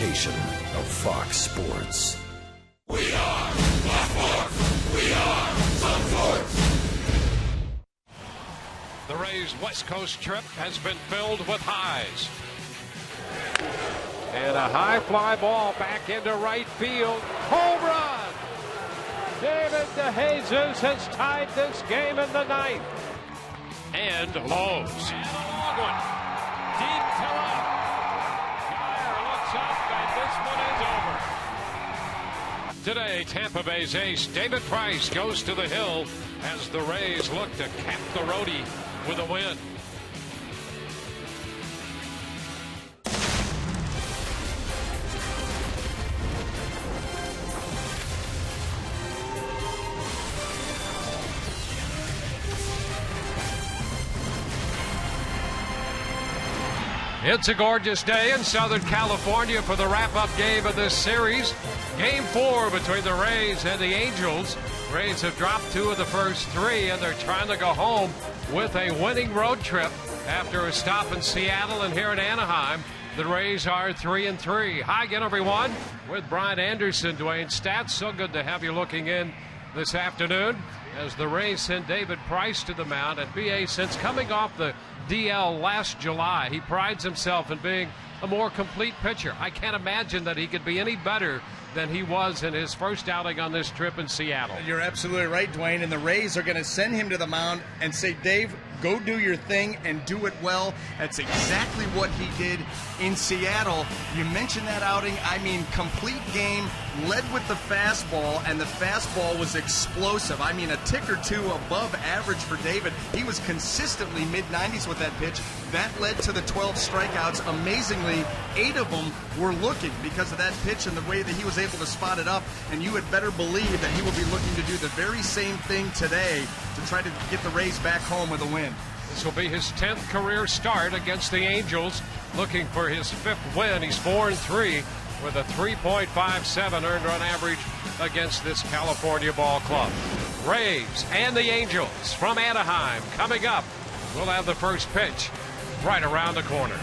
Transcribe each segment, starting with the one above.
presentation of Fox Sports. We are Fox Sports. We are Fox Sports. The Rays' West Coast trip has been filled with highs. And a high fly ball back into right field. Home run! David DeJesus has tied this game in the ninth. And lows. And a long one. Deep to left. Geyer looks up, and this one is over. Today, Tampa Bay's ace David Price goes to the hill as the Rays look to cap the roadie with a win. It's a gorgeous day in Southern California for the wrap-up game of this series. Game 4 between the Rays and the Angels. Rays have dropped 2 of the first 3, and they're trying to go home with a winning road trip after a stop in Seattle and here in Anaheim. The Rays are 3-3. Hi again, everyone, with Brian Anderson, Dwayne Stats. So good to have you looking in this afternoon as the Rays send David Price to the mound. And BA, since coming off the DL last July, he prides himself in being a more complete pitcher. I can't imagine that he could be any better than he was in his first outing on this trip in Seattle. You're absolutely right, Dwayne, and the Rays are going to send him to the mound and say, Dave, go do your thing and do it well. That's exactly what he did in Seattle. You mentioned that outing. I mean, complete game, led with the fastball, and the fastball was explosive. I mean, a tick or two above average for David. He was consistently mid-90s with that pitch. That led to the 12 strikeouts. Amazingly, 8 of them were looking because of that pitch and the way that he was able to spot it up, and you had better believe that he will be looking to do the very same thing today to try to get the Rays back home with a win. This will be his 10th career start against the Angels, looking for his 5th win. He's 4-3 with a 3.57 earned run average against this California ball club. Rays and the Angels from Anaheim coming up. We'll have the first pitch right around the corner.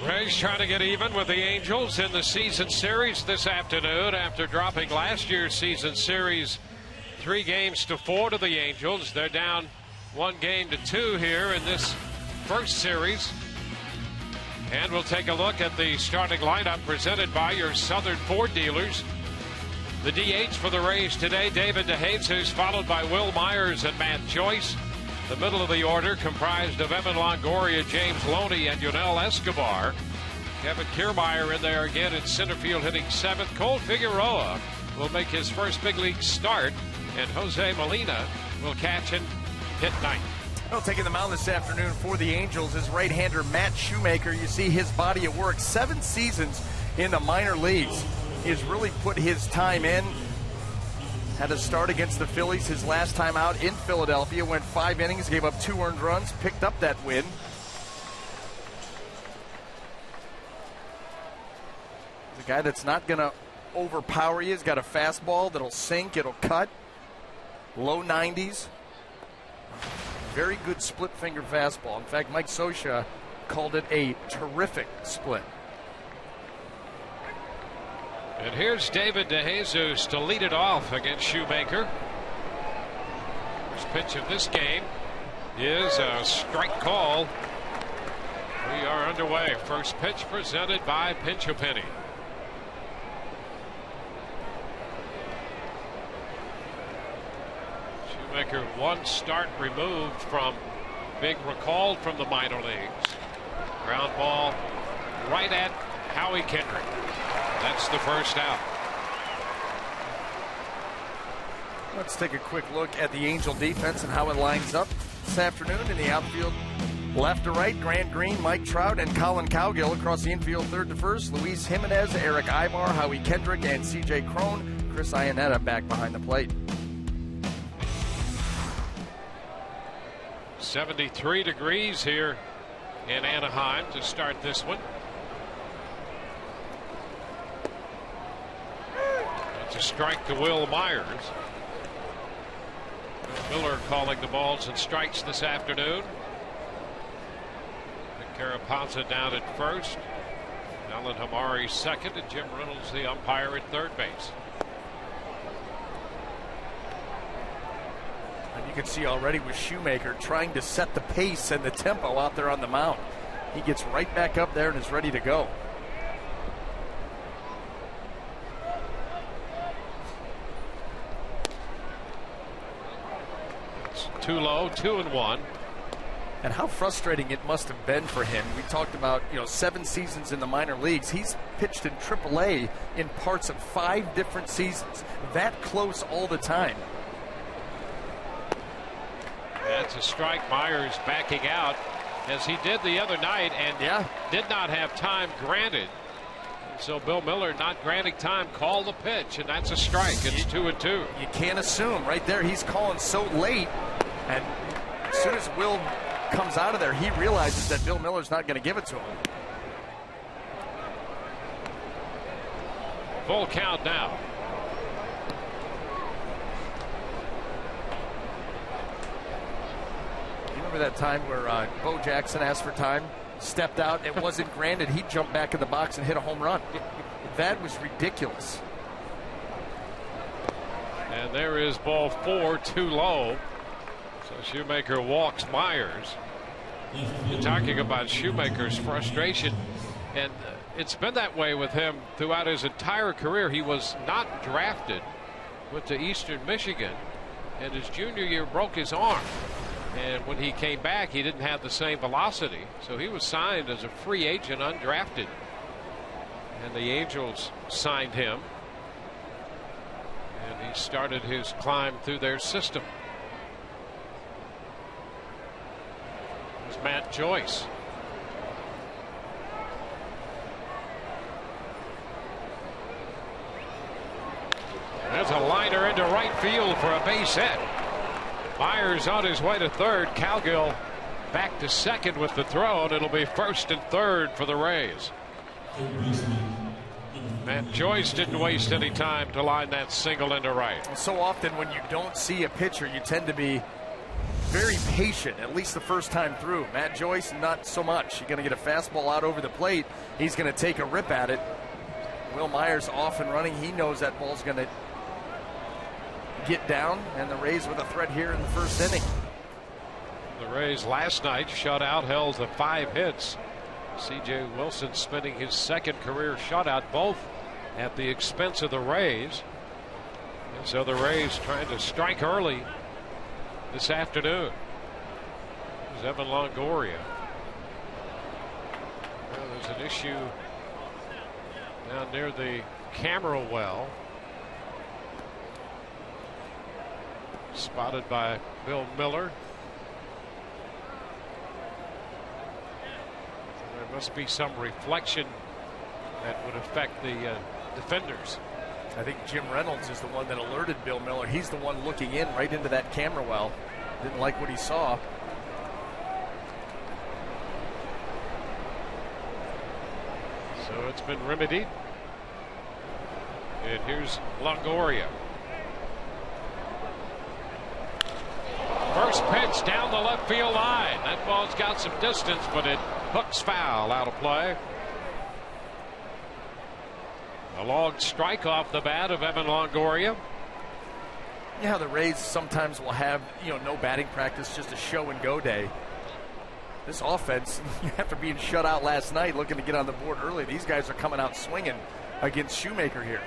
Rays trying to get even with the Angels in the season series this afternoon after dropping last year's season series 3-4 to the Angels. They're down 1-2 here in this first series. And we'll take a look at the starting lineup presented by your Southern Ford dealers. The DH for the Rays today, David DeJesus, followed by Will Myers and Matt Joyce. The middle of the order comprised of Evan Longoria, James Loney, and Yunel Escobar. Kevin Kiermaier in there again in center field hitting 7th. Cole Figueroa will make his first big league start, and Jose Molina will catch and hit 9th. Well, taking the mound this afternoon for the Angels is right-hander Matt Shoemaker. You see his body at work. 7 seasons in the minor leagues. He has really put his time in. Had a start against the Phillies his last time out in Philadelphia. Went 5 innings, gave up 2 earned runs, picked up that win. He's a guy that's not going to overpower you. He's got a fastball that'll sink, it'll cut. Low 90s. Very good split finger fastball. In fact, Mike Scioscia called it a terrific split. And here's David DeJesus to lead it off against Shoemaker. First pitch of this game is a strike call. We are underway. First pitch presented by Pinch a Penny. Shoemaker 1 start removed from being recalled from the minor leagues. Ground ball right at Howie Kendrick. That's the first out. Let's take a quick look at the Angel defense and how it lines up this afternoon. In the outfield, left to right, Grant Green, Mike Trout, and Colin Cowgill. Across the infield, third to first, Luis Jimenez, Eric Ibar, Howie Kendrick, and C.J. Cron. Chris Iannetta back behind the plate. 73 degrees here in Anaheim to start this one. That's a strike to Will Myers. Miller calling the balls and strikes this afternoon. Carapazza down at first. Alan Hamari second, and Jim Reynolds the umpire at third base. And you can see already with Shoemaker trying to set the pace and the tempo out there on the mound. He gets right back up there and is ready to go. It's too low, 2-1. And how frustrating it must have been for him. We talked about, 7 seasons in the minor leagues. He's pitched in AAA in parts of 5 different seasons. That close all the time. That's a strike. Myers backing out as he did the other night and did not have time granted. So Bill Miller, not granting time, called the pitch, and that's a strike. It's 2-2. You can't assume right there. He's calling so late, and as soon as Will comes out of there, he realizes that Bill Miller's not going to give it to him. Full count now. You remember that time where Bo Jackson asked for time, stepped out, it wasn't granted, he jumped back in the box and hit a home run. That was ridiculous. And there is ball 4, too low. So Shoemaker walks Myers. You're talking about Shoemaker's frustration, and it's been that way with him throughout his entire career. He was not drafted, went to Eastern Michigan, and his junior year broke his arm. And when he came back, he didn't have the same velocity, so he was signed as a free agent, undrafted. And the Angels signed him, and he started his climb through their system. Matt Joyce. There's a liner into right field for a base hit. Myers on his way to third. Cowgill back to second with the throw, and it'll be first and third for the Rays. Matt Joyce didn't waste any time to line that single into right. So often when you don't see a pitcher, you tend to be very patient, at least the first time through. Matt Joyce, not so much. You're going to get a fastball out over the plate. He's going to take a rip at it. Will Myers off and running. He knows that ball's going to get down, and the Rays with a threat here in the first inning. The Rays last night shutout held to 5 hits. C.J. Wilson spending his second career shutout, both at the expense of the Rays. And so the Rays trying to strike early this afternoon. There's Evan Longoria. Well, there's an issue down near the camera well. Spotted by Bill Miller. There must be some reflection that would affect the defenders. I think Jim Reynolds is the one that alerted Bill Miller. He's the one looking in right into that camera well. Didn't like what he saw. So it's been remedied. And here's Longoria. First pitch down the left field line. That ball's got some distance, but it hooks foul out of play. A long strike off the bat of Evan Longoria. Yeah, the Rays sometimes will have, no batting practice, just a show and go day. This offense, after being shut out last night, looking to get on the board early, these guys are coming out swinging against Shoemaker here.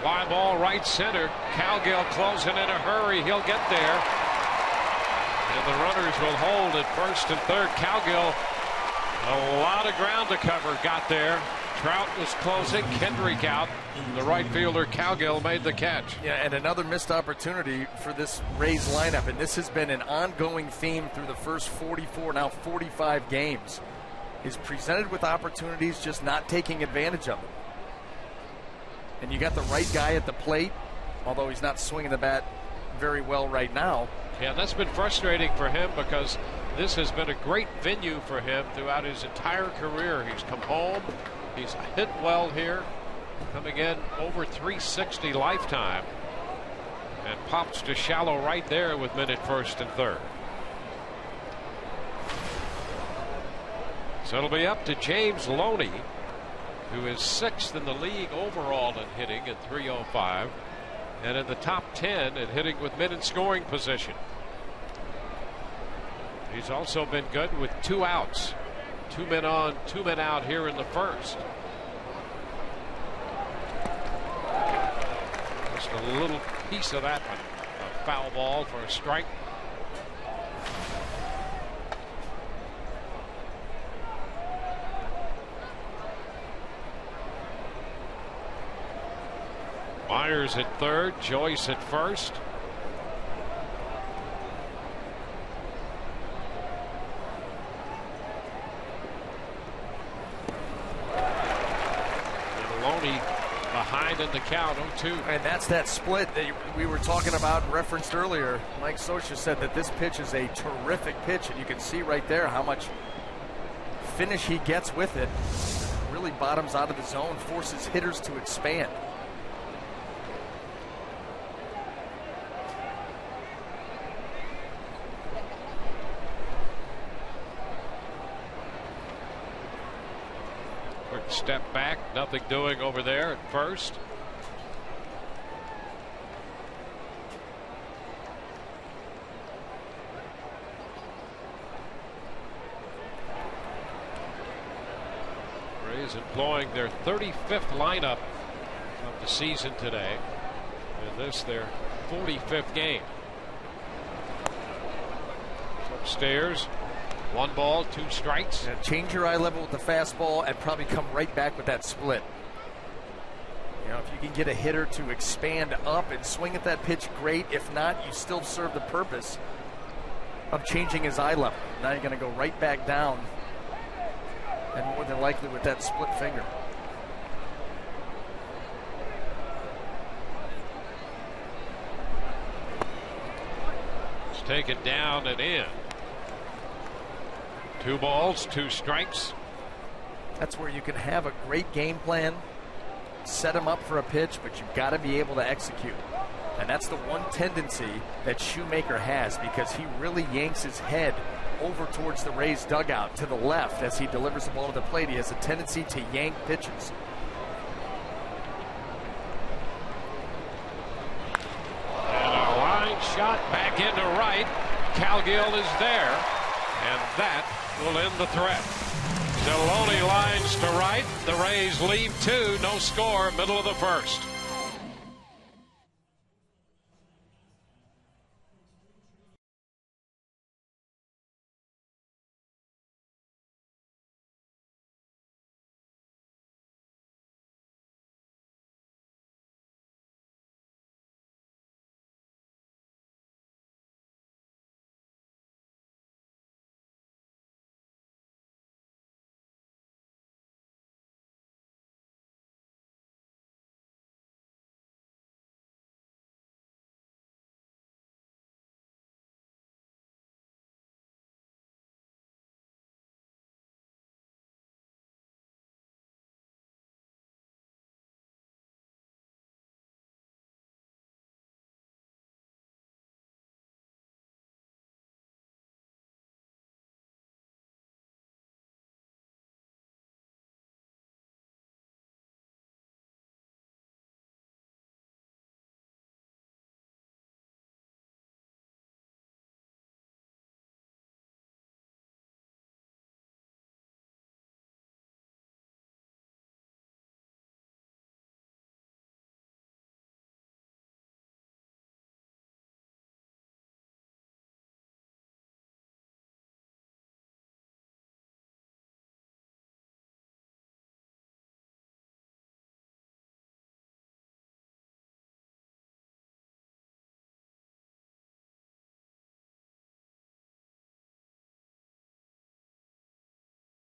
Fly ball right center. Cowgill closing in a hurry. He'll get there. And the runners will hold at first and third. Cowgill, a lot of ground to cover, got there. Trout was closing. Kendrick out. The right fielder Cowgill made the catch. Yeah, and another missed opportunity for this Rays lineup. And this has been an ongoing theme through the first 44, now 45 games. Is presented with opportunities, just not taking advantage of them. And you got the right guy at the plate, although he's not swinging the bat very well right now. Yeah, that's been frustrating for him because this has been a great venue for him throughout his entire career. He's come home. He's hit well here, coming in over 360 lifetime, and pops to shallow right there with men at first and third. So it'll be up to James Loney, who is 6th in the league overall in hitting at .305, and in the top 10 in hitting with men in scoring position. He's also been good with 2 outs. 2 men on, 2 men out here in the first. Just a little piece of that one. A foul ball for a strike. Myers at third, Joyce at first. Maloney behind in the count, 0-2. And that's that split that we were talking about, referenced earlier. Mike Scioscia said that this pitch is a terrific pitch, and you can see right there how much finish he gets with it. Really bottoms out of the zone, forces hitters to expand. Step back, nothing doing over there at first. Rays employing their 35th lineup of the season today, and this their 45th game. Upstairs. 1 ball, 2 strikes. Yeah, change your eye level with the fastball and probably come right back with that split. If you can get a hitter to expand up and swing at that pitch, great. If not, you still serve the purpose of changing his eye level. Now you're going to go right back down, and more than likely with that split finger. It's taken down and in. 2 balls, 2 strikes. That's where you can have a great game plan, set him up for a pitch, but you've got to be able to execute. And that's the one tendency that Shoemaker has, because he really yanks his head over towards the Rays dugout to the left as he delivers the ball to the plate. He has a tendency to yank pitches. And a line shot back into right. Calgill is there, and that will end the threat. Deloney lines to right. The Rays lead 2, no score, middle of the first.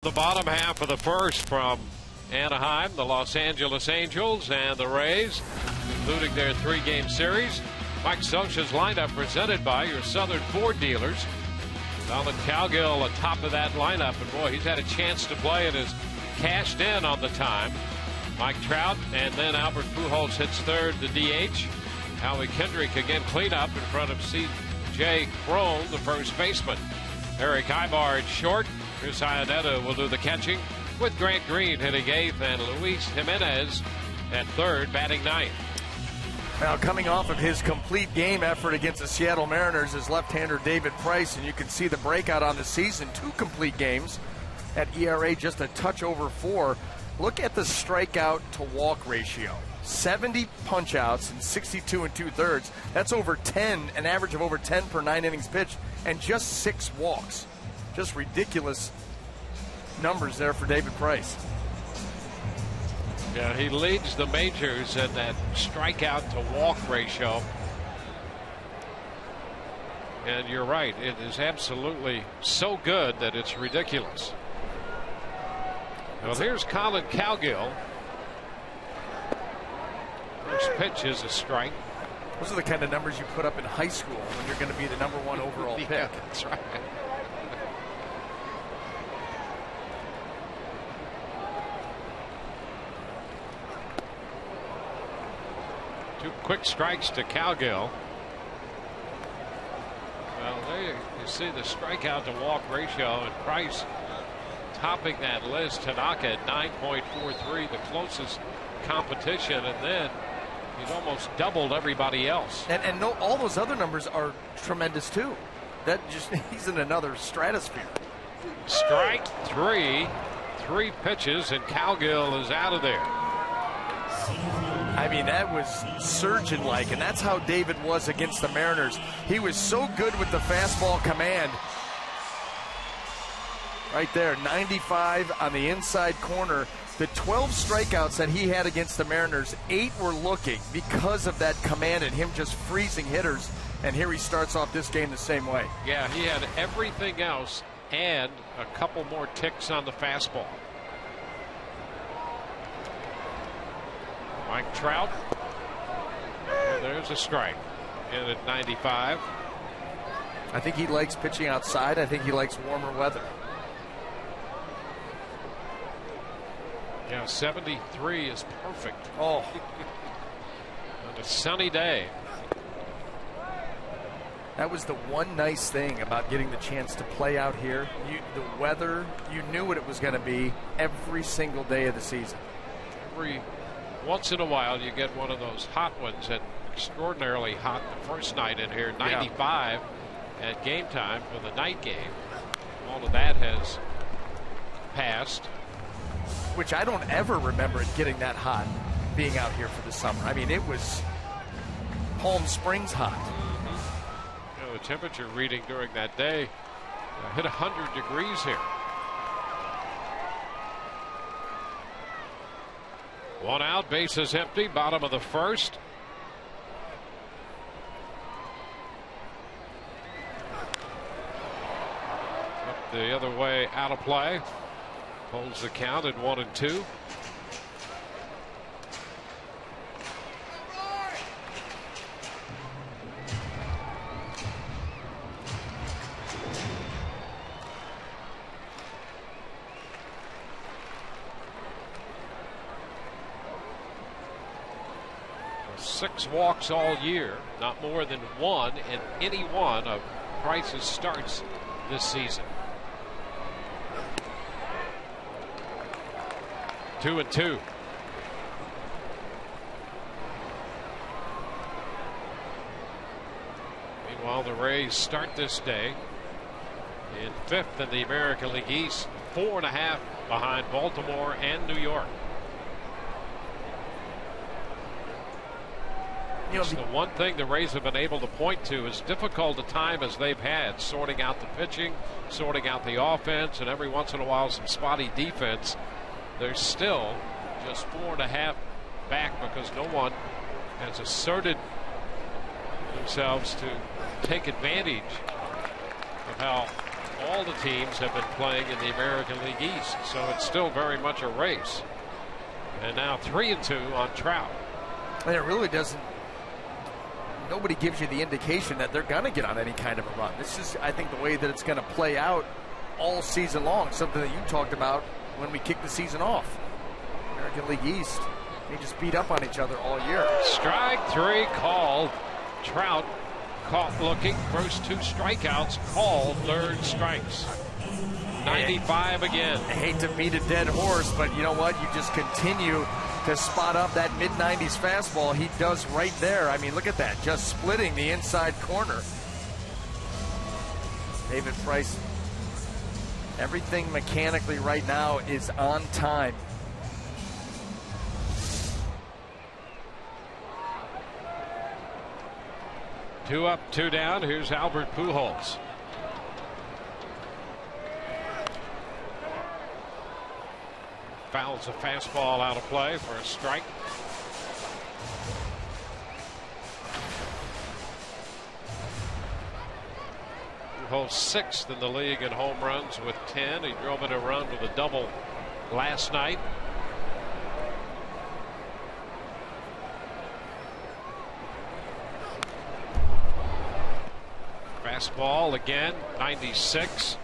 The bottom half of the first from Anaheim, the Los Angeles Angels, and the Rays, including their 3-game series. Mike Scioscia's lineup presented by your Southern Ford dealers. Colin Calgill atop of that lineup, and boy, he's had a chance to play and has cashed in on the time. Mike Trout, and then Albert Pujols hits third, the DH. Howie Kendrick again cleanup in front of C.J. Cron, the first baseman. Eric Ibar short. Chris Iannetta will do the catching, with Grant Green hitting 8th and Luis Jimenez at 3rd, batting 9th. Now, coming off of his complete game effort against the Seattle Mariners is left-hander David Price, and you can see the breakout on the season. 2 complete games at ERA just a touch over 4. Look at the strikeout to walk ratio. 70 punch-outs and 62 2/3. That's over 10, an average of over 10 per 9 innings pitched, and just 6 walks. Just ridiculous numbers there for David Price. Yeah, he leads the majors in that strikeout to walk ratio. And you're right, it is absolutely so good that it's ridiculous. Well, here's Colin Calgill. First pitch is a strike. Those are the kind of numbers you put up in high school when you're going to be the #1 overall pick. Yeah, that's right. 2 quick strikes to Calgill. Well, there you see the strikeout to walk ratio, and Price topping that list. Tanaka at 9.43, the closest competition, and then he's almost doubled everybody else. And no, all those other numbers are tremendous too. That just, he's in another stratosphere. Strike 3, 3 pitches, and Calgill is out of there. I mean, that was surgeon-like, and that's how David was against the Mariners. He was so good with the fastball command. Right there, 95 on the inside corner. The 12 strikeouts that he had against the Mariners, 8 were looking because of that command and him just freezing hitters. And here he starts off this game the same way. Yeah, he had everything else and a couple more ticks on the fastball. Mike Trout. And there's a strike. In at 95. I think he likes pitching outside. I think he likes warmer weather. Yeah, 73 is perfect. Oh. On a sunny day. That was the one nice thing about getting the chance to play out here. The weather, you knew what it was going to be every single day of the season. Every once in a while you get one of those hot ones, and extraordinarily hot the first night in here, 95 at game time for the night game. All of that has passed. Which I don't ever remember it getting that hot being out here for the summer. I mean, it was Palm Springs hot. You know, the temperature reading during that day hit 100 degrees here. One out, bases empty, bottom of the first. Up the other way, out of play. Holds the count at 1-2. Six walks all year, not more than one in any one of Price's starts this season. 2-2. Meanwhile, the Rays start this day in 5th in the American League East, 4.5 behind Baltimore and New York. You know, the one thing the Rays have been able to point to, as difficult a time as they've had sorting out the pitching, sorting out the offense, and every once in a while some spotty defense, they're still just 4.5 back because no one has asserted themselves to take advantage of how all the teams have been playing in the American League East. So it's still very much a race. And now 3-2 on Trout. And it really doesn't. Nobody gives you the indication that they're going to get on any kind of a run. This is, I think, the way that it's going to play out all season long. Something that you talked about when we kicked the season off. American League East, they just beat up on each other all year. Strike three called. Trout caught looking. First 2 strikeouts called. Third strikes. 95 again. I hate to beat a dead horse, but you know what? You just continue to spot up that mid-90s fastball. He does right there. I mean, look at that. Just splitting the inside corner. David Price, everything mechanically right now is on time. Two up, 2 down. Here's Albert Pujols. Fouls a fastball out of play for a strike. Pujols 6th in the league in home runs with 10. He drove in a run with a double last night. Fastball again, 96.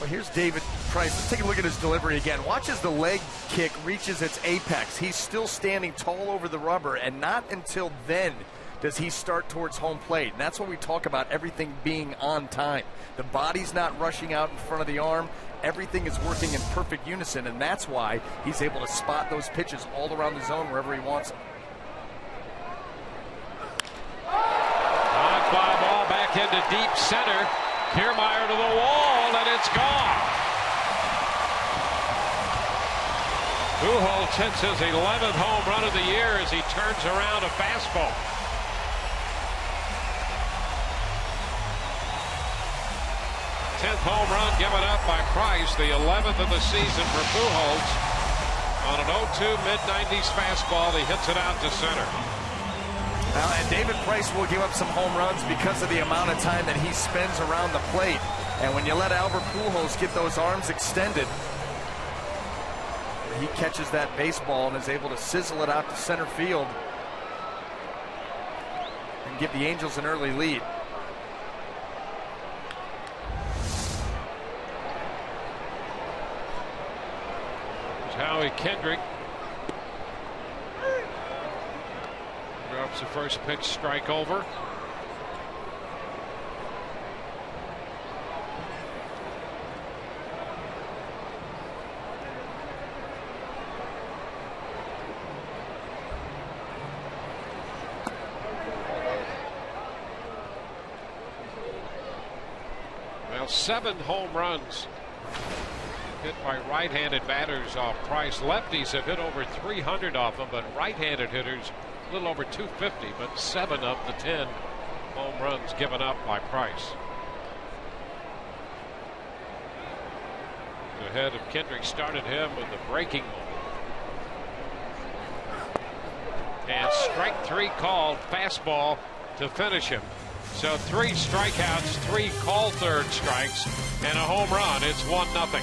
Well, here's David Price. Let's take a look at his delivery again. Watch as the leg kick reaches its apex. He's still standing tall over the rubber, and not until then does he start towards home plate. And that's when we talk about everything being on time. The body's not rushing out in front of the arm. Everything is working in perfect unison, and that's why he's able to spot those pitches all around the zone wherever he wants them. High fly ball back into deep center. Kiermaier to the wall, and it's gone. Pujols hits his 11th home run of the year as he turns around a fastball. Tenth home run given up by Price, the 11th of the season for Pujols. On an 0-2 mid-90s fastball, he hits it out to center. And David Price will give up some home runs because of the amount of time that he spends around the plate. And when you let Albert Pujols get those arms extended, he catches that baseball and is able to sizzle it out to center field and give the Angels an early lead. Howie Kendrick Comes the first pitch, strike over. Well, 7 home runs hit by right-handed batters off Price. Lefties have hit over 300 off him, but right-handed hitters a little over 250, but 7 of the 10 home runs given up by Price. Ahead of Kendrick, started him with a breaking ball. And strike 3 called, fastball to finish him. So 3 strikeouts, 3 called third strikes, and a home run. It's 1-0.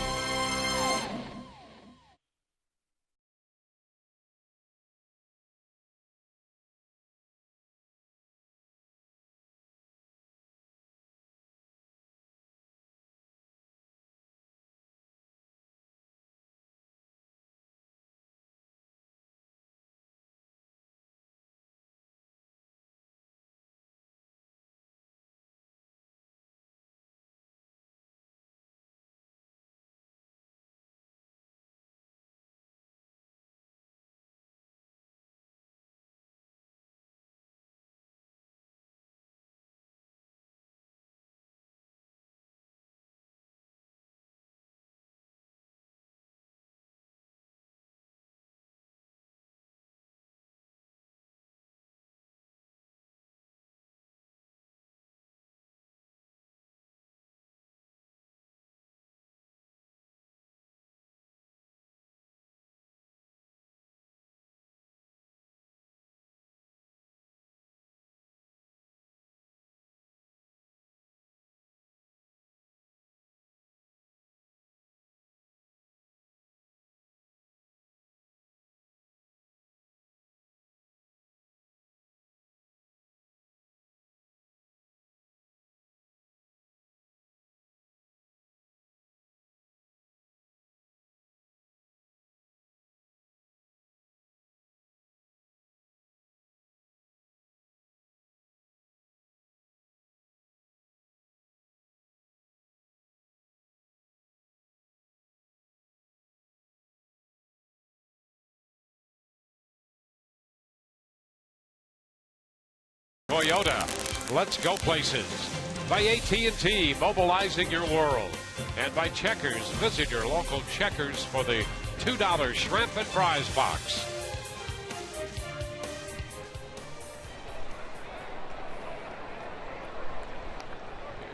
Toyota, let's go places. By AT&T, mobilizing your world. And by Checkers, visit your local Checkers for the $2 shrimp and fries box.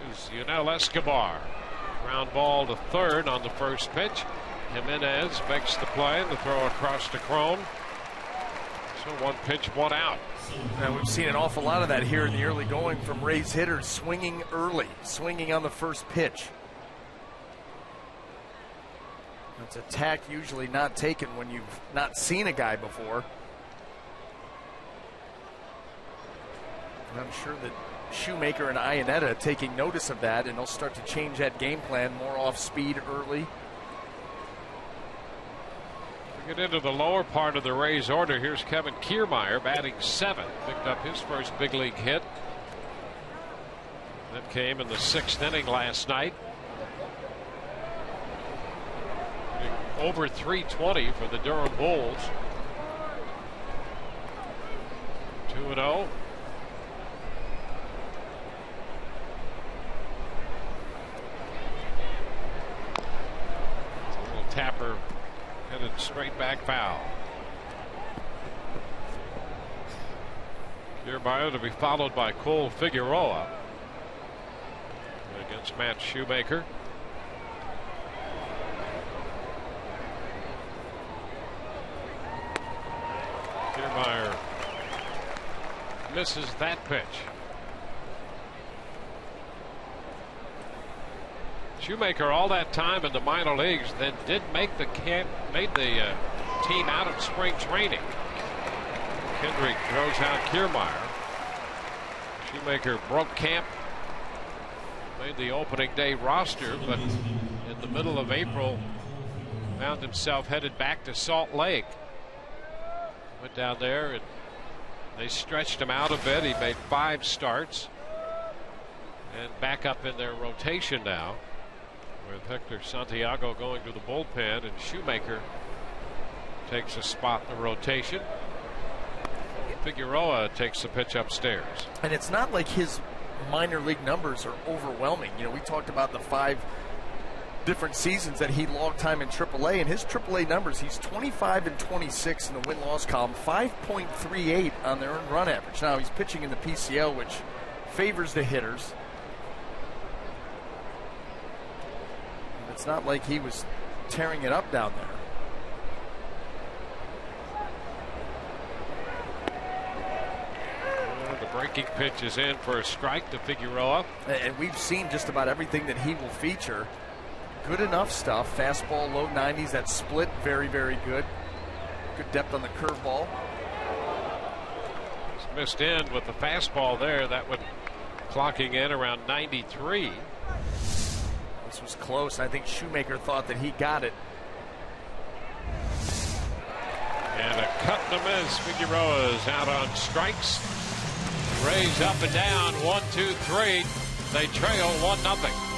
Here's Yunel Escobar. Ground ball to third on the first pitch. Jimenez makes the play and the throw across to Cron. So 1 pitch, 1 out. And we've seen an awful lot of that here in the early going from Rays hitters, swinging early, swinging on the first pitch. It's a tack usually not taken when you've not seen a guy before. And I'm sure that Shoemaker and Iannetta are taking notice of that, and they'll start to change that game plan, more off speed early. Get into the lower part of the Rays order. Here's Kevin Kiermaier batting 7th. Picked up his first big league hit. That came in the 6th inning last night. Over 320 for the Durham Bulls. 2-0. A little tapper. Headed straight back foul. Kiermaier to be followed by Cole Figueroa against Matt Shoemaker. Kiermaier misses that pitch. Shoemaker all that time in the minor leagues, then did make the team out of spring training. Kendrick throws out Kiermaier. Shoemaker broke camp, made the opening day roster, but in the middle of April found himself headed back to Salt Lake. Went down there and They stretched him out a bit. He made 5 starts. And back up in their rotation now, with Hector Santiago going to the bullpen, and Shoemaker takes a spot in the rotation. Figueroa takes the pitch upstairs. And it's not like his minor league numbers are overwhelming. You know, we talked about the 5 different seasons that he logged time in AAA, and his AAA numbers, he's 25 and 26 in the win-loss column, 5.38 on their earned run average. Now he's pitching in the PCL, which favors the hitters. And it's not like he was tearing it up down there. The breaking pitch is in for a strike to Figueroa. And we've seen just about everything that he will feature. Good enough stuff. Fastball, low 90s. That split, very, very good. Good depth on the curveball. He's missed in with the fastball there. That would clocking in around 93. This was close. I think Shoemaker thought that he got it. And a cut and a miss. Figueroa is out on strikes. Rays up and down, 1, 2, 3. They trail 1-0.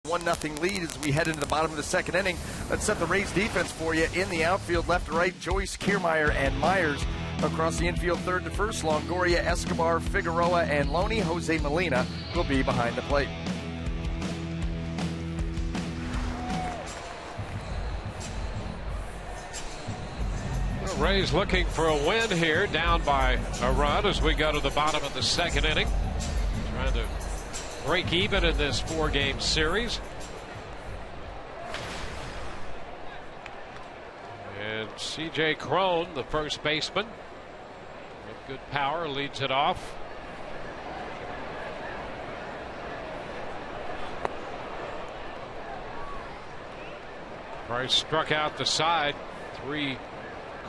One 1-0 lead as we head into the bottom of the second inning. Let's set the Rays defense for you in the outfield, left to right. Joyce, Kiermaier, and Myers. Across the infield, third to first, Longoria, Escobar, Figueroa, and Loney. Jose Molina will be behind the plate. The Rays looking for a win here, down by a run as we go to the bottom of the second inning. Trying to break even in this 4-game series. And C.J. Cron, the first baseman, with good power, leads it off. Price struck out the side, 3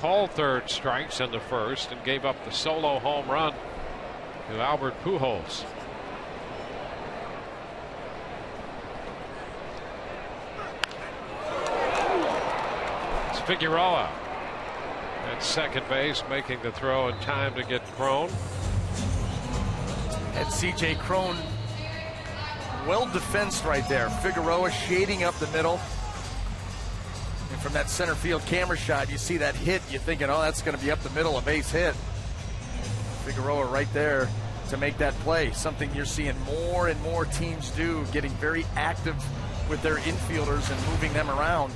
called third strikes in the first, and gave up the solo home run to Albert Pujols. Figueroa at second base, making the throw in time to get Cron. And C.J. Cron, well defensed right there. Figueroa shading up the middle. And from that center field camera shot, you see that hit. You're thinking, oh, that's going to be up the middle, a base hit. Figueroa right there to make that play. Something you're seeing more and more teams do, getting very active with their infielders and moving them around.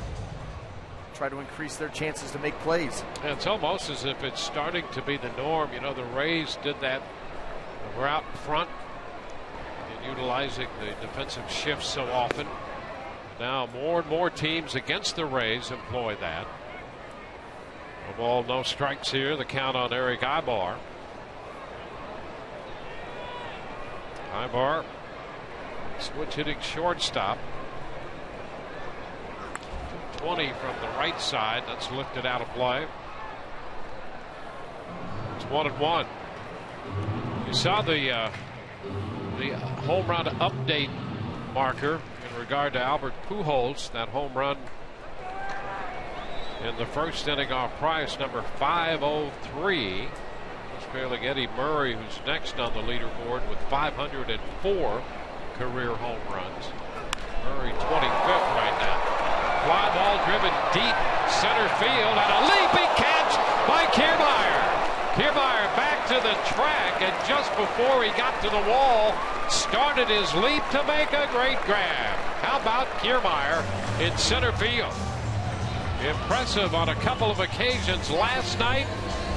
Try to increase their chances to make plays. Yeah, it's almost as if it's starting to be the norm. You know, the Rays did that. We're out front and utilizing the defensive shifts so often. Now more and more teams against the Rays employ that. A ball, no strikes here. The count on Eric Ibar. Ibar, switch hitting shortstop. 20 from the right side. That's lifted out of play. It's 1-1. You saw the home run update marker in regard to Albert Pujols. That home run in the first inning off Price, number 503. It's trailing Eddie Murray, who's next on the leaderboard with 504 career home runs. Murray 25th right now. Fly ball driven deep center field, and a leaping catch by Kiermaier. Kiermaier back to the track, and just before he got to the wall, started his leap to make a great grab. How about Kiermaier in center field? Impressive on a couple of occasions last night,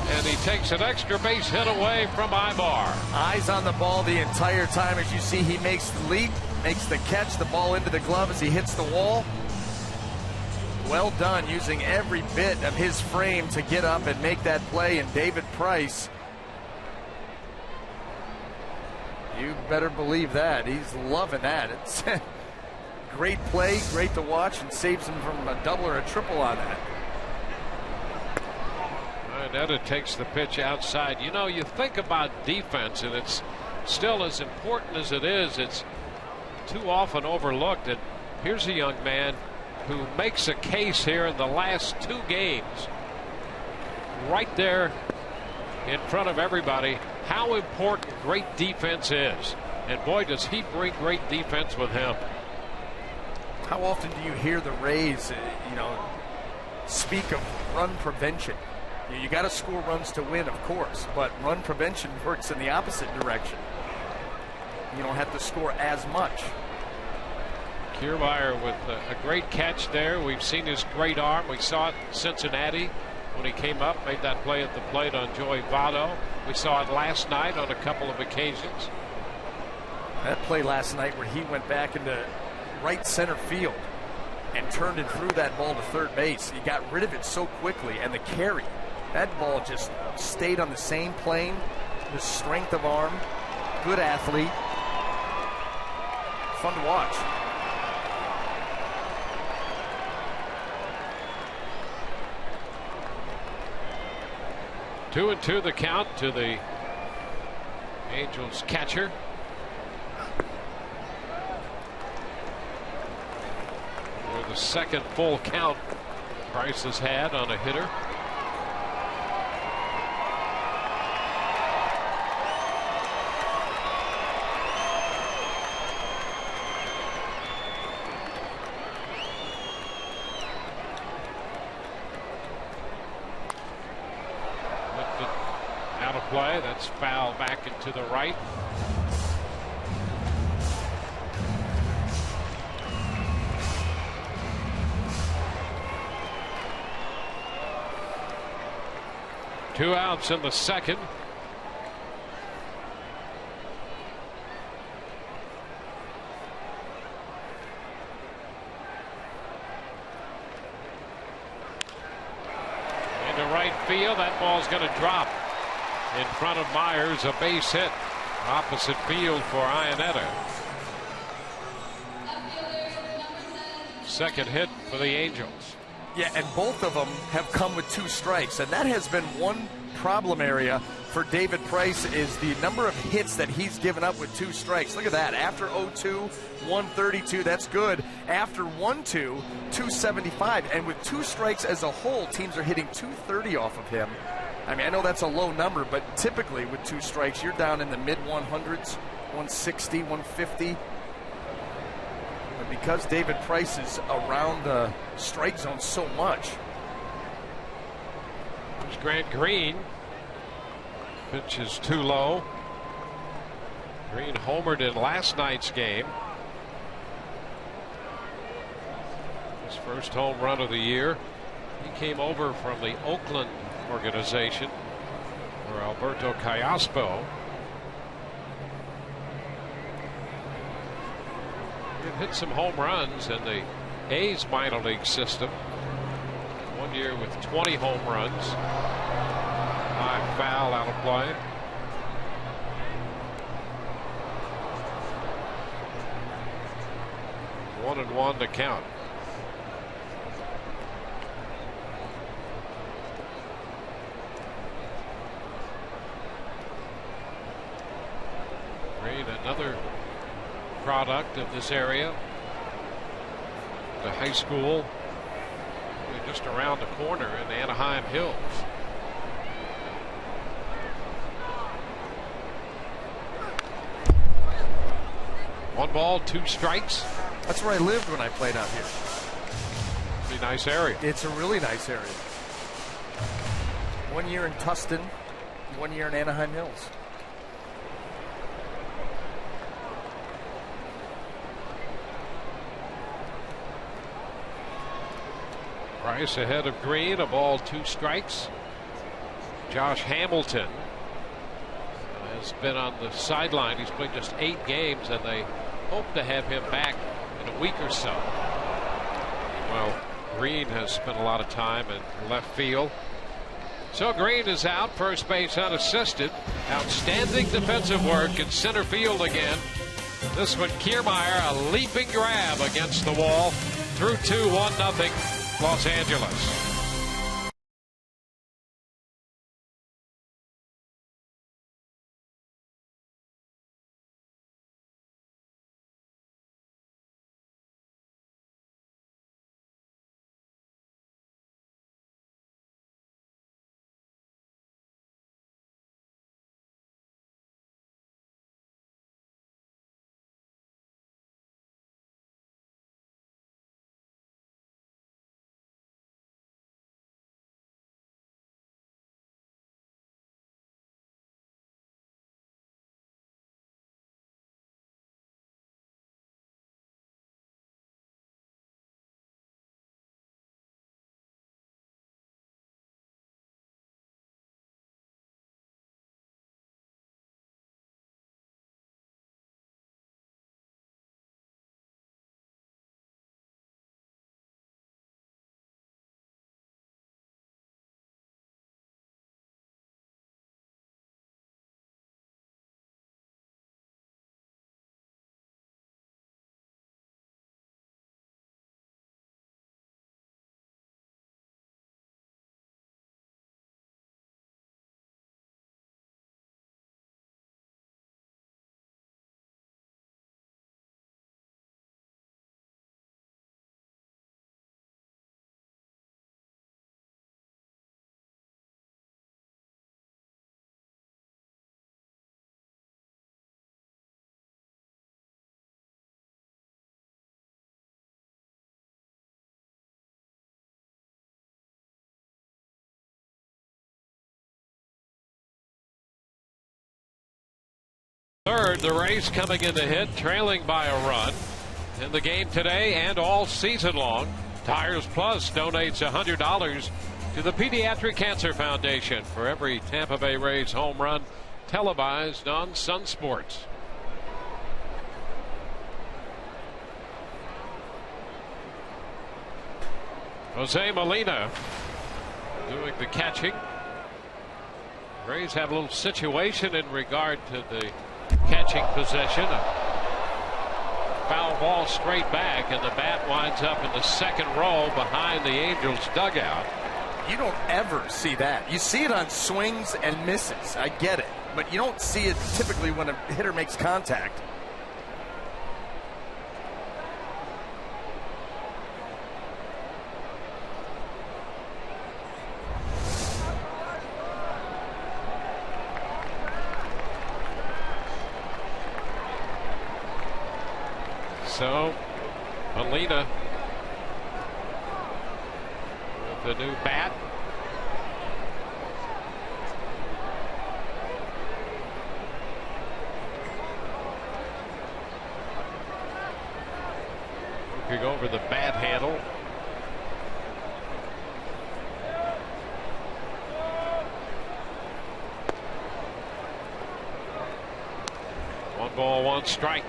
and he takes an extra base hit away from Ibar. Eyes on the ball the entire time. As you see, he makes the leap, makes the catch, the ball into the glove as he hits the wall. Well done, using every bit of his frame to get up and make that play. And David Price, you better believe that. He's loving that. It's great play, great to watch, and saves him from a double or a triple on that. Iannetta takes the pitch outside. You know, you think about defense, and it's still as important as it is. It's too often overlooked. And here's a young man who makes a case here in the last 2 games, right there in front of everybody, how important great defense is. And boy, does he bring great defense with him. How often do you hear the Rays, speak of run prevention? You got to score runs to win, of course, but run prevention works in the opposite direction. You don't have to score as much. Kiermaier with a great catch there. We've seen his great arm. We saw it in Cincinnati when he came up, made that play at the plate on Joey Votto. We saw it last night on a couple of occasions. That play last night where he went back into right center field and turned and threw that ball to third base. He got rid of it so quickly, and the carry, that ball just stayed on the same plane. The strength of arm, good athlete, fun to watch. Two and two the count to the Angels catcher. For the second full count Price has had on a hitter. Play. That's foul back into the right. Two outs in the second. Into right field. That ball's going to drop in front of Myers, a base hit opposite field for Iannetta. Second hit for the Angels. Yeah, and both of them have come with 2 strikes, and that has been one problem area for David Price, is the number of hits that he's given up with 2 strikes. Look at that. After 0-2, 132, that's good. After 1-2, 275, and with 2 strikes as a whole, teams are hitting 230 off of him. I mean, I know that's a low number, but typically with 2 strikes, you're down in the mid-100s, 160, 150. But because David Price is around the strike zone so much. There's Grant Green. Pitch is too low. Green homered in last night's game. His first home run of the year. He came over from the Oakland organization for Alberto Callaspo. He hit some home runs in the A's minor league system. 1 year with 20 home runs. High foul out of play. One and one to count. Green, another product of this area. The high school just around the corner in the Anaheim Hills. One ball, 2 strikes. That's where I lived when I played out here. Pretty nice area. It's a really nice area. 1 year in Tustin, 1 year in Anaheim Hills. Price ahead of Green, a ball, 2 strikes. Josh Hamilton has been on the sideline. He's played just 8 games, and they hope to have him back in a week or so. Well, Green has spent a lot of time in left field. So Green is out, first base unassisted. Outstanding defensive work in center field again. This one, Kiermaier, a leaping grab against the wall. Through 2, 1-0. Los Angeles. Third, the Rays coming in to hit, trailing by a run. In the game today and all season long, Tires Plus donates $100 to the Pediatric Cancer Foundation for every Tampa Bay Rays home run televised on Sun Sports. Jose Molina doing the catching. Rays have a little situation in regard to the catching position. A foul ball straight back, and the bat winds up in the second row behind the Angels dugout. You don't ever see that. You see it on swings and misses. I get it. But you don't see it typically when a hitter makes contact. So, Molina with the new bat. Looking over the bat handle. One ball, 1 strike.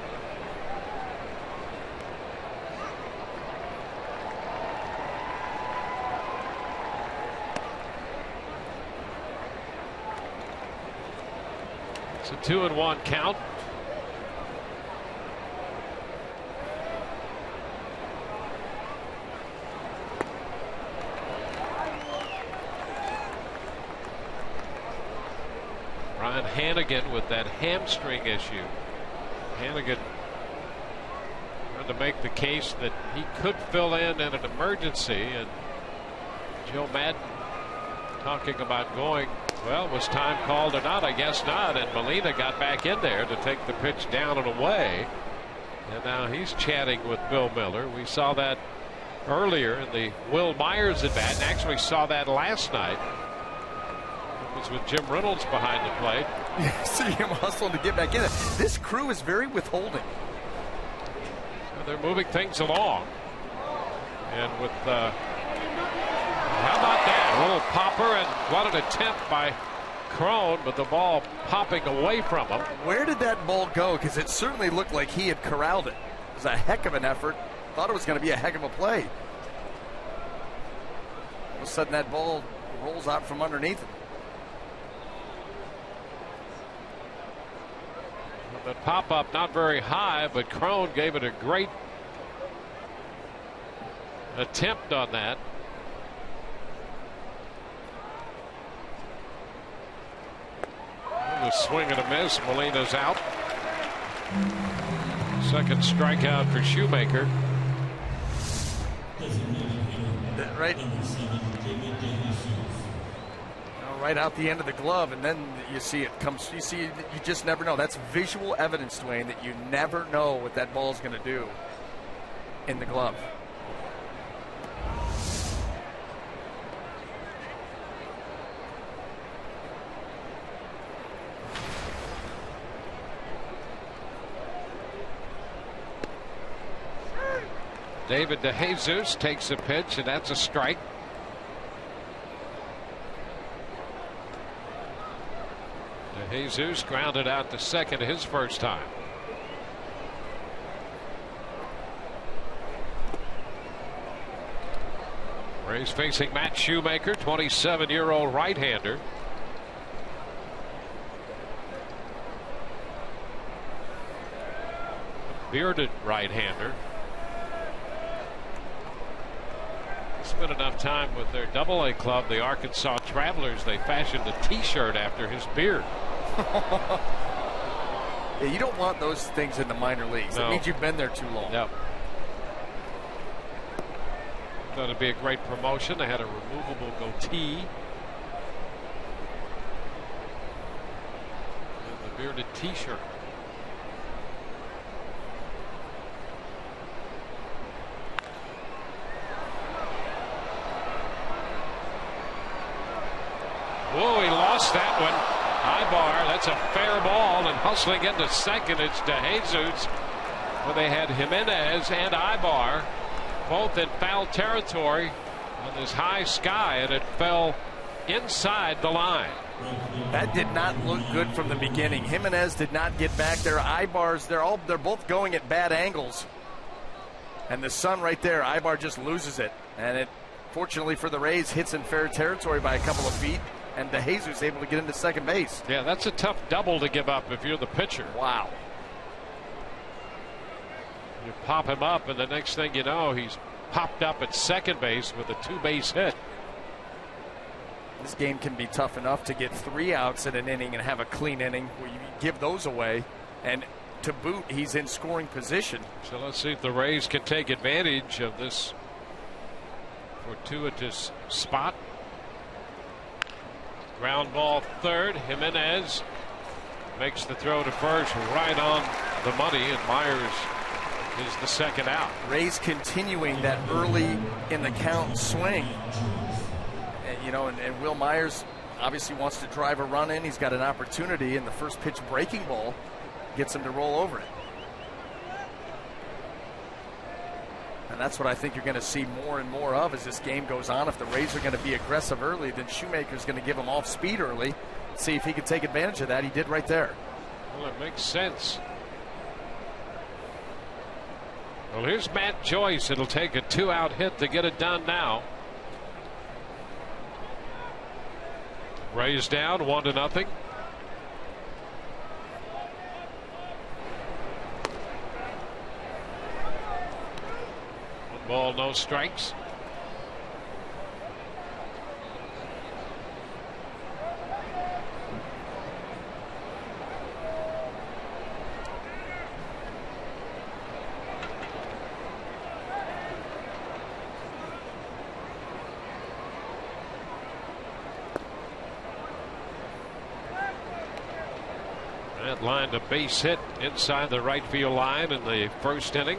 It's a 2-1 count. Ryan Hanigan with that hamstring issue. Hanigan trying to make the case that he could fill in an emergency, and Joe Madden talking about going, well, was time called or not? I guess not. And Molina got back in there to take the pitch down and away. And now he's chatting with Bill Miller. We saw that earlier in the Will Myers at bat, and actually saw that last night. It was with Jim Reynolds behind the plate. Yeah, see him hustling to get back in there. This crew is very withholding. They're moving things along. And with how about that? A little popper, and what an attempt by Crone, but the ball popping away from him. Where did that ball go? Because it certainly looked like he had corralled it. It was a heck of an effort. Thought it was going to be a heck of a play. All of a sudden that ball rolls out from underneath him. The pop up not very high, but Crone gave it a great attempt on that. The swing and a miss. Molina's out. Second strikeout for Shoemaker. Right. Right out the end of the glove, and then you see it comes. You see, you just never know. That's visual evidence, Dwayne, that you never know what that ball is going to do in the glove. David DeJesus takes a pitch, and that's a strike. DeJesus grounded out to second his first time. Rays facing Matt Shoemaker, 27-year-old right-hander. Bearded right-hander. Spent enough time with their Double-A club, the Arkansas Travelers. They fashioned a T-shirt after his beard. Yeah, you don't want those things in the minor leagues. No. That means you've been there too long. Yep. Thought it'd be a great promotion. They had a removable goatee. And the bearded T-shirt. Whoa, he lost that one. Ibar, that's a fair ball, and hustling into second, it's DeJesus. Where they had Jimenez and Ibar both in foul territory on this high sky, and it fell inside the line. That did not look good from the beginning. Jimenez did not get back there. Ibar's, they're both going at bad angles. And the sun right there, Ibar just loses it. And it, fortunately for the Rays, hits in fair territory by a couple of feet. And DeJesus able to get into second base. Yeah, that's a tough double to give up if you're the pitcher. Wow. You pop him up, and the next thing you know, he's popped up at second base with a two-base hit. This game can be tough enough to get 3 outs in an inning and have a clean inning where you give those away. And to boot, he's in scoring position. So let's see if the Rays can take advantage of this fortuitous spot. Ground ball third. Jimenez makes the throw to first, right on the money, and Myers is the second out. Rays continuing that early in the count swing. And, you know, and Will Myers obviously wants to drive a run in. He's got an opportunity, and the first pitch breaking ball gets him to roll over it. And that's what I think you're going to see more and more of as this game goes on. If the Rays are going to be aggressive early, then Shoemaker's going to give them off speed early. See if he can take advantage of that. He did right there. Well, it makes sense. Well, here's Matt Joyce. It'll take a 2-out hit to get it done now. Rays down 1-0. ball, no strikes. That lined a base hit inside the right field line in the first inning.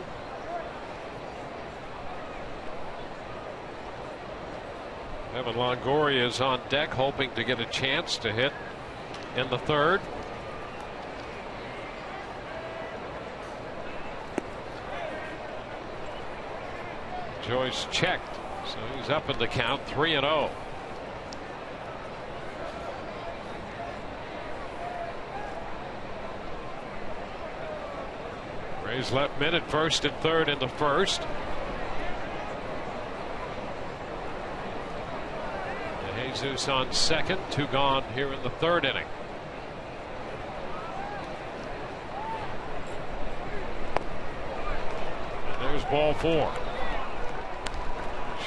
Evan Longoria is on deck, hoping to get a chance to hit in the third. Joyce checked, so he's up in the count, 3-0. Rays left men at first and third in the first. Jesus on second, 2 gone here in the third inning. And there's ball 4.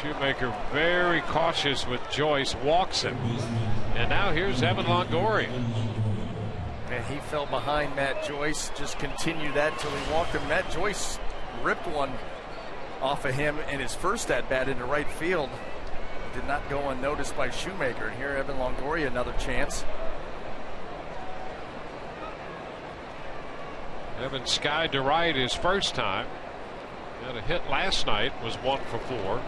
Shoemaker very cautious with Joyce, walks him. And now here's Evan Longoria. And he fell behind Matt Joyce, just continued that till he walked him. Matt Joyce ripped one off of him in his first at-bat into right field. Did not go unnoticed by Shoemaker. And here Evan Longoria, another chance. Evan skied to right his first time. He had a hit last night, was 1 for 4.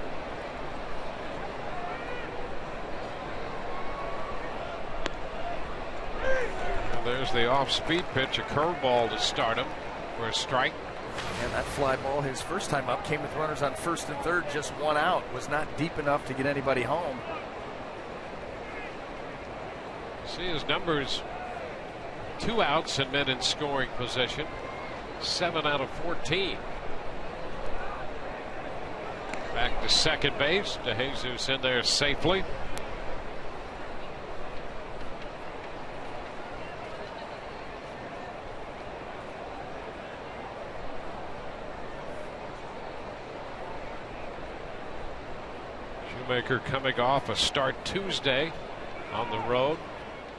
There's the off-speed pitch, a curveball to start him for a strike. And that fly ball, his first time up, came with runners on first and third, just 1 out. Was not deep enough to get anybody home. See his numbers: 2 outs and men in scoring position, 7 out of 14. Back to second base. DeJesus in there safely. Shoemaker coming off a start Tuesday on the road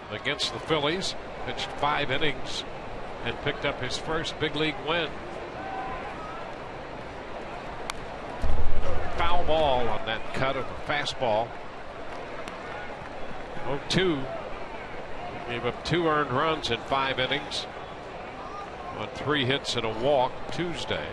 against the Phillies. Pitched 5 innings and picked up his first big league win. Foul ball on that cut of a fastball. 0-2. Gave up 2 earned runs in 5 innings on 3 hits and a walk Tuesday.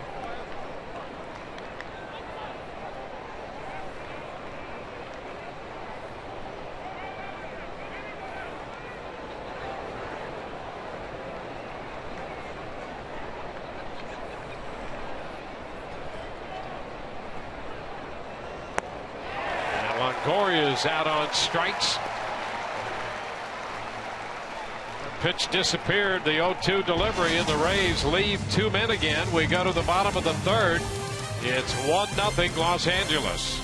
Goria's out on strikes. The pitch disappeared. The 0-2 delivery, and the Rays leave 2 men again. We go to the bottom of the third. It's 1-0 Los Angeles.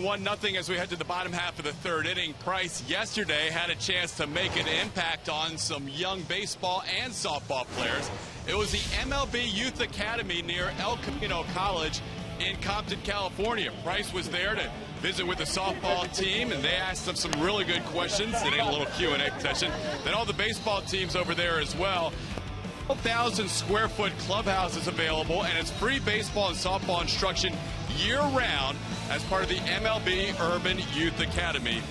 1-0 as we head to the bottom half of the third inning. Price yesterday had a chance to make an impact on some young baseball and softball players. It was the MLB Youth Academy near El Camino College in Compton, California. Price was there to visit with the softball team, and they asked them some really good questions. They did a little Q&A session. Then all the baseball teams over there as well. 12,000 square foot clubhouse is available, and it's free baseball and softball instruction year-round as part of the MLB Urban Youth Academy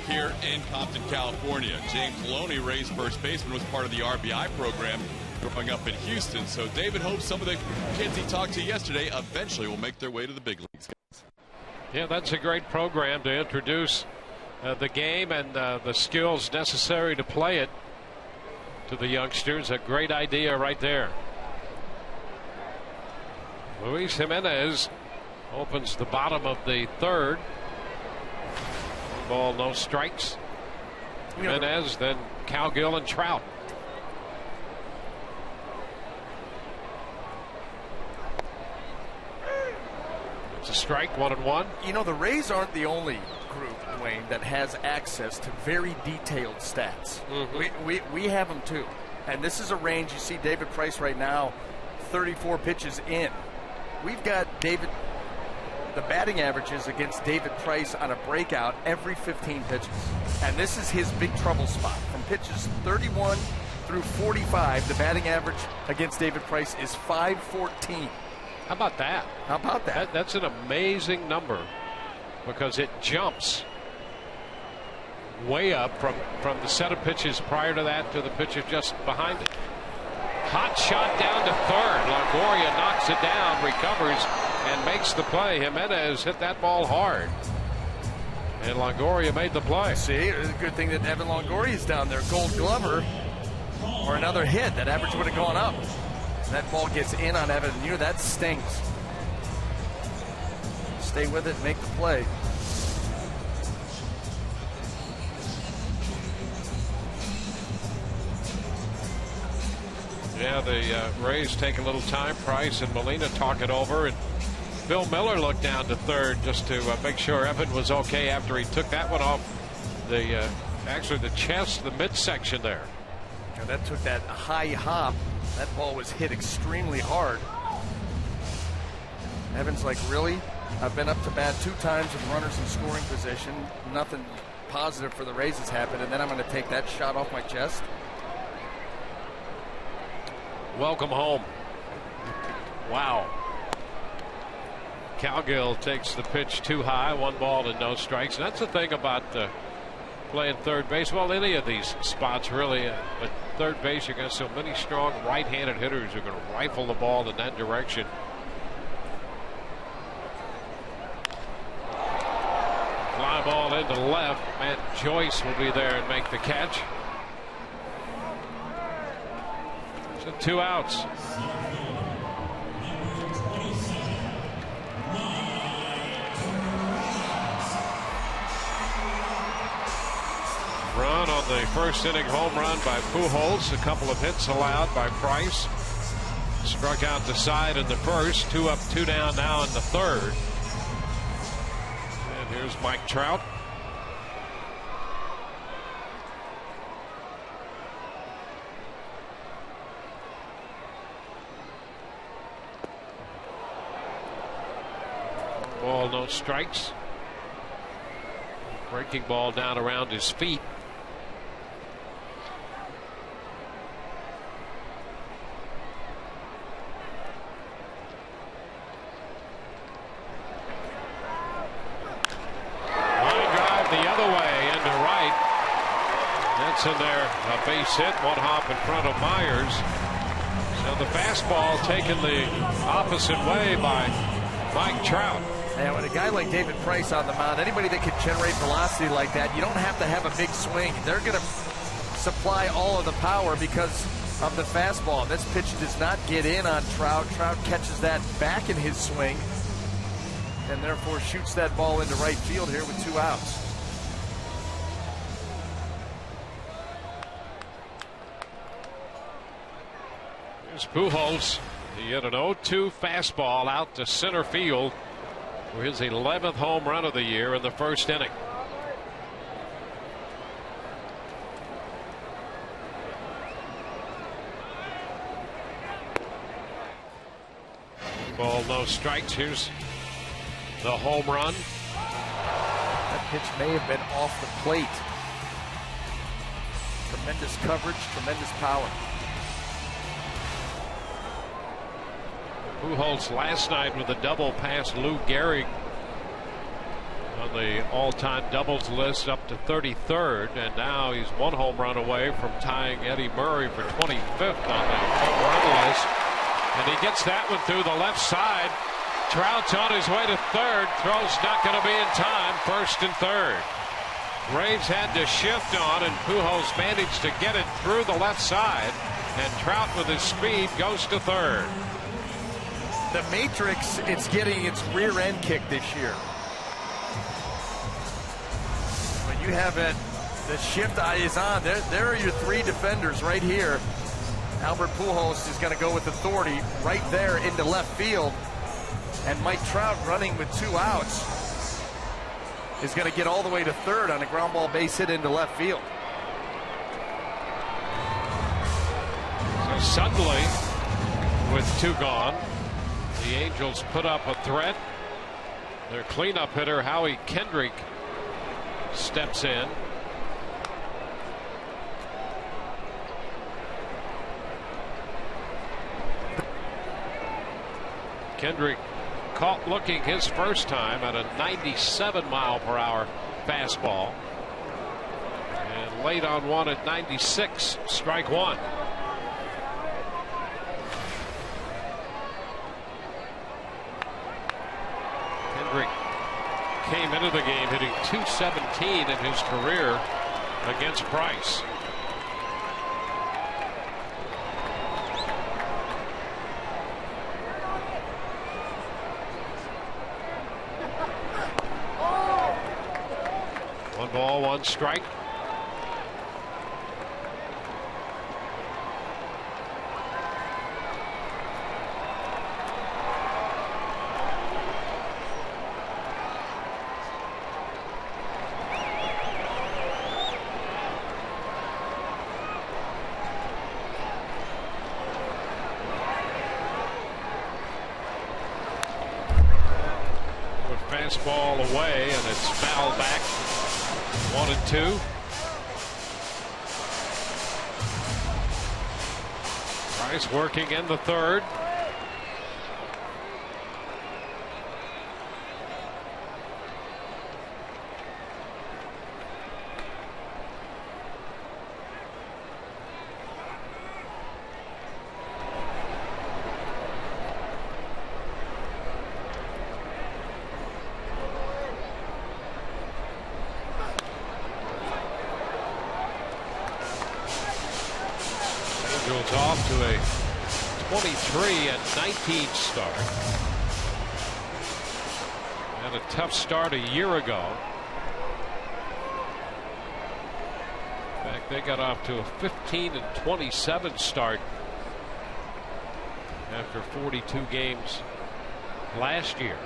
here in Compton, California. James Loney, Ray's first baseman, was part of the RBI program growing up in Houston. So David hopes some of the kids he talked to yesterday eventually will make their way to the big leagues. Yeah, that's a great program to introduce the game and the skills necessary to play it to the youngsters. A great idea right there. Luis Jimenez opens the bottom of the third. Ball, no strikes. Jimenez, then Cowgill and Trout. It's a strike, 1-1. You know, the Rays aren't the only group, Dwayne, that has access to very detailed stats. We have them too. And this is a range. You see David Price right now, 34 pitches in. We've got the batting averages against David Price on a breakout every 15 pitches. And this is his big trouble spot. From pitches 31 through 45, the batting average against David Price is .514. How about that? How about that? That's an amazing number, because it jumps way up from the set of pitches prior to that to the pitches just behind it. Hot shot down to third. Longoria knocks it down, recovers, and makes the play. Jimenez hit that ball hard, and Longoria made the play. See, it's a good thing that Evan Longoria's down there. Gold Glover, or another hit, that average would have gone up. And that ball gets in on Evan. That stings. Stay with it, make the play. Yeah, the Rays take a little time. Price and Molina talk it over, and Bill Miller looked down to third just to make sure Evan was okay after he took that one off the actually the chest, the midsection there. And that took that high hop. That ball was hit extremely hard. Evan's like, really? I've been up to bat 2 times with runners in scoring position. Nothing positive for the Rays has happened, and then I'm going to take that shot off my chest. Welcome home. Wow. Cowgill takes the pitch too high. 1 ball and no strikes. And that's the thing about playing third base. Well, any of these spots really. But third base, you've got so many strong right-handed hitters who are going to rifle the ball in that direction. Fly ball into left. Matt Joyce will be there and make the catch. So 2 outs. Run on the first inning home run by Pujols. A couple of hits allowed by Price. Struck out the side in the first. 2 up, 2 down now in the third. And here's Mike Trout. Ball, no strikes. Breaking ball down around his feet. Line drive the other way into right. That's in there. A base hit. 1 hop in front of Myers. So the fastball taken the opposite way by Mike Trout. And with a guy like David Price on the mound, anybody that can generate velocity like that, you don't have to have a big swing. They're going to supply all of the power because of the fastball. This pitch does not get in on Trout. Trout catches that back in his swing and therefore shoots that ball into right field here with 2 outs. Here's Pujols. He hit an 0-2 fastball out to center field. for his 11th home run of the year in the first inning. Ball, no strikes. Here's the home run. That pitch may have been off the plate. Tremendous coverage, tremendous power. Pujols last night with a double past Lou Gehrig on the all-time doubles list up to 33rd, and now he's one home run away from tying Eddie Murray for 25th on the home run list. And he gets that one through the left side. Trout's on his way to third. Throw's not going to be in time. First and third. Braves had to shift on, and Pujols managed to get it through the left side. And Trout, with his speed, goes to third. The Matrix, it's getting its rear end kicked this year. When you have it, the shift is on. There are your three defenders right here. Albert Pujols is going to go with authority right there into left field. And Mike Trout, running with 2 outs, is going to get all the way to third on a ground ball base hit into left field. So suddenly, with 2 gone, the Angels put up a threat. Their cleanup hitter, Howie Kendrick, steps in. Kendrick caught looking his first time at a 97-mile-per-hour fastball, and late on one at 96, strike one. Kendrick came into the game hitting .217 in his career against Price. One ball, one strike. Fastball away, and it's fouled back. 1-2. Price working in the third. Off to a 23-19 start, and a tough start a year ago. In fact, they got off to a 15-27 start after 42 games last year.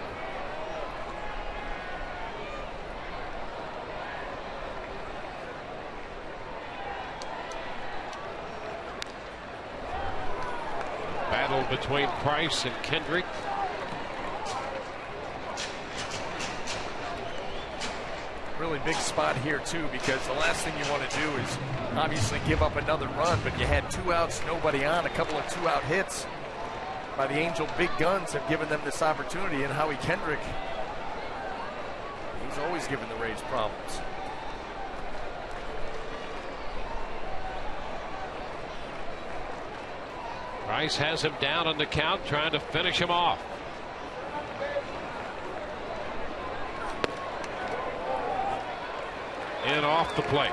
Between Price and Kendrick. Really big spot here too, because the last thing you want to do is obviously give up another run, but you had 2 outs, nobody on. A couple of 2-out hits by the Angel big guns have given them this opportunity, and Howie Kendrick, he's always given the Rays problems. Price has him down on the count, trying to finish him off. And off the plate.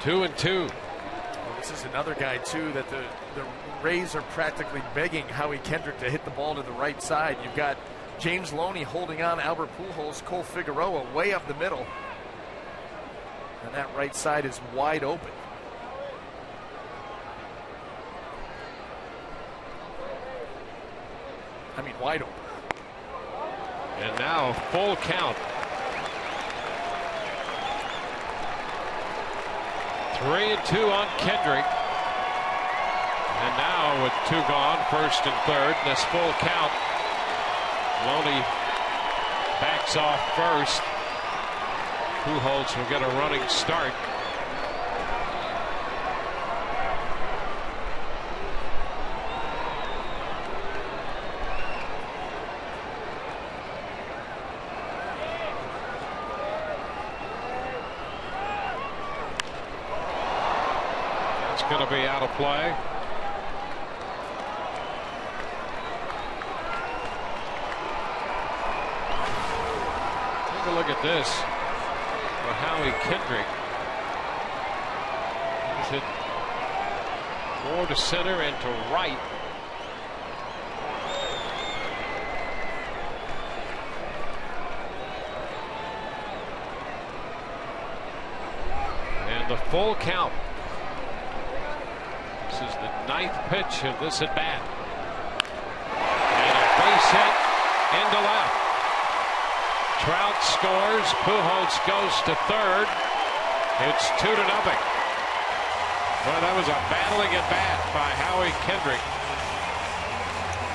2-2. Well, this is another guy too that the Rays are practically begging Howie Kendrick to hit the ball to the right side. You've got James Loney holding on Albert Pujols, Cole Figueroa way up the middle, and that right side is wide open. I mean, wide open. And now full count. 3-2 on Kendrick. And now with 2 gone, first and third, this full count. Loney backs off first. Pujols will get a running start. That's going to be out of play. Take a look at this for Howie Kendrick. He's hit more to center and to right. And the full count. This is the 9th pitch of this at bat. And a base hit into left. Trout scores. Pujols goes to third. It's 2-0. Well, that was a battling at bat by Howie Kendrick.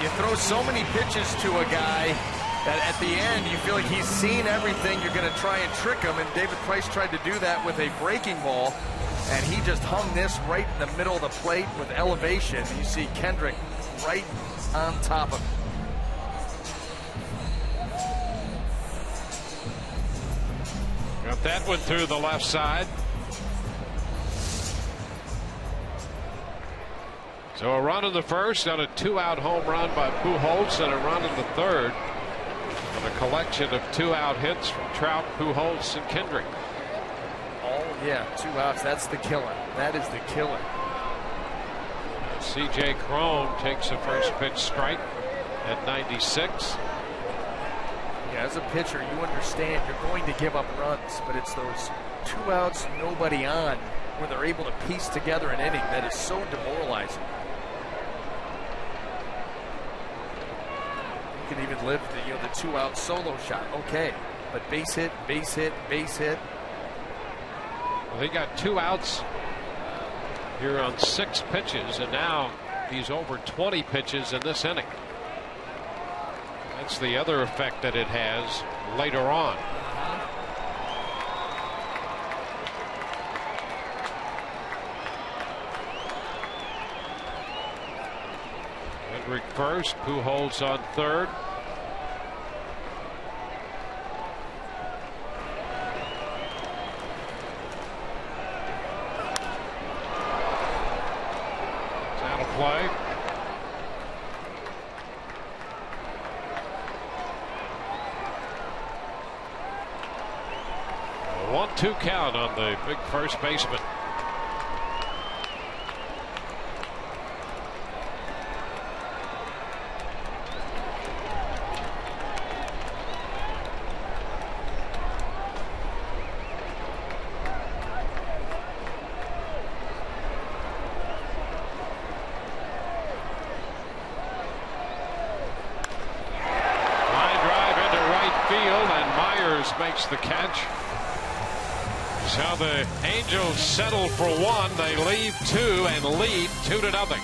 You throw so many pitches to a guy that at the end you feel like he's seen everything. You're going to try and trick him, and David Price tried to do that with a breaking ball, and he just hung this right in the middle of the plate with elevation. You see Kendrick right on top of him. Got that one through the left side. So a run in the first and a 2-out home run by Pujols and a run in the third. And a collection of 2-out hits from Trout, Pujols, and Kendrick. Oh, yeah, 2 outs. That's the killer. That is the killer. C.J. Cron takes a first pitch strike at 96. Yeah, as a pitcher, you understand you're going to give up runs, but it's those 2 outs, nobody on, where they're able to piece together an inning that is so demoralizing. You can even live the 2-out solo shot, okay, but base hit, base hit, base hit. Well, he got 2 outs here on 6 pitches, and now he's over 20 pitches in this inning. That's the other effect that it has later on. Kendrick first, Pujols on third. It's out of play. A 1-2 count on the big first baseman. Makes the catch. So the Angels settle for 1. They leave 2 and lead 2-0.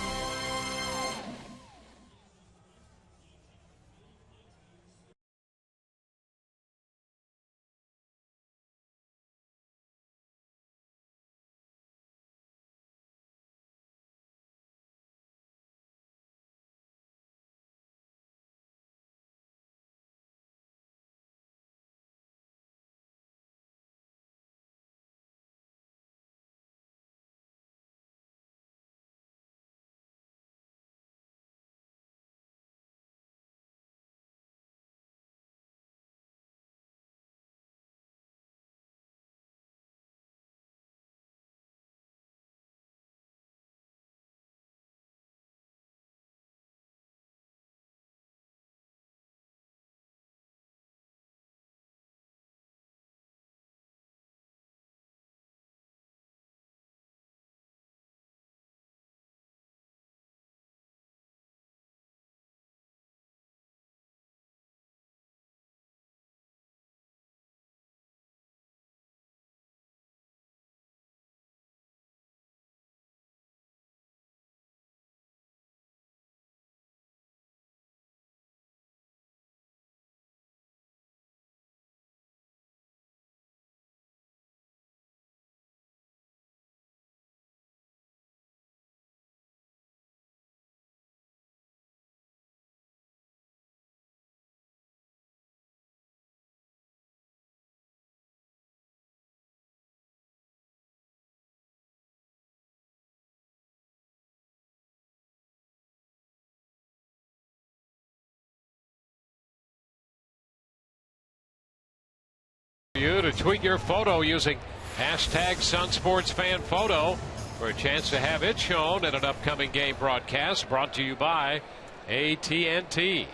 you to tweet your photo using hashtag SunSportsFanPhoto for a chance to have it shown at an upcoming game broadcast, brought to you by AT&T.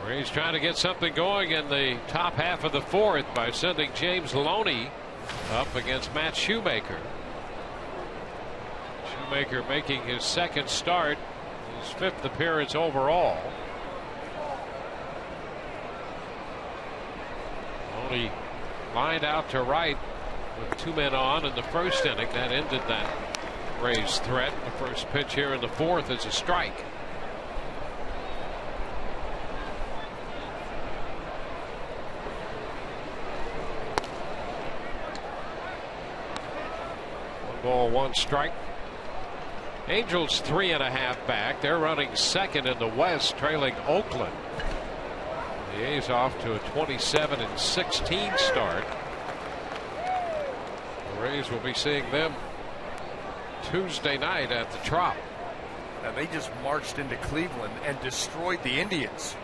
Rays trying to get something going in the top half of the fourth by sending James Loney up against Matt Shoemaker. Shoemaker making his second start, his fifth appearance overall. Loney lined out to right with two men on in the first inning. That ended that Rays threat. The first pitch here in the fourth is a strike. Ball, one strike. Angels 3.5 back. They're running second in the West, trailing Oakland. The A's off to a 27-16 start. The Rays will be seeing them Tuesday night at the Trop. Now they just marched into Cleveland and destroyed the Indians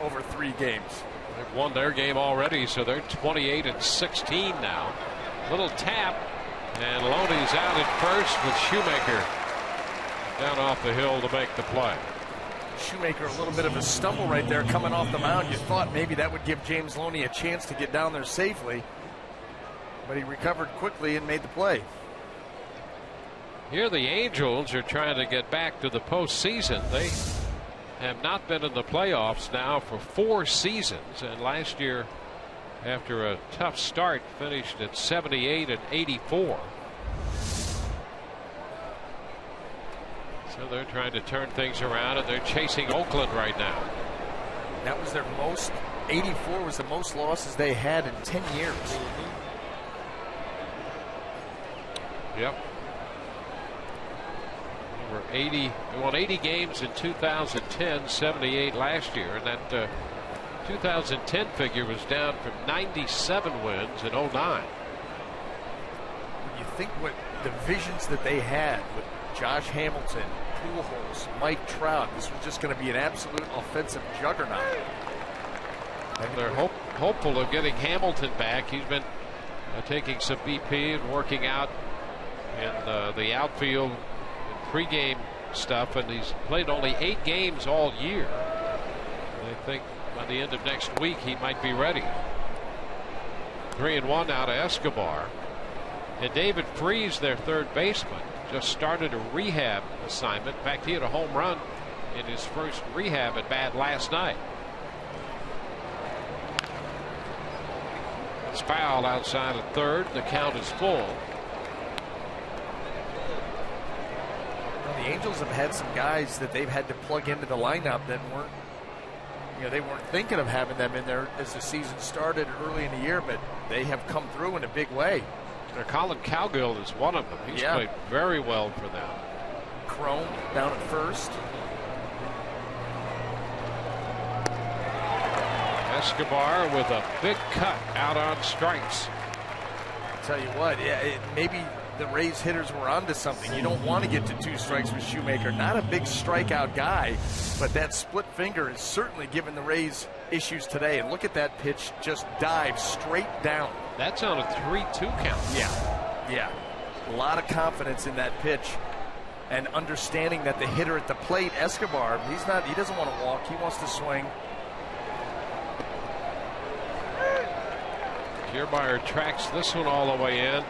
over 3 games. They've won their game already, so they're 28-16 now. Little tap. And Loney's out at first with Shoemaker down off the hill to make the play. Shoemaker a little bit of a stumble right there coming off the mound. You thought maybe that would give James Loney a chance to get down there safely, but he recovered quickly and made the play. Here the Angels are trying to get back to the postseason. They have not been in the playoffs now for 4 seasons, and last year, after a tough start, finished at 78-84. So they're trying to turn things around, and they're chasing Oakland right now. That was their most. 84 was the most losses they had in 10 years. Yep. They were 80. They won 80 games in 2010, 78 last year, and that 2010 figure was down from 97 wins in 09. When you think what the visions that they had with Josh Hamilton, Pujols, Mike Trout, this was just going to be an absolute offensive juggernaut. And they're hopeful of getting Hamilton back. He's been taking some BP and working out in the outfield and pregame stuff, and he's played only 8 games all year. They think by the end of next week he might be ready. 3-1 now to Escobar. And David Freese, their third baseman, just started a rehab assignment. In fact, he had a home run in his first rehab at bat last night. It's foul outside of third. The count is full. Well, the Angels have had some guys that they've had to plug into the lineup that weren't, they weren't thinking of having them in there as the season started early in the year, but they have come through in a big way. Colin Cowgill is one of them. He's played very well for them. Crone down at first. Escobar with a big cut out on strikes. I'll tell you what, maybe the Rays hitters were onto something. You don't want to get to 2 strikes with Shoemaker. Not a big strikeout guy, but that split finger is certainly giving the Rays issues today. And look at that pitch, just dive straight down. That's on a 3-2 count. Yeah. A lot of confidence in that pitch and understanding that the hitter at the plate, Escobar, he doesn't want to walk. He wants to swing. Kiermaier tracks this one all the way in.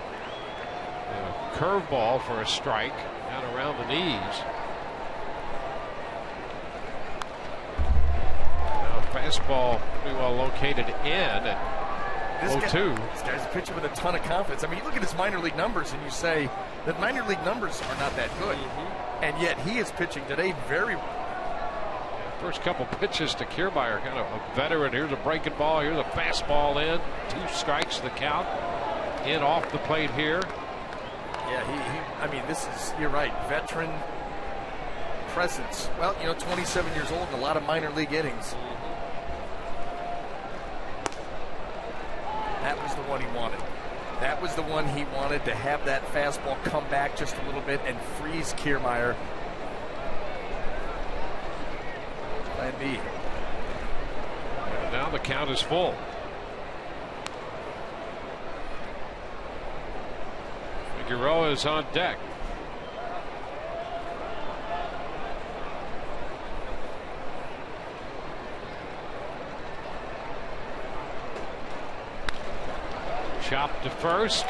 Curveball for a strike out around the knees. Now fastball pretty well located in at 0-2. This guy's pitching with a ton of confidence. I mean, you look at his minor league numbers and you say that minor league numbers are not that good. And yet he is pitching today very well. First couple pitches to Kiermaier, kind of a veteran. Here's a breaking ball. Here's a fastball in. 2 strikes the count. In off the plate here. Yeah, I mean, this is, you're right, veteran presence. Well, 27 years old and a lot of minor league innings. That was the one he wanted. That was the one he wanted, to have that fastball come back just a little bit and freeze Kiermaier. Plan B. And now the count is full. Figueroa is on deck. Chop to first.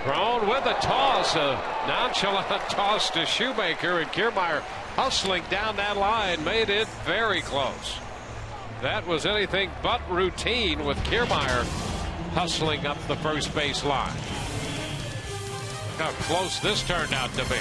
Cron with a toss, a nonchalant toss to Shoemaker, and Kiermaier hustling down that line made it very close. That was anything but routine with Kiermaier hustling up the first base line. Look how close this turned out to be.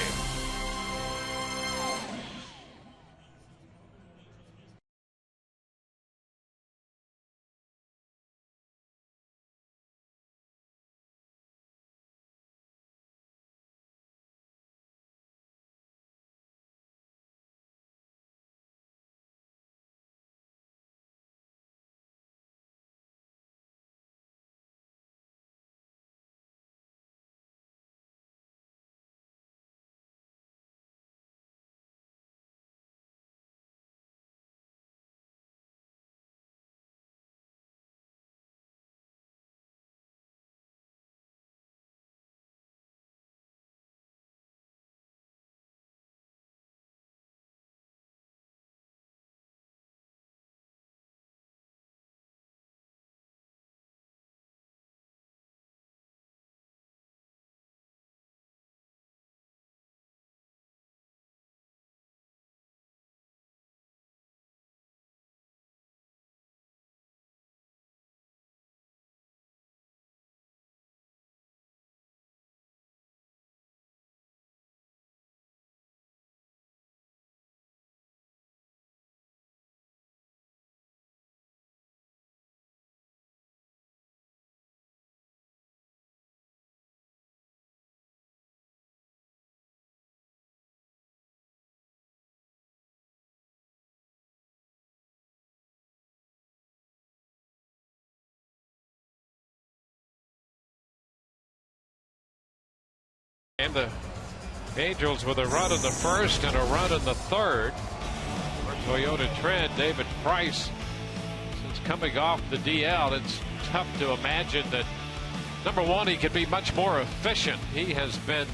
And the Angels with a run in the first and a run in the third. For Toyota Trend, David Price, since coming off the DL, it's tough to imagine that, number one, he could be much more efficient. He has been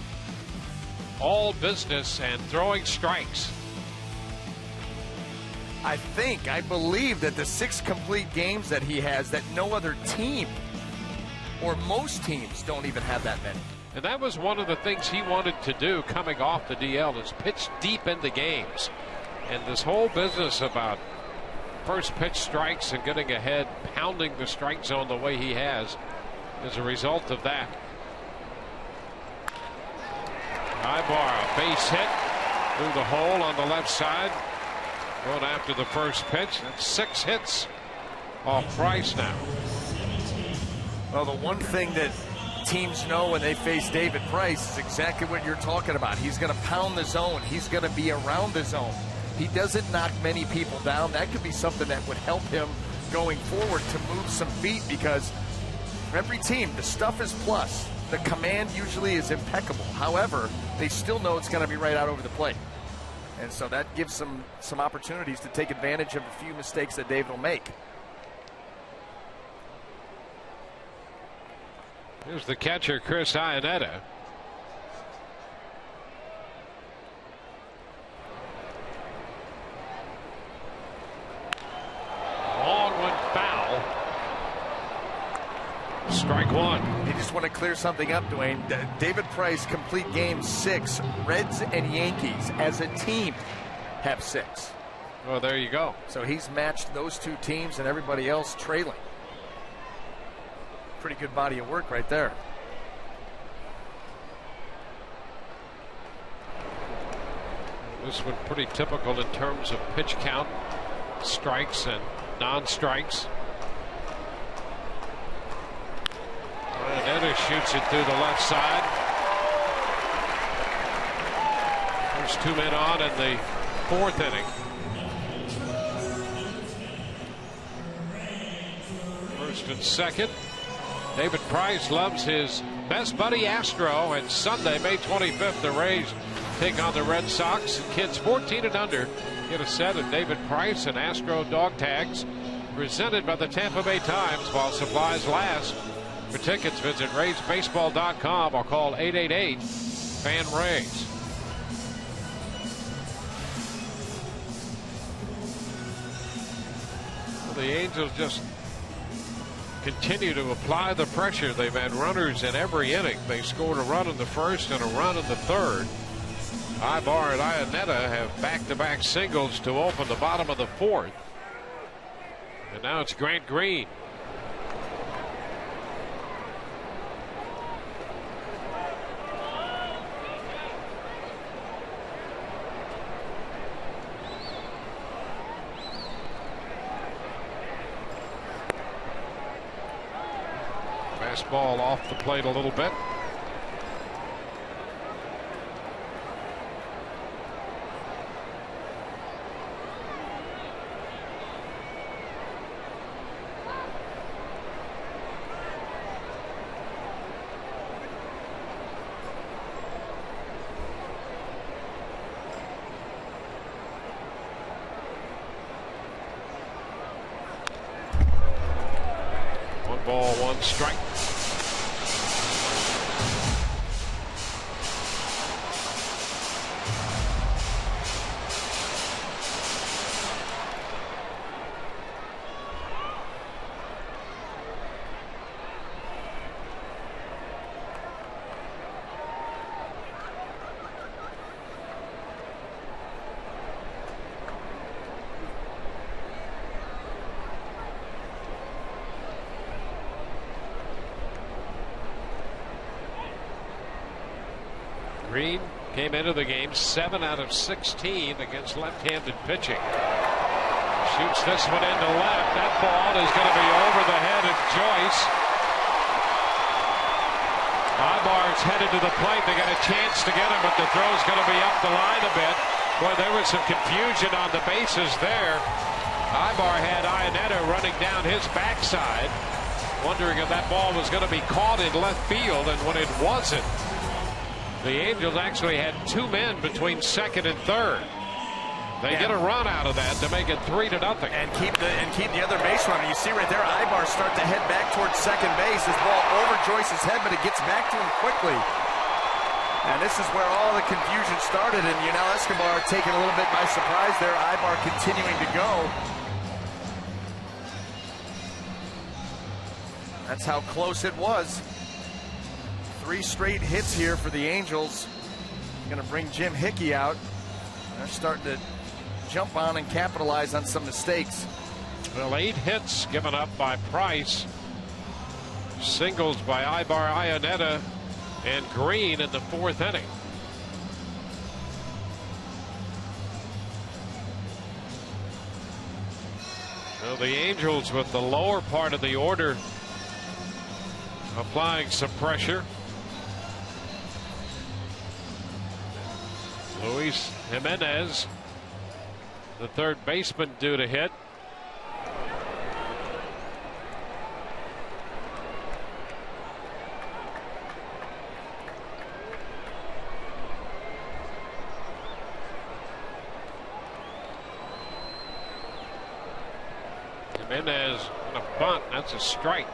all business and throwing strikes. I believe that the 6 complete games that he has, that no other team or most teams don't even have that many. And that was one of the things he wanted to do coming off the DL, is pitch deep into games. And this whole business about first pitch strikes and getting ahead, pounding the strike zone the way he has, is a result of that. Ibarra, base hit through the hole on the left side. Going after the first pitch. That's 6 hits off Price now. Well, the one thing that teams know when they face David Price is exactly what you're talking about. He's going to pound the zone. He's going to be around the zone. He doesn't knock many people down. That could be something that would help him going forward to move some feet, because for every team, the stuff is plus. The command usually is impeccable. However, they still know it's going to be right out over the plate. And so that gives them some opportunities to take advantage of a few mistakes that David will make. Here's the catcher, Chris Iannetta. Long one foul. Strike one. You just want to clear something up, Dwayne. David Price complete game 6. Reds and Yankees as a team have 6. Well, there you go. So he's matched those 2 teams and everybody else trailing. Pretty good body of work right there. This one pretty typical in terms of pitch count, strikes and non-strikes. Iannetta shoots it through the left side. First 2 men on in the 4th inning. First and second. David Price loves his best buddy Astro, and Sunday, May 25th, the Rays take on the Red Sox. Kids 14 and under get a set of David Price and Astro dog tags presented by the Tampa Bay Times while supplies last. For tickets, visit RaysBaseball.com or call 888-FAN-RAYS. The Angels just continue to apply the pressure. They've had runners in every inning. They scored a run in the first and a run in the third. Ibar and Iannetta have back-to-back singles to open the bottom of the fourth. And now it's Grant Green. Fastball off the plate a little bit. Ball, one strike. Green came into the game 7 out of 16 against left-handed pitching. Shoots this one into left. That ball is going to be over the head of Joyce. Ibar's headed to the plate. They got a chance to get him, but the throw's going to be up the line a bit. Boy, there was some confusion on the bases there. Ibar had Iannetta running down his backside, wondering if that ball was going to be caught in left field, and when it wasn't, the Angels actually had 2 men between second and third. They get a run out of that to make it 3-0. And keep the other base runner. You see right there, Ibar start to head back towards second base. His ball over Joyce's head, but it gets back to him quickly. And this is where all the confusion started, and Yunel Escobar taken a little bit by surprise there. Ibar continuing to go. That's how close it was. 3 straight hits here for the Angels. Going to bring Jim Hickey out. They're starting to jump on and capitalize on some mistakes. Well, 8 hits given up by Price. Singles by Ibar, Iannetta, and Green in the 4th inning. So the Angels with the lower part of the order applying some pressure. Luis Jimenez, the third baseman, due to hit. Jimenez on a bunt. That's a strike.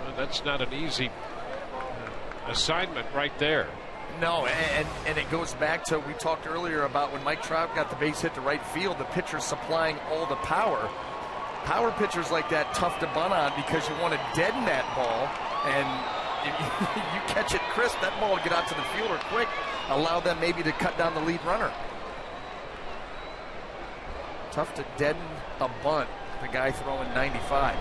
Well, that's not an easy assignment right there. No, and it goes back to, we talked earlier about when Mike Trout got the base hit to right field, the pitcher supplying all the power. Power pitchers like that, tough to bunt on because you want to deaden that ball, and if you catch it crisp, that ball will get out to the fielder quick, allow them maybe to cut down the lead runner. Tough to deaden a bunt, the guy throwing 95.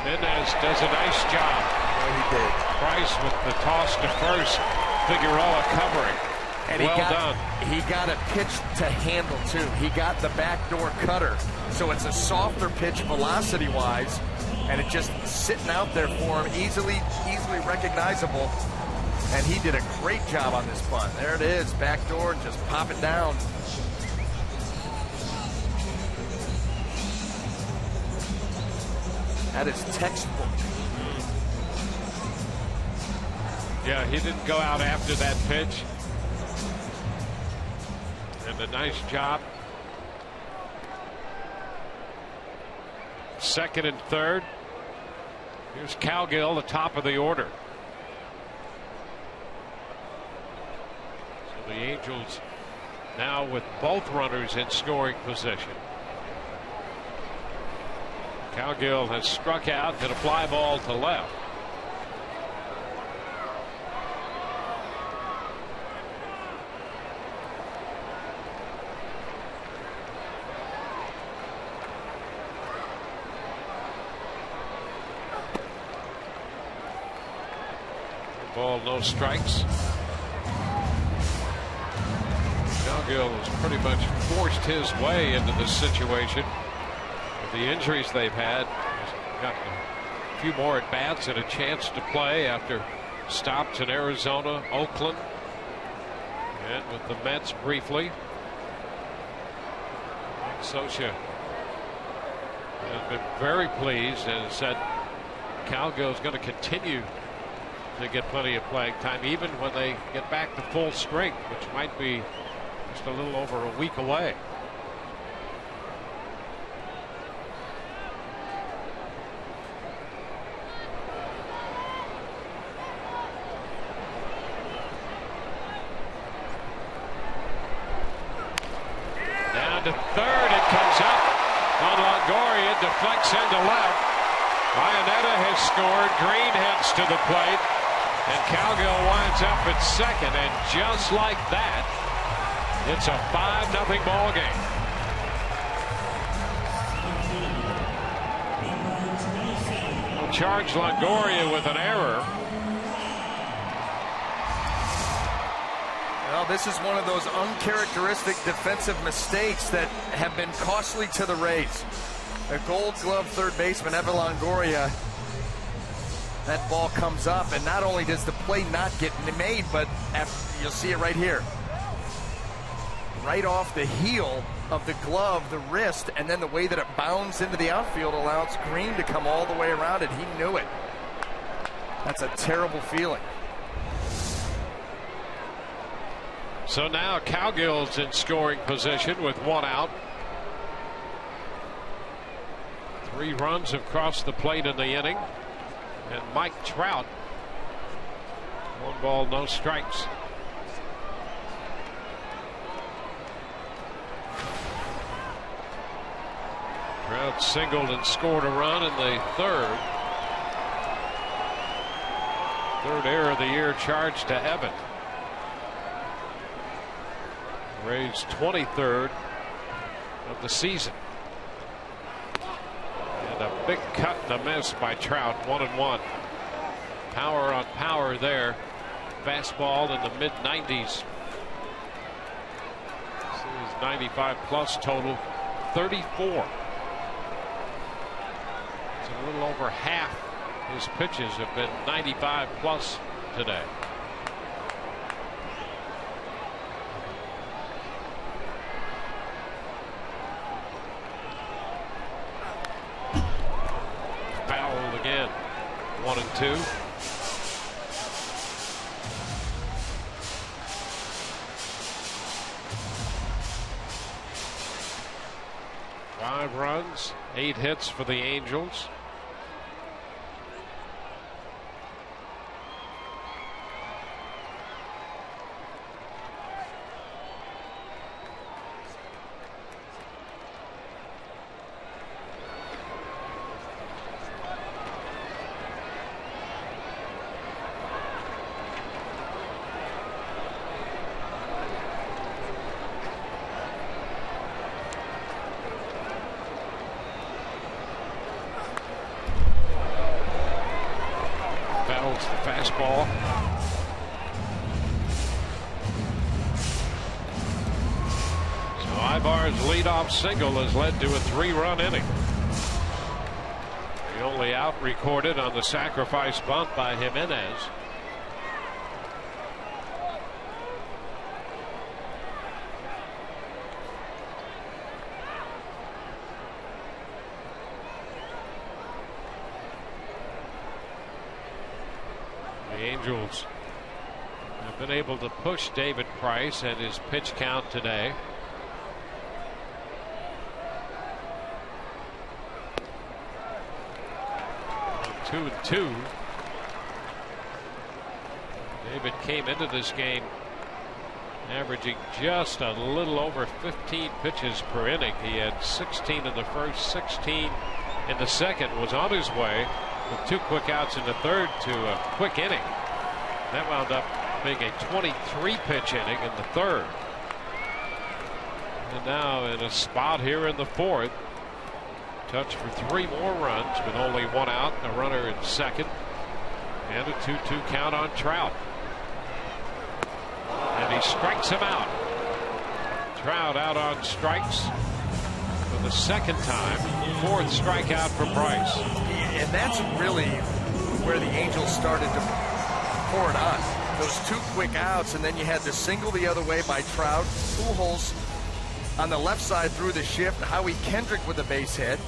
Jimenez does a nice job. He did. Price with the toss to first. Figueroa covering. And well done. He got a pitch to handle too. He got the backdoor cutter. So it's a softer pitch velocity-wise, and it just sitting out there for him, easily recognizable. And he did a great job on this bunt. There it is, backdoor, and just pop it down. That is textbook. Yeah, he didn't go out after that pitch. And a nice job. Second and third. Here's Cowgill, the top of the order. So the Angels now with both runners in scoring position. Cowgill has struck out, hit a fly ball to left. Ball, no strikes. Cowgill has pretty much forced his way into this situation. With the injuries they've had, he's gotten a few more at bats and a chance to play after stops in Arizona, Oakland, and with the Mets briefly. Scioscia has been very pleased and said Cowgill is going to continue to get plenty of playing time even when they get back to full strength, which might be just a little over a week away. Down to third, it comes up on Longoria, deflects into left. Iannetta has scored. Green heads to the plate. And Cowgill winds up at second, and just like that, it's a 5-0 ball game. We'll charge Longoria with an error. Well, this is one of those uncharacteristic defensive mistakes that have been costly to the Rays. The Gold Glove third baseman Evan Longoria. That ball comes up, and not only does the play not get made, but you'll see it right here. Right off the heel of the glove, the wrist, and then the way that it bounds into the outfield allows Green to come all the way around it. He knew it. That's a terrible feeling. So now Cowgill's in scoring position with one out. 3 runs have crossed the plate in the inning. And Mike Trout, 1 ball, no strikes. Trout singled and scored a run in the third. Third error of the year charged to Evan. Rays 23rd of the season. A big cut and a miss by Trout, 1-1. Power on power there. Fastball in the mid-90s. This is 95 plus total, 34. It's a little over half his pitches have been 95 plus today. Again, 1-2. Five runs, 8 hits for the Angels. Fastball. So Ibar's leadoff single has led to a 3-run inning. The only out recorded on the sacrifice bunt by Jimenez. The Angels have been able to push David Price and his pitch count today. 2-2. David came into this game averaging just a little over 15 pitches per inning. He had 16 in the first, 16 in the second, was on his way with 2 quick outs in the third to a quick inning. That wound up being a 23 pitch inning in the third. And now in a spot here in the fourth, touch for 3 more runs with only 1 out, a runner in second, and a 2-2 count on Trout. And he strikes him out. Trout out on strikes for the second time. 4th strikeout for Price. And that's really where the Angels started to pour it on. Those 2 quick outs, and then you had the single the other way by Trout. Pujols on the left side through the shift. Howie Kendrick with a base hit.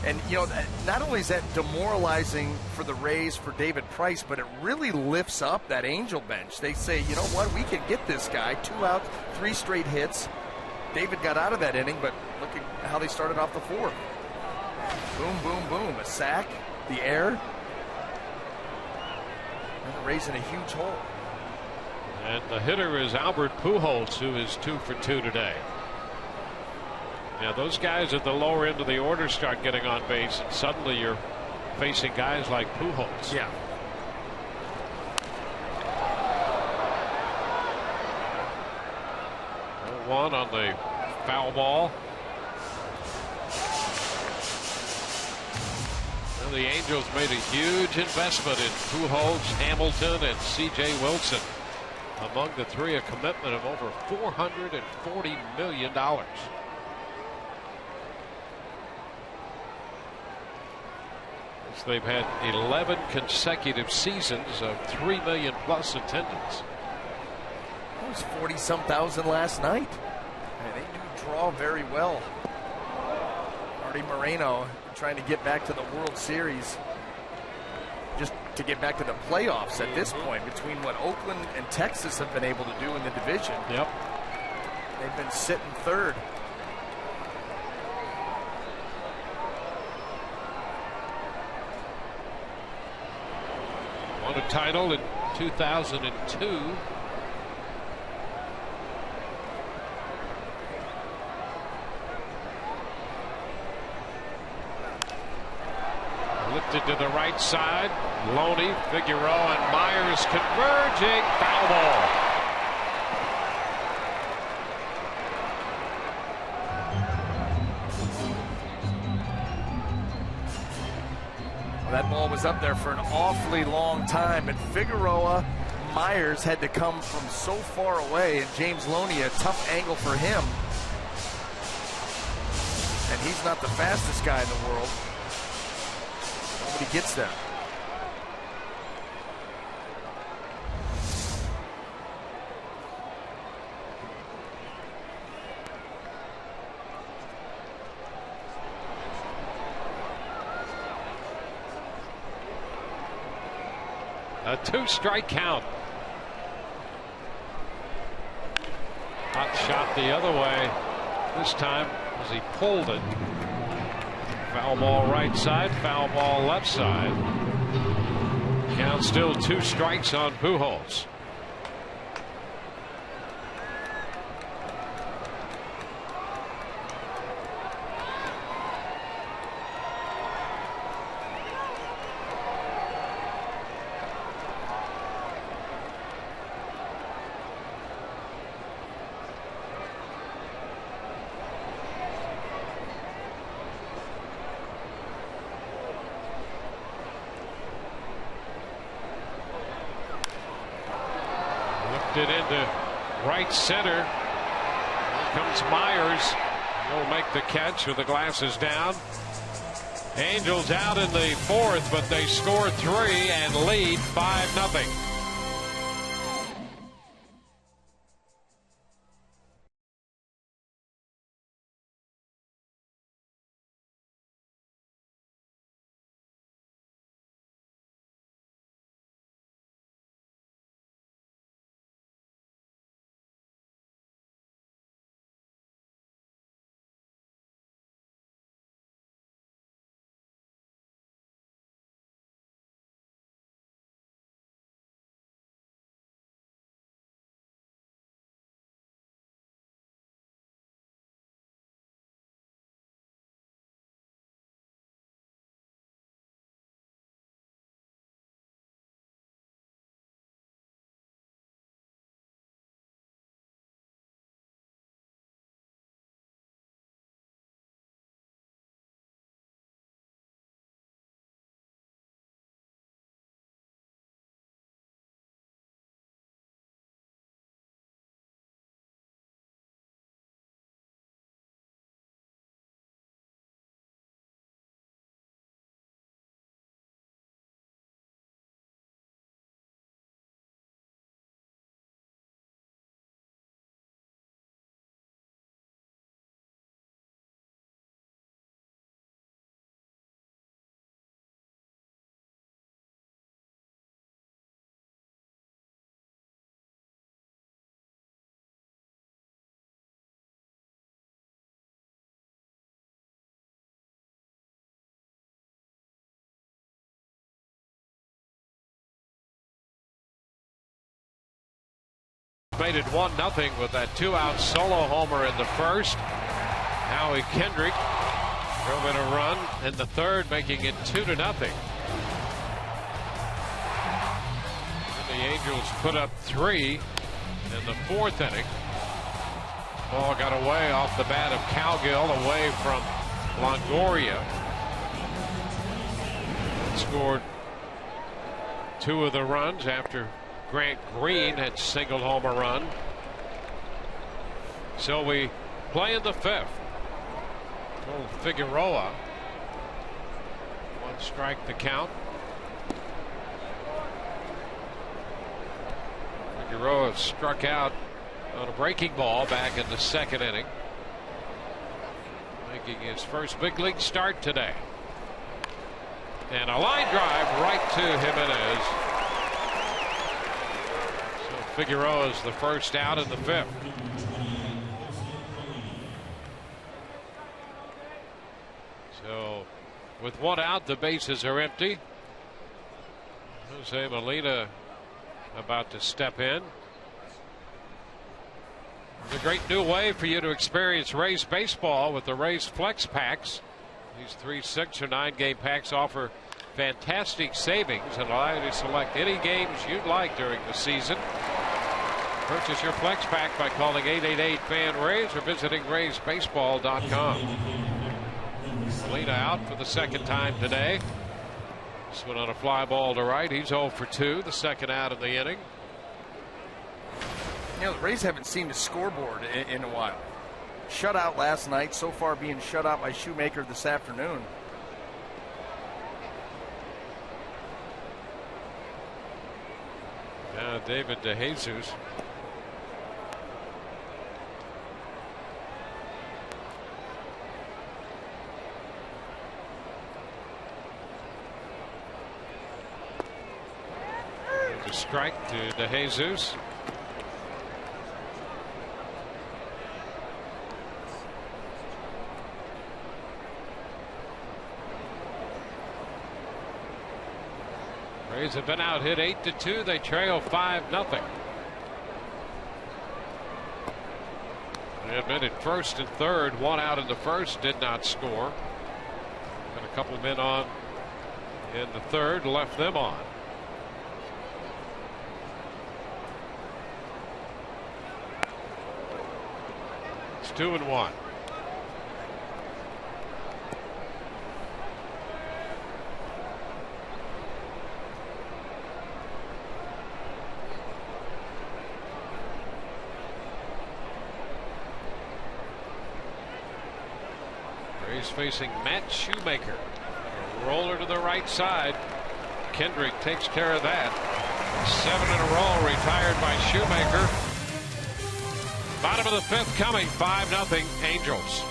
And, you know, not only is that demoralizing for the Rays, for David Price, but it really lifts up that Angel bench. They say, you know what, we can get this guy. 2 outs, 3 straight hits. David got out of that inning, but look at how they started off the 4th. Boom, boom, boom. A sack, the air. And the Rays in a huge hole. And the hitter is Albert Pujols, who is 2 for 2 today. Now those guys at the lower end of the order start getting on base, and suddenly you're facing guys like Pujols. Yeah. One on the foul ball. Well, the Angels made a huge investment in Pujols, Hamilton, and C.J. Wilson. Among the 3, a commitment of over $440 million. They've had 11 consecutive seasons of 3 million plus attendance. It was 40-some thousand last night. And they do draw very well. Artie Moreno trying to get back to the World Series, just to get back to the playoffs at this point, between what Oakland and Texas have been able to do in the division. Yep. They've been sitting 3rd. Won a title in 2002. Lifted to the right side. Loney, Figueroa, and Myers converging. Foul ball. That ball was up there for an awfully long time, and Figueroa, Myers had to come from so far away, and James Loney, a tough angle for him. And he's not the fastest guy in the world. Nobody gets there. A 2-strike count. Hot shot the other way. This time as he pulled it. Foul ball right side, foul ball left side. Count still 2 strikes on Pujols. It into right center. Here comes Myers. He'll make the catch with the glasses down. Angels out in the 4th, but they score 3 and lead 5-0. made it 1-0 with that 2-out solo homer in the first. Howie Kendrick drove in a run in the third, making it 2-0. The Angels put up 3 in the fourth inning. Ball got away off the bat of Cowgill, away from Longoria. Scored 2 of the runs after Grant Green had singled home a run. So we play in the fifth. Old Figueroa. 1 strike the count. Figueroa struck out on a breaking ball back in the second inning, making his first big league start today. And a line drive right to Jimenez. So Figueroa is the first out in the fifth. So with 1 out, the bases are empty. Jose Molina about to step in. It's a great new way for you to experience Rays baseball with the Rays Flex Packs. These 3, 6, or 9 game packs offer fantastic savings and allow you to select any games you'd like during the season. Purchase your Flex Pack by calling 888-FAN-RAYS or visiting RaysBaseball.com. Molina out for the second time today. This one on a fly ball to right. He's 0 for 2, the second out of the inning. You know, the Rays haven't seen the scoreboard in a while. Shutout last night, so far being shut out by Shoemaker this afternoon. Now David DeJesus. There's a strike to DeJesus. Rays have been out hit 8-2. They trail 5-0. They admitted first and third, 1 out in the first, did not score. And a couple men on in the third, left them on. It's 2-1. Rays facing Matt Shoemaker. A roller to the right side. Kendrick takes care of that. 7 in a row retired by Shoemaker. Bottom of the fifth coming. 5-0 Angels.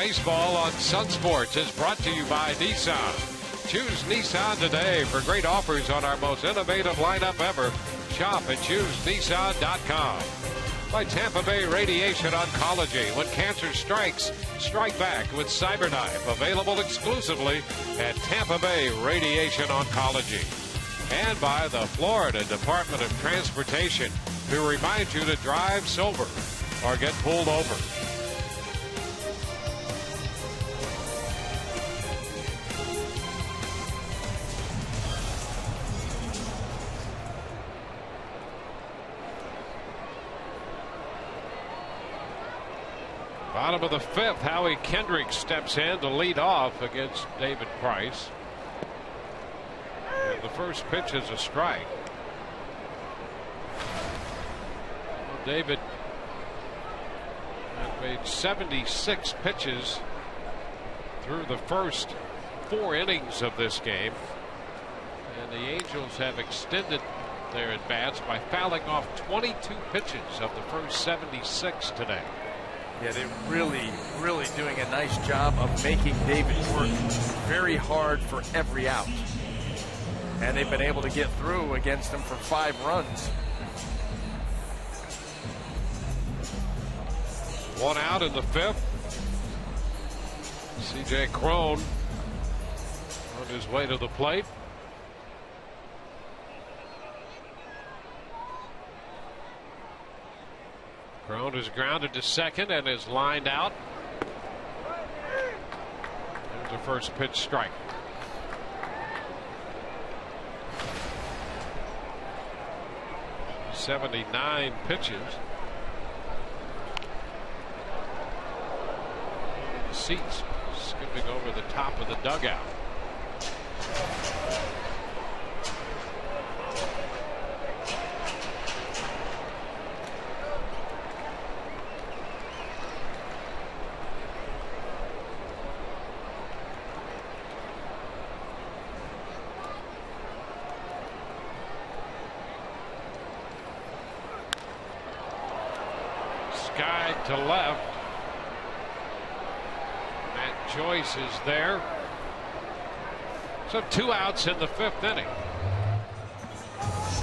Baseball on Sun Sports is brought to you by Nissan. Choose Nissan today for great offers on our most innovative lineup ever. Shop at ChooseNissan.com. By Tampa Bay Radiation Oncology. When cancer strikes, strike back with CyberKnife. Available exclusively at Tampa Bay Radiation Oncology. And by the Florida Department of Transportation, who remind you to drive sober or get pulled over. Bottom of the fifth, Howie Kendrick steps in to lead off against David Price. And the first pitch is a strike. David had made 76 pitches through the first 4 innings of this game. And the Angels have extended their at-bats by fouling off 22 pitches of the first 76 today. Yeah, they're really doing a nice job of making David work very hard for every out. And they've been able to get through against him for 5 runs. 1 out in the fifth. C.J. Cron on his way to the plate. Cron is grounded to second and is lined out. There's the first pitch strike. "79 pitches. The seats skipping over the top of the dugout. To left. Matt Joyce is there. So 2 outs in the fifth inning.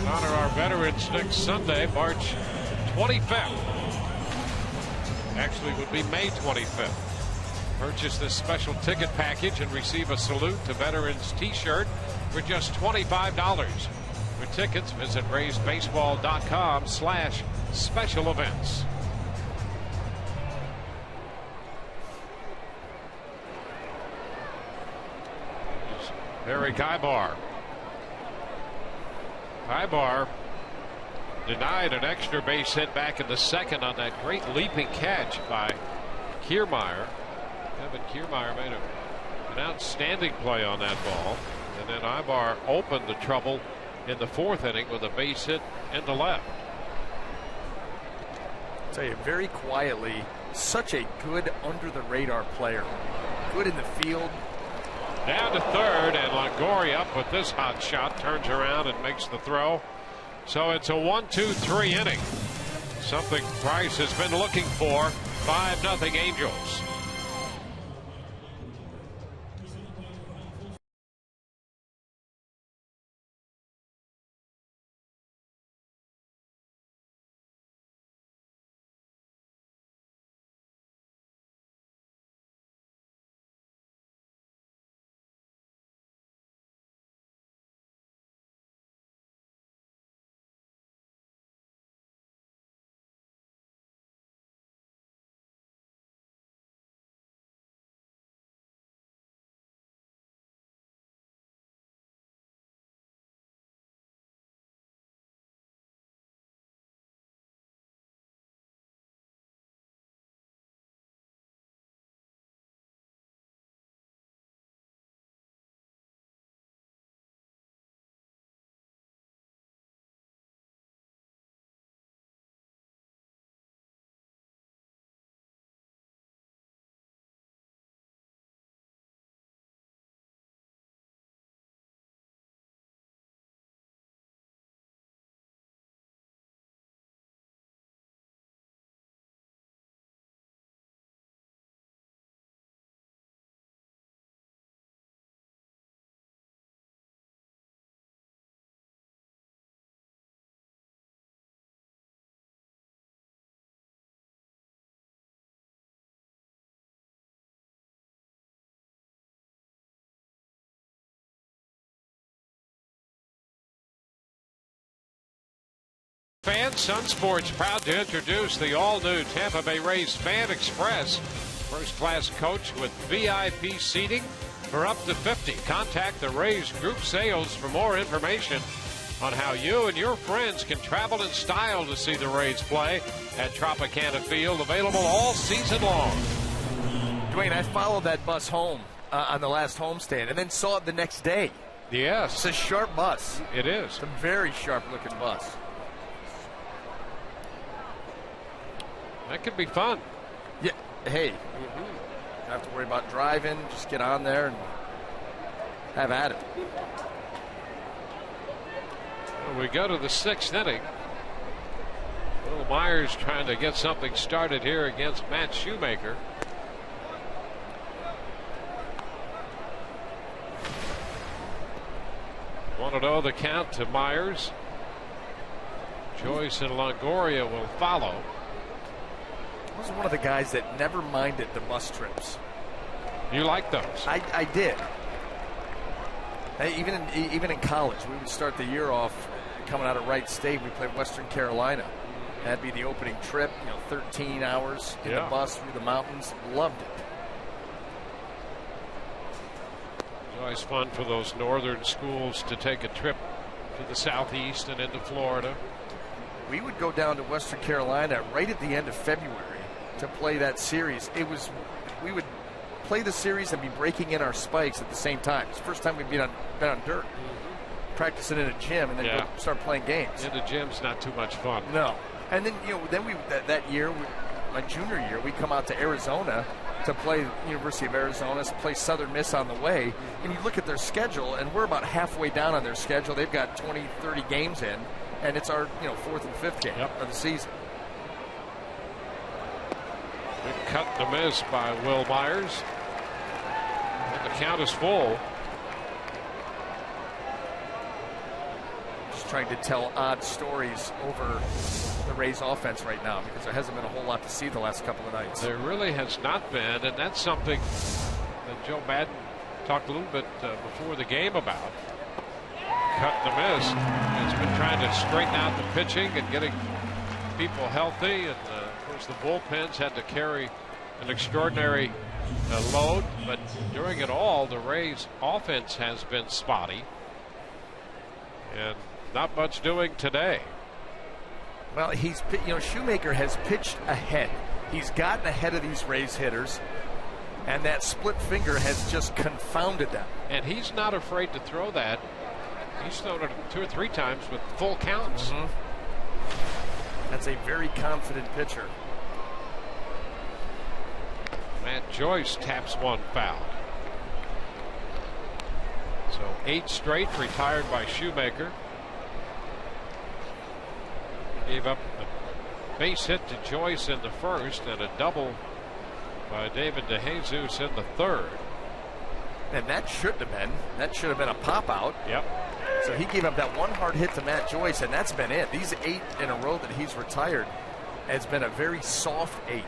Honor our veterans next Sunday, March 25th. Actually, would be May 25th. Purchase this special ticket package and receive a Salute to Veterans t-shirt for just $25. For tickets, visit RaisBaseball.com/special events. Eric Ibar. Ibar denied an extra base hit back in the second on that great leaping catch by Kiermaier. Kevin Kiermaier made an outstanding play on that ball. And then Ibar opened the trouble in the fourth inning with a base hit into left. I'll tell you, very quietly, such a good under the radar player. Good in the field. Down to third, and Longoria up with this hot shot, turns around and makes the throw. So it's a 1-2-3 inning. Something Price has been looking for. 5-0 Angels. Fans, Sun Sports proud to introduce the all-new Tampa Bay Rays Fan Express. First-class coach with VIP seating for up to 50. Contact the Rays Group Sales for more information on how you and your friends can travel in style to see the Rays play at Tropicana Field. Available all season long. Dwayne, I followed that bus home on the last homestand and then saw it the next day. Yes. It's a sharp bus. It is. It's a very sharp-looking bus. That could be fun. Yeah. Hey, don't have to worry about driving. Just get on there and have at it. Well, we go to the 6th inning. Will Myers trying to get something started here against Matt Shoemaker. Want to know the count to Myers. Joyce and Longoria will follow. I was one of the guys that never minded the bus trips. You like those? I did. Even in college, we would start the year off coming out of Wright State. We played Western Carolina. That'd be the opening trip. 13 hours in the bus through the mountains. Loved it. It's always fun for those northern schools to take a trip to the southeast and into Florida. We would go down to Western Carolina right at the end of February to play that series. We would play the series and be breaking in our spikes at the same time. It's the first time we've been on dirt, practicing in a gym, and then go start playing games. In the gym's not too much fun. No. And then that year, my junior year, we come out to Arizona to play University of Arizona, to play Southern Miss on the way. And you look at their schedule, and we're about halfway down on their schedule. They've got 20, 30 games in, and it's our 4th and 5th game of the season. Big cut to miss by Will Myers. And the count is full. Just trying to tell odd stories over the Rays offense right now because there hasn't been a whole lot to see the last couple of nights. There really has not been, and that's something that Joe Madden talked a little bit before the game about. Cut to miss. It's been trying to straighten out the pitching and getting people healthy, and of course the bullpens had to carry an extraordinary load, but during it all the Rays offense has been spotty and not much doing today. Well, Shoemaker has pitched ahead. He's gotten ahead of these Rays hitters, and that split finger has just confounded them. And he's not afraid to throw that. He's thrown it 2 or 3 times with full counts. That's a very confident pitcher. Matt Joyce taps one foul. So 8 straight retired by Shoemaker. Gave up a base hit to Joyce in the first and a double by David DeJesus in the third. And that should have been a pop out. Yep. So he gave up that one hard hit to Matt Joyce, and that's been it. These 8 in a row that he's retired has been a very soft 8.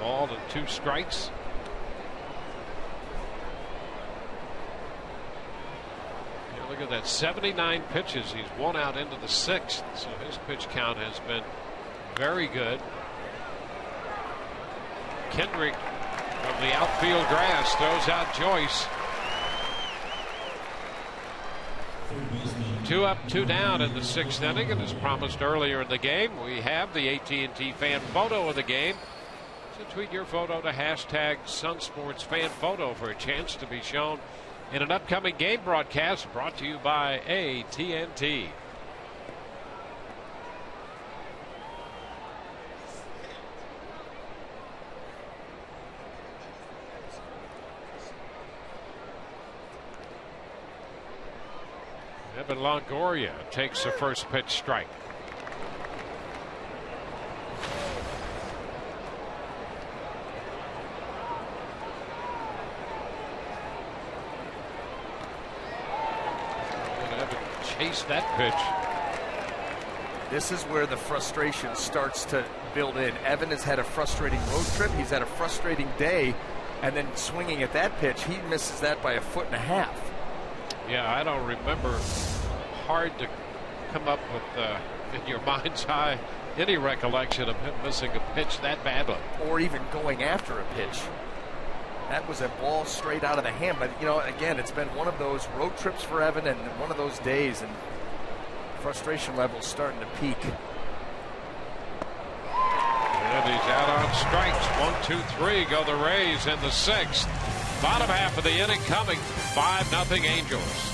Ball and 2 strikes. Look at that, 79 pitches. He's 1 out into the 6th, so his pitch count has been very good. Kendrick from the outfield grass throws out Joyce. 2 up, 2 down in the 6th inning, and as promised earlier in the game, we have the AT&T fan photo of the game. So tweet your photo to hashtag #SunSportsFanPhoto for a chance to be shown in an upcoming game broadcast brought to you by AT&T. Evan Longoria takes the first pitch strike. Chase that pitch. This is where the frustration starts to build in. Evan has had a frustrating road trip. He's had a frustrating day and then swinging at that pitch, he misses that by 1.5 feet. Yeah, I don't remember. Hard to come up with in your mind's eye any recollection of him missing a pitch that badly, or even going after a pitch. That was a ball straight out of the hand. But you know, again, it's been one of those road trips for Evan, and one of those days, and frustration levels starting to peak. And he's out on strikes. 1, 2, 3 go the Rays in the 6th. Bottom half of the inning coming. 5-0 Angels.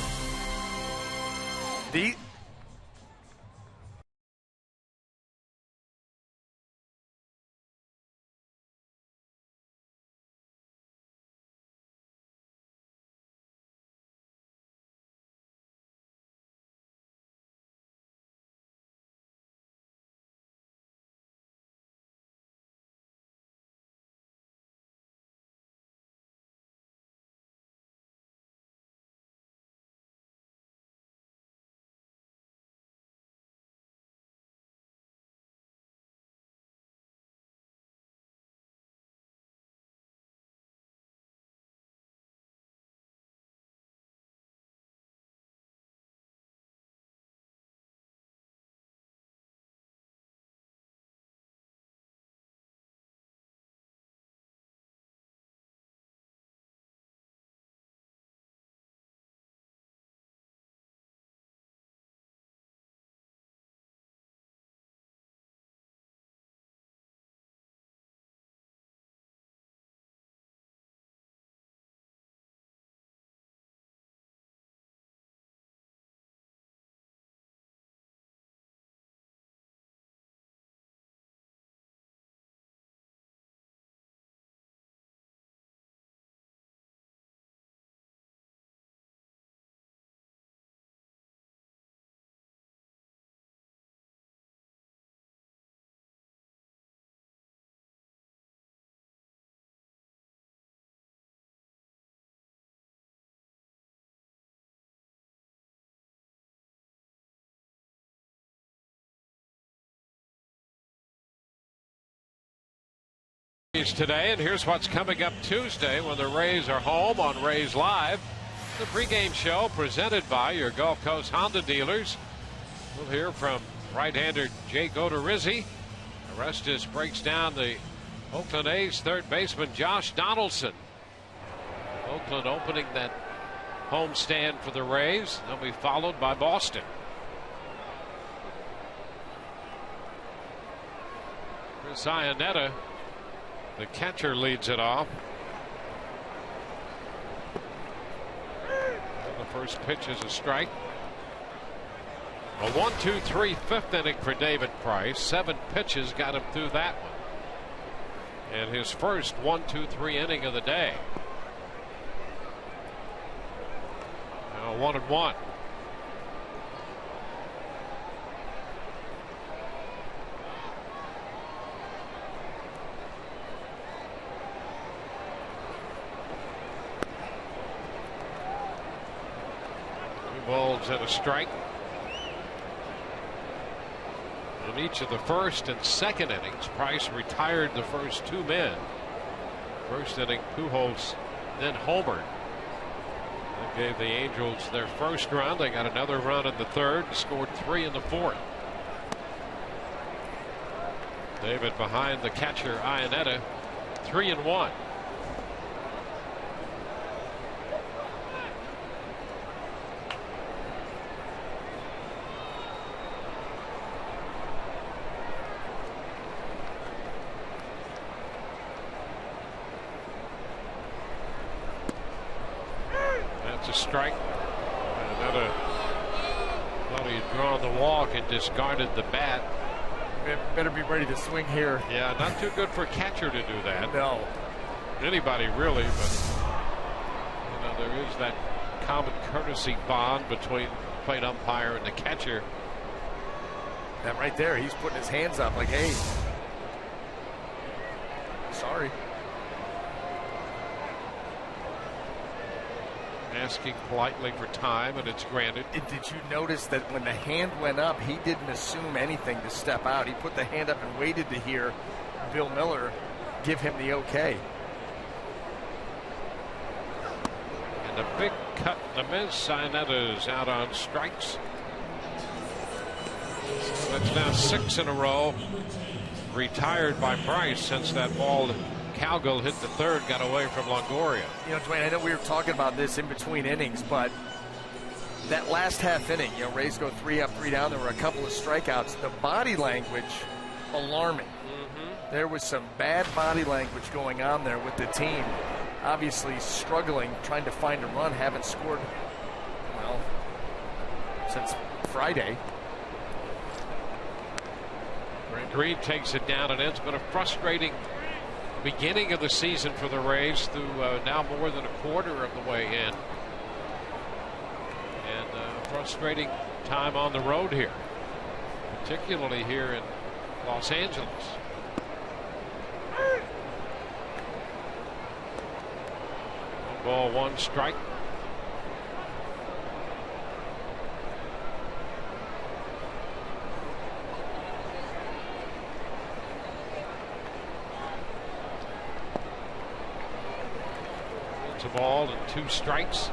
Today, and here's what's coming up Tuesday when the Rays are home on Rays Live. The pregame show presented by your Gulf Coast Honda dealers. We'll hear from right-hander Jay Godorizzi. Arestas breaks down the Oakland A's third baseman Josh Donaldson. Oakland opening that homestand for the Rays. They'll be followed by Boston. Chris Iannetta, the catcher, leads it off. And the first pitch is a strike. A 1-2-3 fifth inning for David Price. 7 pitches got him through that one. And his first 1-2-3 inning of the day. Now 1-1. Balls and a strike. In each of the first and second innings, Price retired the first 2 men. First inning, Pujols, then homered. That gave the Angels their first run. They got another run in the third, scored 3 in the fourth. David behind the catcher Iannetta, 3-1. A strike. Another. Well, he had drawn the walk and discarded the bat. Better be ready to swing here. Yeah, not too good for a catcher to do that. No. Anybody really, but you know, there is that common courtesy bond between the plate umpire and the catcher. That right there, he's putting his hands up like, hey, sorry. Asking politely for time, and it's granted. Did you notice that when the hand went up, he didn't assume anything to step out? He put the hand up and waited to hear Bill Miller give him the okay. And a big cut and a miss. Sinetta's out on strikes. So that's now 6 in a row. Retired by Price since that ball Cowgill hit the third, got away from Longoria. You know, Dwayne, I know we were talking about this in between innings, but that last half inning, you know, Rays go 3 up, 3 down. There were a couple of strikeouts. The body language, alarming. There was some bad body language going on there with the team. Obviously struggling, trying to find a run. Haven't scored, well, since Friday. Green takes it down, and it's been a frustrating beginning of the season for the Rays through now more than a quarter of the way in. And frustrating time on the road here, particularly here in Los Angeles. 1 ball, 1 strike. It's a ball and 2 strikes.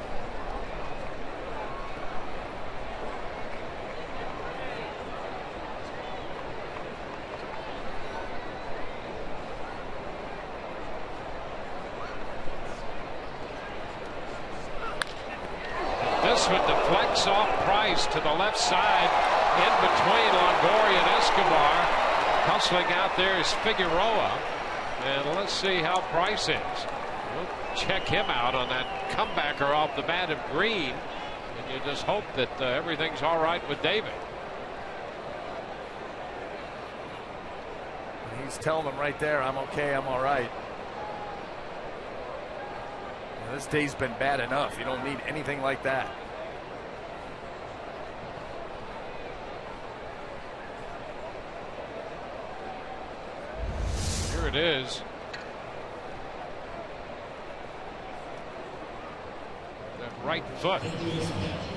This one deflects off Price to the left side in between Longoria and Escobar. Hustling out there is Figueroa. And let's see how Price is. We'll check him out on that comebacker off the bat of Green. And you just hope that everything's all right with David. He's telling them right there, I'm okay, I'm all right. Well, this day's been bad enough. You don't need anything like that. Here it is. That right foot.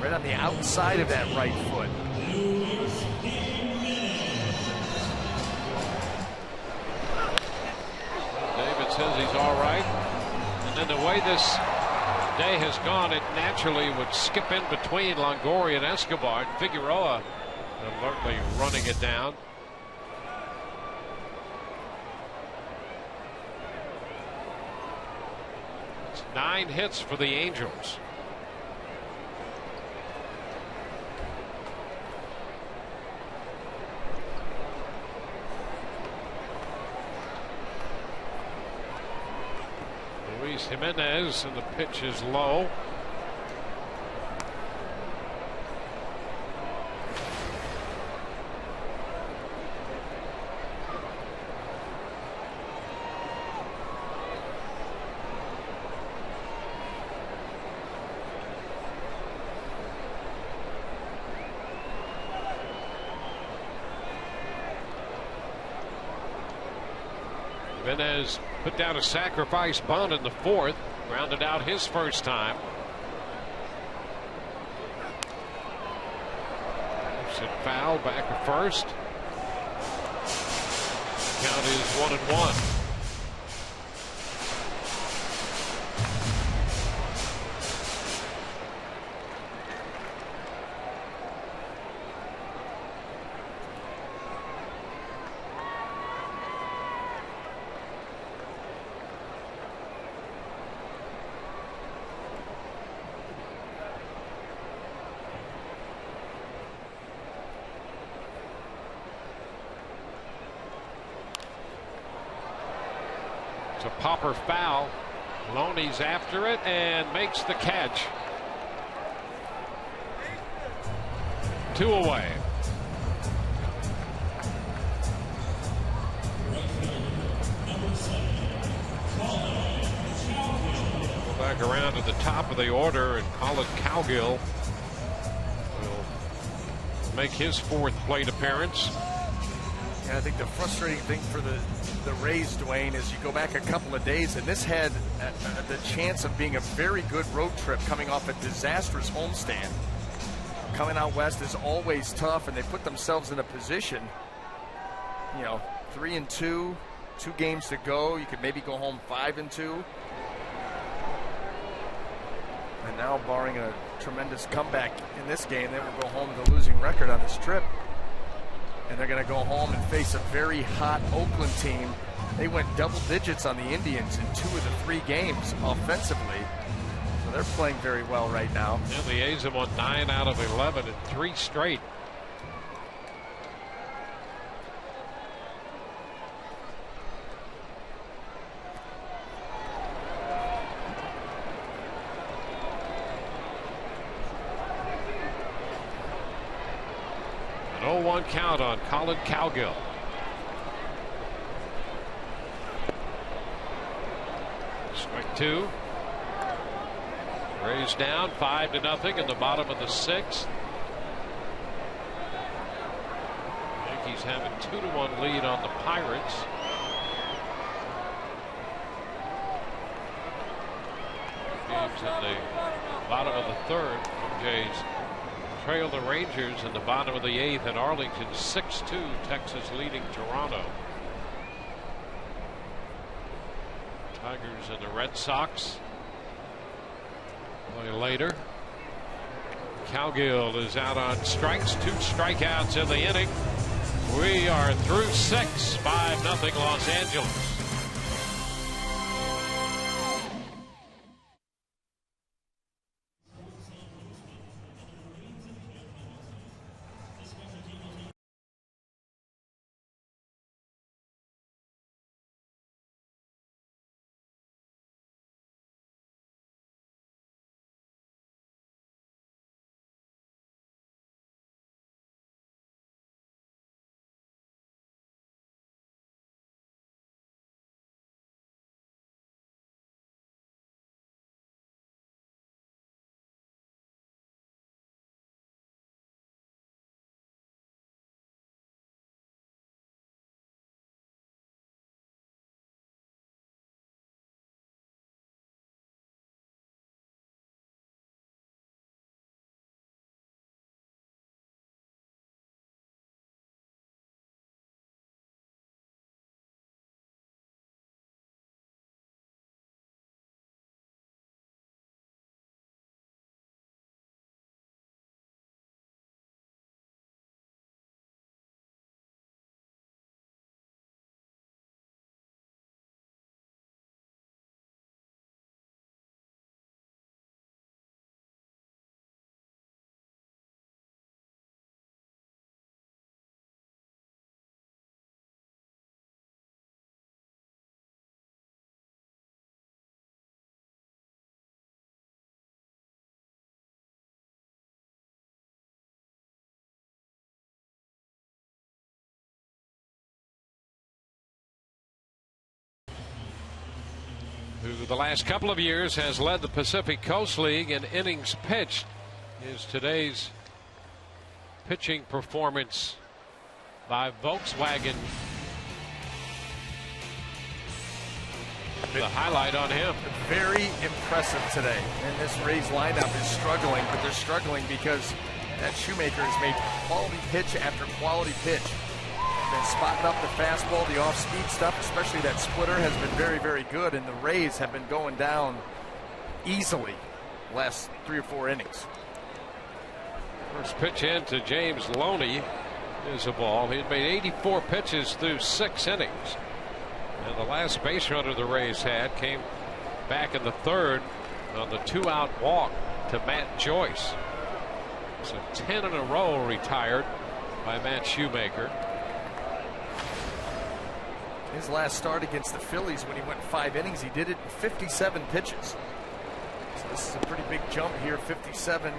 Right on the outside of that right foot. David says he's all right. And then the way this day has gone, it naturally would skip in between Longoria and Escobar. And Figueroa alertly running it down. It's 9 hits for the Angels. Luis Jimenez, and the pitch is low. Jimenez put down a sacrifice bunt in the 4th, grounded out his first time. Moves it foul, back to first. Count is 1-1. It's a popper foul. Loney's after it and makes the catch. 2 away. Go back around to the top of the order, and Colin Cowgill will make his 4th plate appearance. And I think the frustrating thing for the Rays, Dwayne, is you go back a couple of days, and this had the chance of being a very good road trip coming off a disastrous homestand. Coming out west is always tough, and they put themselves in a position, 3-2, 2 games to go. You could maybe go home 5-2. And now, barring a tremendous comeback in this game, they will go home with a losing record on this trip. And they're going to go home and face a very hot Oakland team. They went double digits on the Indians in 2 of the 3 games offensively. So they're playing very well right now. And the A's have won 9 out of 11 in 3 straight. An 0-1 count on Colin Cowgill. Strike 2. Rays down 5-0 in the bottom of the 6th. Yankees have a 2-1 lead on the Pirates. Games in the bottom of the 3rd. Jays trail the Rangers in the bottom of the 8th at Arlington 6-2. Texas leading Toronto. Tigers and the Red Sox play later. Cowgill is out on strikes, 2 strikeouts in the inning. We are through 6, 5-0 Los Angeles. Who the last couple of years has led the Pacific Coast League in innings pitched, is today's pitching performance by Volkswagen. The highlight on him. Very impressive today. And this Rays lineup is struggling, but they're struggling because that Shoemaker has made quality pitch after quality pitch. Been spotting up the fastball, the off-speed stuff, especially that splitter has been very, very good, and the Rays have been going down easily last 3 or 4 innings. First pitch in to James Loney is a ball. He's made 84 pitches through 6 innings. And the last base runner the Rays had came back in the 3rd on the 2-out walk to Matt Joyce. So 10 in a row retired by Matt Shoemaker. His last start against the Phillies, when he went 5 innings, he did it in 57 pitches. So this is a pretty big jump here, 57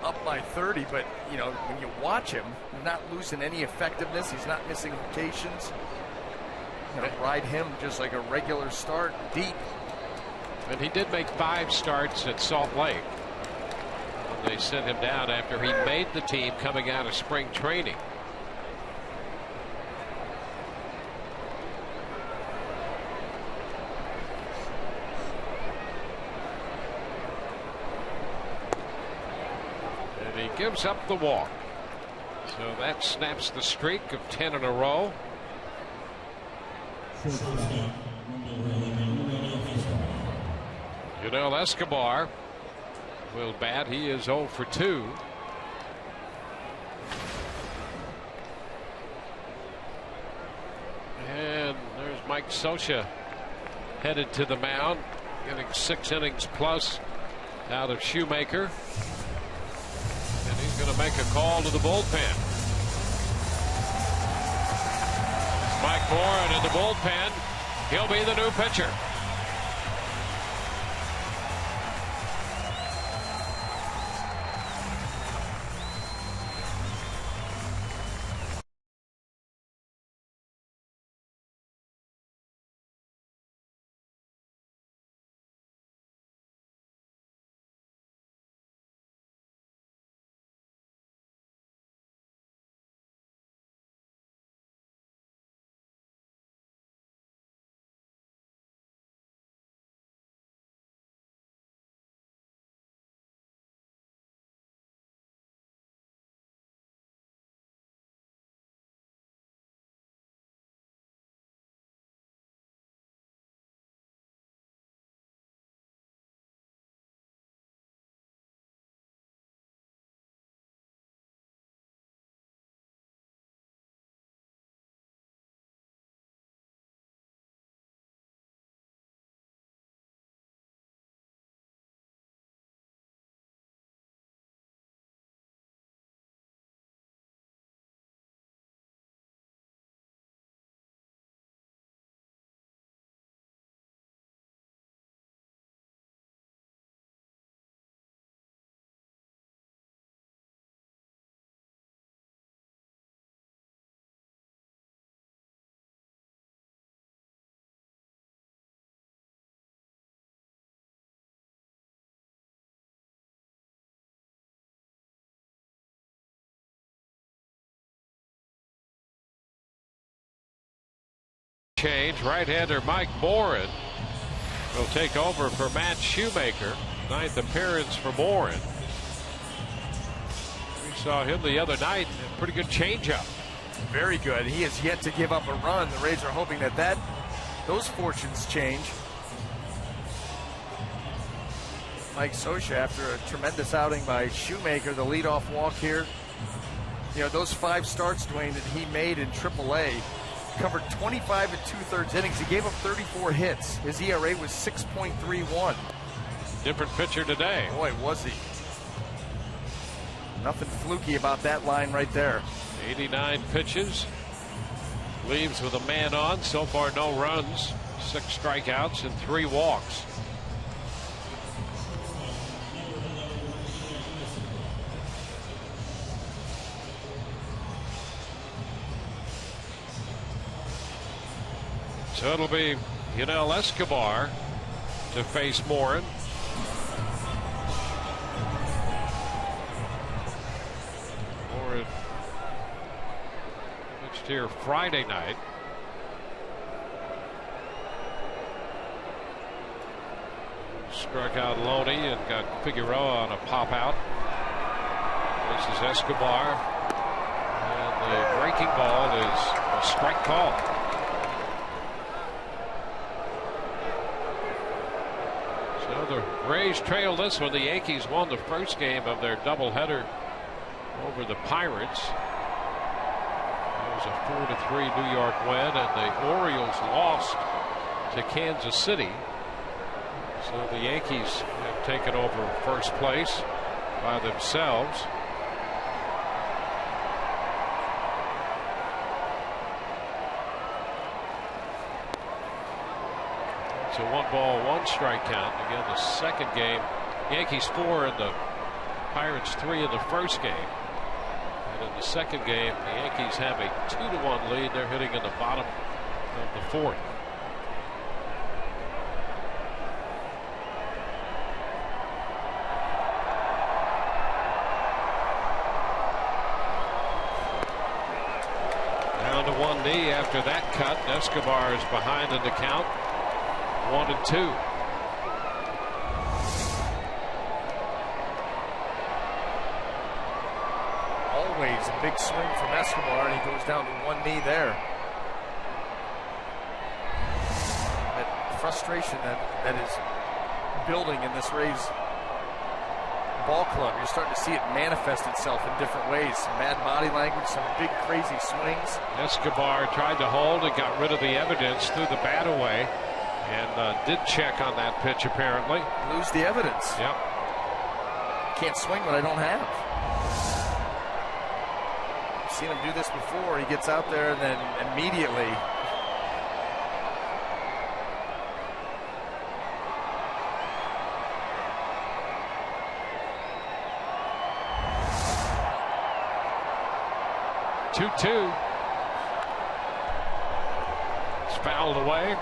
up by 30. But, you know, when you watch him, he's not losing any effectiveness. He's not missing rotations. You know, ride him just like a regular start deep. And he did make 5 starts at Salt Lake. They sent him down after he made the team coming out of spring training. He gives up the walk. So that snaps the streak of 10 in a row. Yunel Escobar will bat. He is 0 for 2. And there's Mike Scioscia headed to the mound, getting 6 innings plus out of Shoemaker. And he's going to make a call to the bullpen. Mike Morin in the bullpen. He'll be the new pitcher. Change. Right-hander Mike Morin will take over for Matt Shoemaker. 9th appearance for Morin. We saw him the other night. A pretty good changeup. Very good. He has yet to give up a run. The Rays are hoping that those fortunes change. Mike Scioscia, after a tremendous outing by Shoemaker, the leadoff walk here. You know, those 5 starts, Dwayne, that he made in AAA, covered 25 2/3 innings. He gave up 34 hits. His ERA was 6.31. Different pitcher today. Boy, was he. Nothing fluky about that line right there. 89 pitches. Leaves with a man on. So far, no runs. 6 strikeouts and 3 walks. So it'll be Yunel Escobar to face Morin. Morin pitched here Friday night. Struck out Loney and got Figueroa on a pop out. This is Escobar. And the breaking ball is a strike call. The Rays trail this one. The Yankees won the first game of their doubleheader over the Pirates. It was a 4-3 New York win, and the Orioles lost to Kansas City. So the Yankees have taken over first place by themselves. It's a 1-ball, 1-strike count. Again, the second game, Yankees 4 and the Pirates 3 in the first game. And in the second game, the Yankees have a 2-1 lead. They're hitting in the bottom of the 4th. Down to 1 knee after that cut. Escobar is behind in the count. 1-2. Always a big swing from Escobar, and he goes down to 1 knee there. That frustration that is building in this Rays ball club. You're starting to see it manifest itself in different ways. Some mad body language, some big crazy swings. Escobar tried to hold and got rid of the evidence, threw the bat away, and did check on that pitch apparently. Lose the evidence. Yep. Can't swing what I don't have. I've seen him do this before. He gets out there and then immediately. Two. It's fouled away.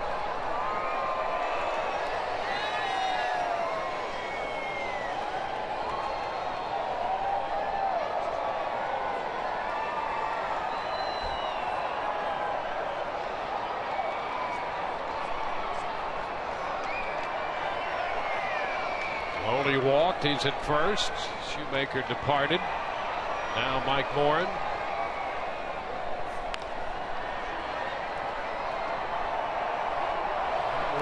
Only walked. He's at first. Shoemaker departed. Now Mike Morin.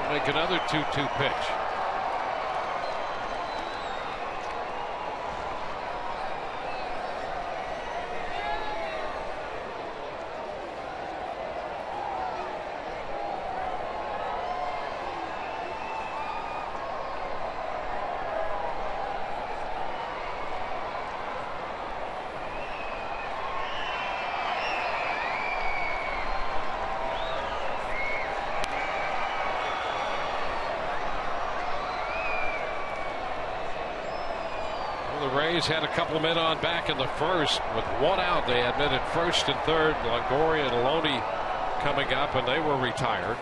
Make another 2-2 pitch. Had a couple of men on back in the first with one out. They had men at first and third. Longoria and Aloni coming up, and they were retired.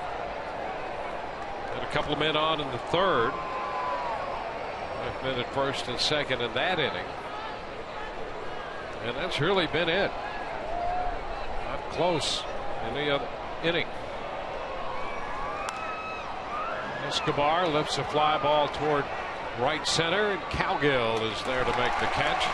Had a couple of men on in the third. Men at first and second in that inning, and that's really been it. Not close in the other inning. Escobar lifts a fly ball toward right center, and Cowgill is there to make the catch.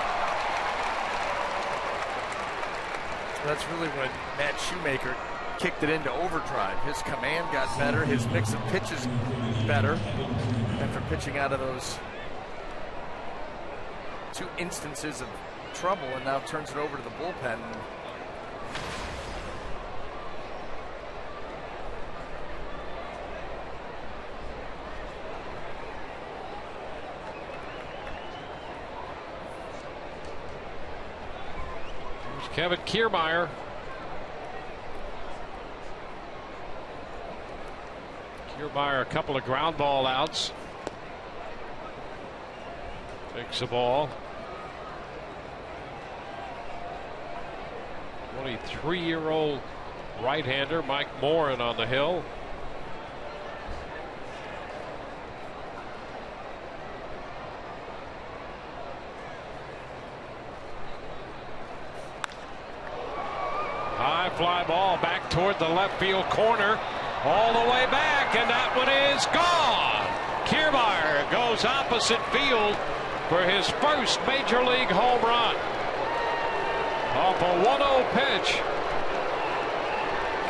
That's really when Matt Shoemaker kicked it into overdrive. His command got better, his mix of pitches better after pitching out of those two instances of trouble, and now turns it over to the bullpen. Kevin Kiermaier. Kiermaier, a couple of ground ball outs. Takes the ball. 23-year-old right-hander Mike Morin on the hill. Fly ball back toward the left field corner, all the way back, and that one is gone. Kiermaier goes opposite field for his first major league home run. Off a 1-0 pitch,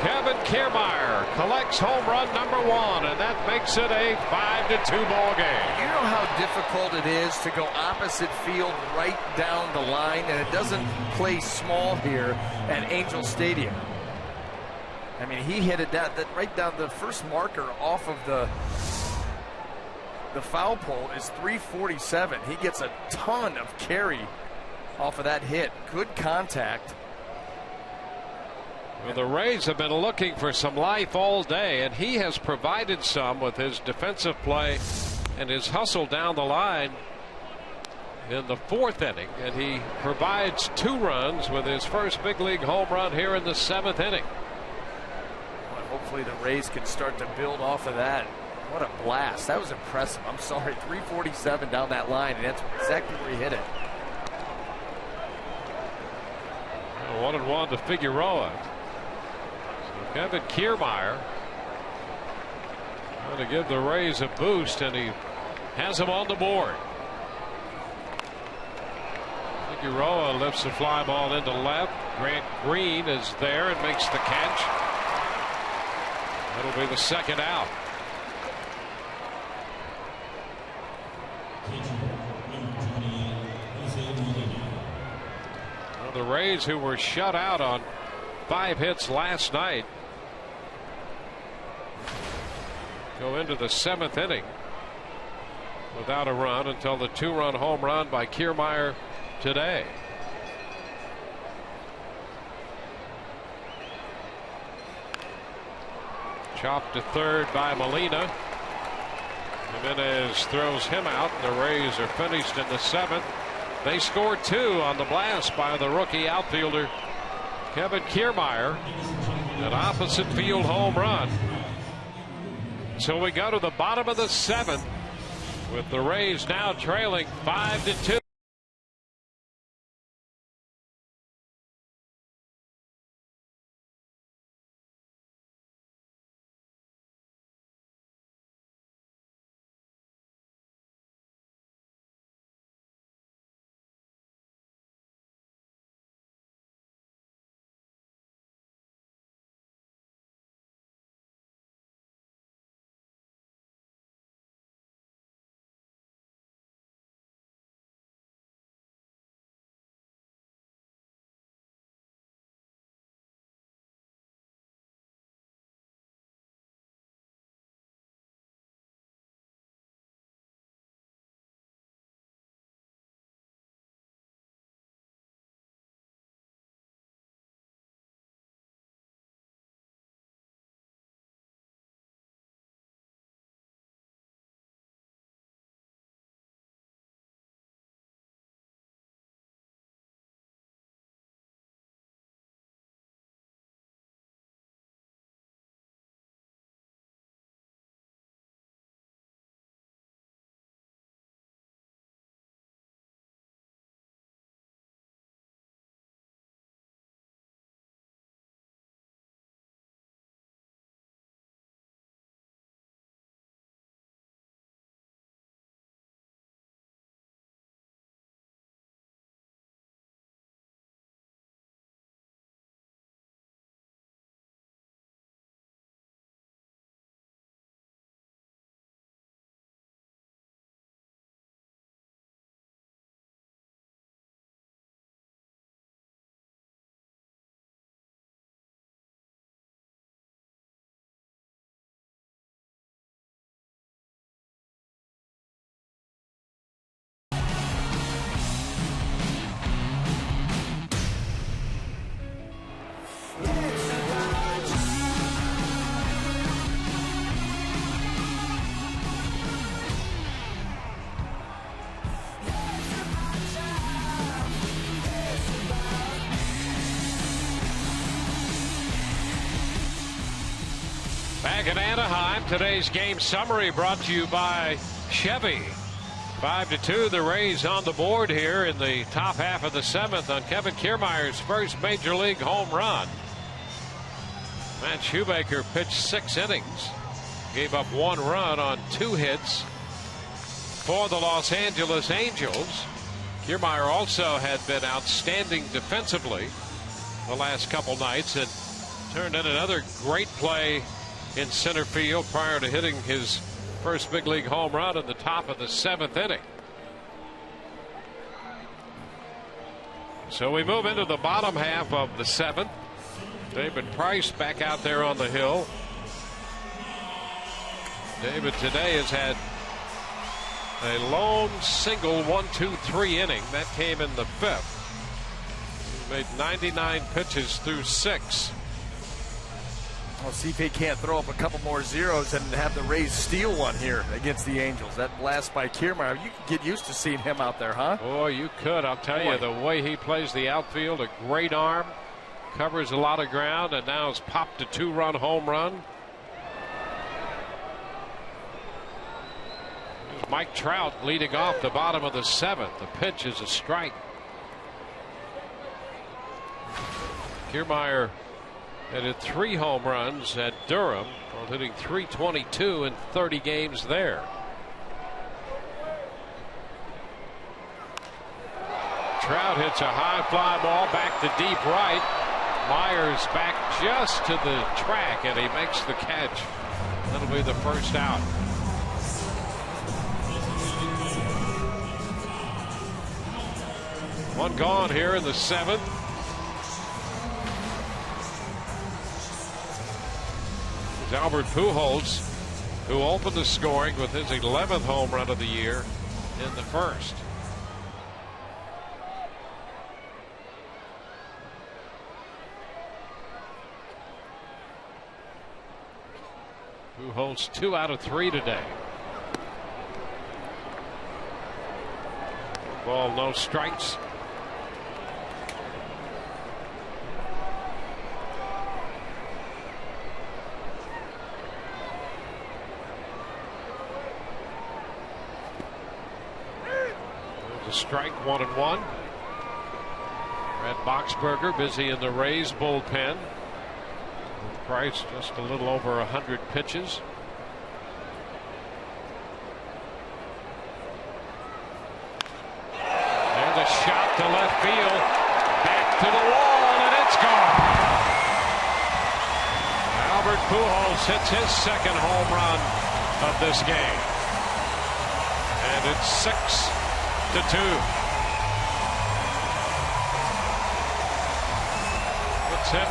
Kevin Kiermaier collects home run number 1, and that makes it a 5-2 ball game. You know how difficult it is to go opposite field right down the line, and it doesn't play small here at Angel Stadium. I mean, he hit it that right down. The first marker off of the foul pole is 347. He gets a ton of carry off of that hit. Good contact. Well, the Rays have been looking for some life all day, and he has provided some with his defensive play and his hustle down the line in the 4th inning, and he provides 2 runs with his first big league home run here in the 7th inning. Well, hopefully the Rays can start to build off of that. What a blast. That was impressive. I'm sorry, 347 down that line, and that's exactly where he hit it. 1-1 to Figueroa. So Kevin Kiermaier trying to give the Rays a boost, and he has them on the board. Figueroa lifts a fly ball into left. Grant Green is there and makes the catch. That'll be the 2nd out. the Rays, who were shut out on 5 hits last night, go into the 7th inning without a run until the 2-run home run by Kiermaier today. Chopped to third by Molina. Jimenez throws him out. The Rays are finished in the 7th. They scored 2 on the blast by the rookie outfielder Kevin Kiermaier. An opposite field home run. So we go to the bottom of the 7th with the Rays now trailing 5-2. Back in Anaheim, today's game summary brought to you by Chevy. 5-2, the Rays on the board here in the top half of the 7th on Kevin Kiermaier's first major league home run. Matt Shoemaker pitched 6 innings, gave up 1 run on 2 hits for the Los Angeles Angels. Kiermaier also had been outstanding defensively the last couple nights and turned in another great play in center field prior to hitting his first big league home run in the top of the 7th inning. So we move into the bottom half of the 7th. David Price back out there on the hill. David today has had a lone single 1-2-3 inning that came in the 5th. He made 99 pitches through 6. Well, see if he can't throw up a couple more zeros and have the Rays steal one here against the Angels. That blast by Kiermaier, you can get used to seeing him out there, huh? Boy, you could. I'll tell you, the way he plays the outfield, a great arm, covers a lot of ground, and now has popped a 2-run home run. There's Mike Trout leading off the bottom of the 7th. The pitch is a strike. Kiermaier hit 3 home runs at Durham, while hitting .322 in 30 games there. Trout hits a high fly ball back to deep right. Myers back just to the track, and he makes the catch. That'll be the first out. One gone here in the 7th. Albert Pujols, who opened the scoring with his 11th home run of the year in the first. Pujols 2 out of 3 today. Ball, no strikes. There's a strike, 1-1. Red Boxberger busy in the Rays bullpen. Price just a little over 100 pitches. There's a shot to left field. Back to the wall, and it's gone. Albert Pujols hits his second home run of this game. And it's 6-2. Puts him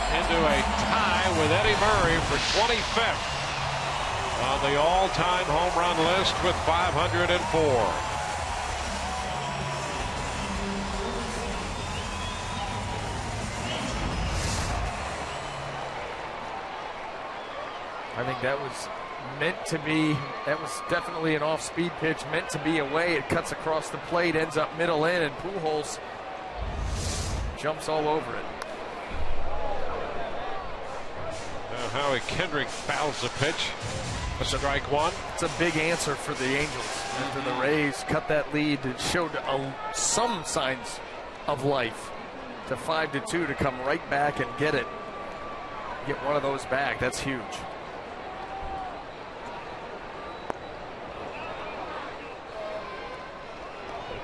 into a tie with Eddie Murray for 25th on the all-time home run list with 504. I think that was meant to be. That was definitely an off-speed pitch, meant to be away. It cuts across the plate, ends up middle in, and Pujols jumps all over it. Howie Kendrick fouls the pitch. Strike one. It's a big answer for the Angels after the Rays cut that lead. It showed some signs of life to 5-2 to come right back and get one of those back. That's huge.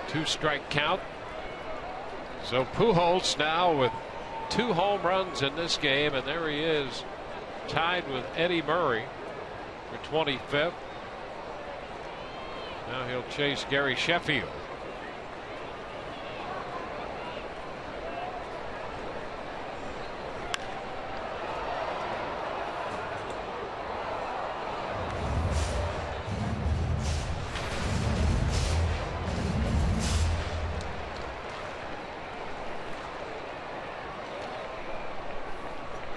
Two-strike count. So Pujols now with 2 home runs in this game, and there he is, tied with Eddie Murray for 25th. Now he'll chase Gary Sheffield.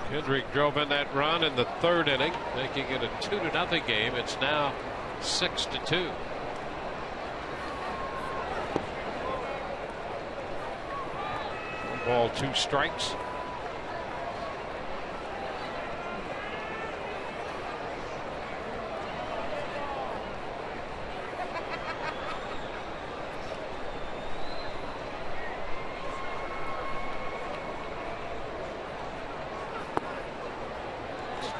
Kendrick drove in that run in the 3rd inning, making it a 2-0 game. It's now 6-2. 1 ball, 2 strikes.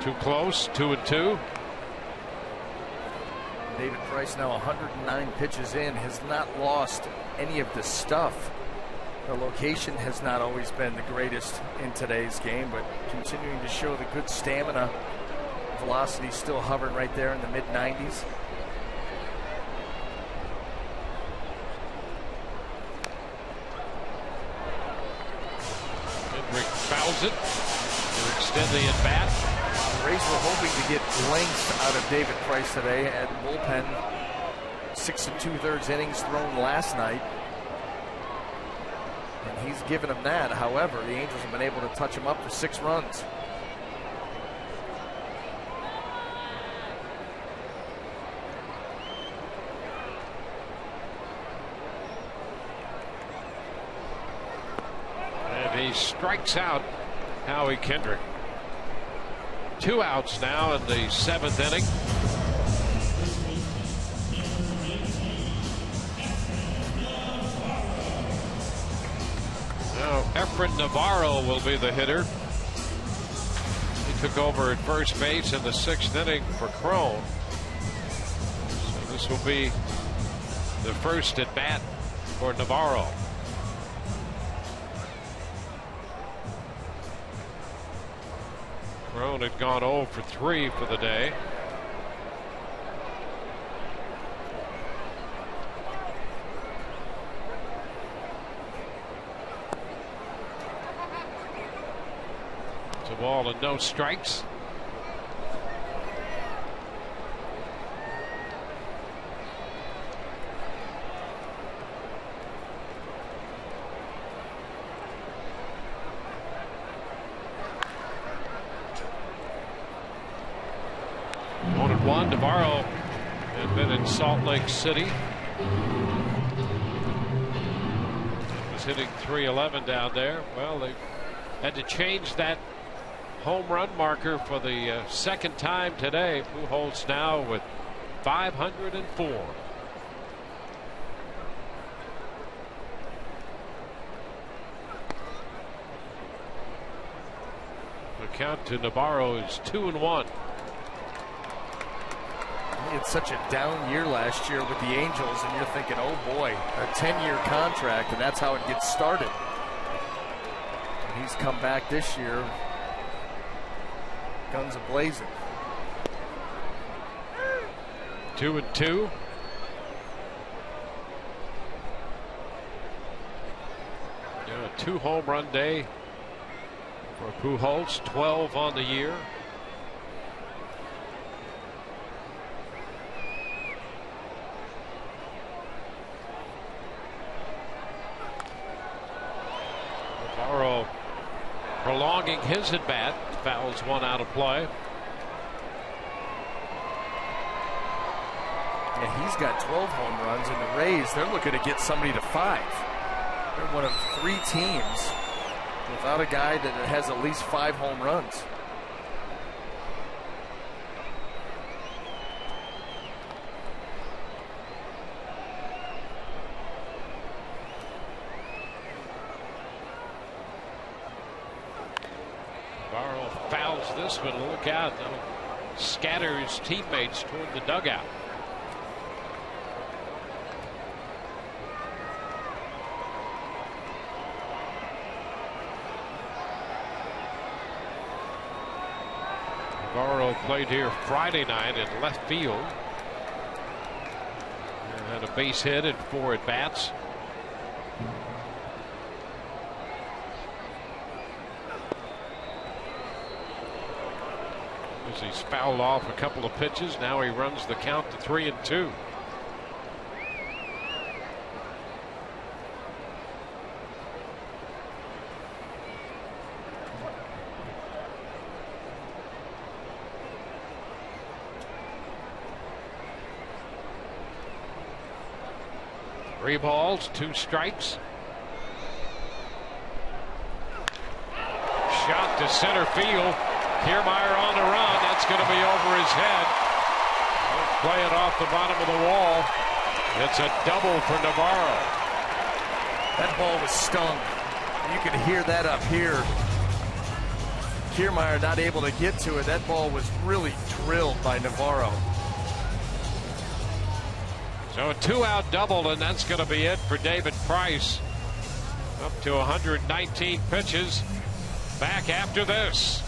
Too close, 2-2. David Price now 109 pitches in, has not lost any of the stuff. The location has not always been the greatest in today's game, but continuing to show the good stamina. Velocity still hovering right there in the mid-90s. Kendrick fouls it to extend the at-bat. The Rays were hoping to get length out of David Price today at bullpen. 6 2/3 innings thrown last night. And he's given them that. However, the Angels have been able to touch him up for 6 runs. And he strikes out Howie Kendrick. 2 outs now in the 7th inning. Now Efren Navarro will be the hitter. He took over at first base in the 6th inning for Crone. So this will be the first at bat for Navarro. Crone had gone 0 for 3 for the day. It's a ball and no strikes. 2-1. Navarro had been in Salt Lake City. Was hitting .311 down there. Well, they had to change that home run marker for the second time today. Pujols now with 504. The count to Navarro is 2-1. He had such a down year last year with the Angels, and you're thinking, oh boy, a 10-year contract, and that's how it gets started. And he's come back this year, guns a-blazing. 2-2. Yeah, a 2 home run day for Pujols, 12 on the year. Navarro prolonging his at bat, fouls one out of play. Yeah, he's got 12 home runs, and the Rays, they're looking to get somebody to 5. They're one of 3 teams without a guy that has at least 5 home runs. Navarro fouls this one. Look out. That'll scatter his teammates toward the dugout. Navarro played here Friday night in left field. And had a base hit and 4 at bats. As he's fouled off a couple of pitches, now he runs the count to 3-2. Three balls, 2 strikes. Shot to center field. Kiermaier on the run. That's going to be over his head. He'll play it off the bottom of the wall. It's a double for Navarro. That ball was stung. You can hear that up here. Kiermaier not able to get to it. That ball was really drilled by Navarro. So a 2-out double, and that's going to be it for David Price. Up to 119 pitches. Back after this.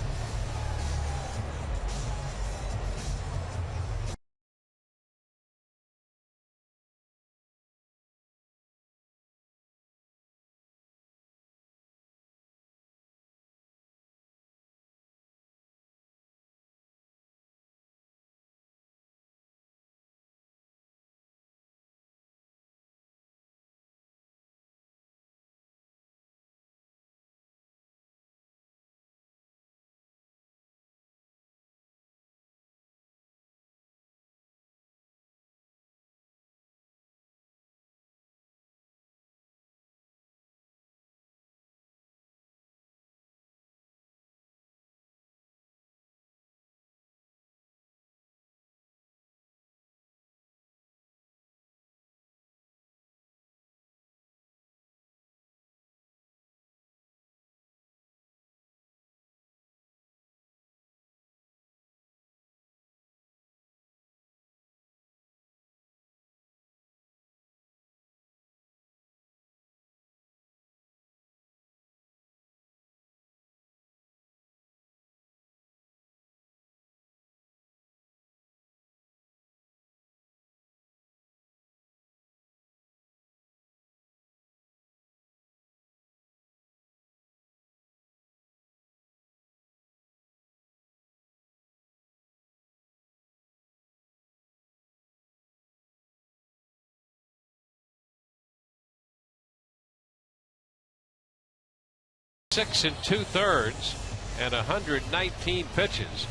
Six and 2/3 and 119 pitches.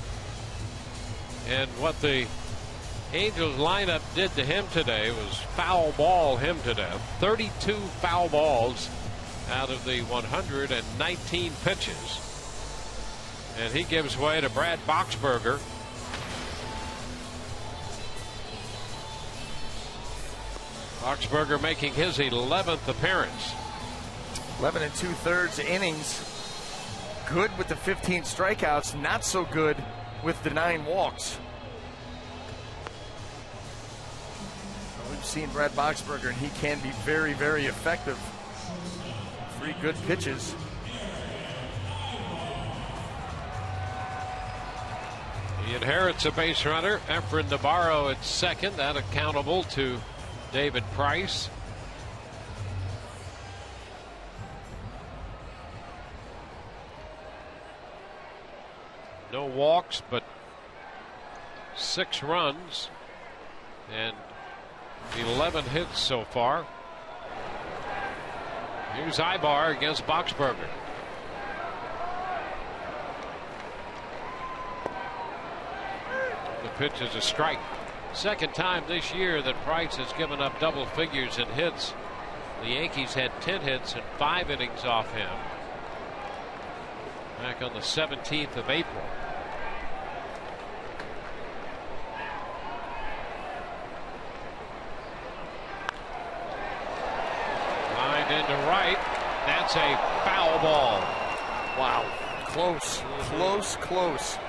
And what the Angels lineup did to him today was foul ball him to death. 32 foul balls out of the 119 pitches. And he gives way to Brad Boxberger. Boxberger making his 11th appearance. 11 2/3 innings. Good with the 15 strikeouts, not so good with the 9 walks. We've seen Brad Boxberger, and he can be very, very effective. 3 good pitches. He inherits a base runner. Efren Navarro at second. That accountable to David Price. No walks, but 6 runs and 11 hits so far. Here's Ibar against Boxberger. The pitch is a strike. Second time this year that Price has given up double figures in hits. The Yankees had 10 hits and 5 innings off him back on the 17th of April. Lined into right. That's a foul ball. Wow. Close. Close.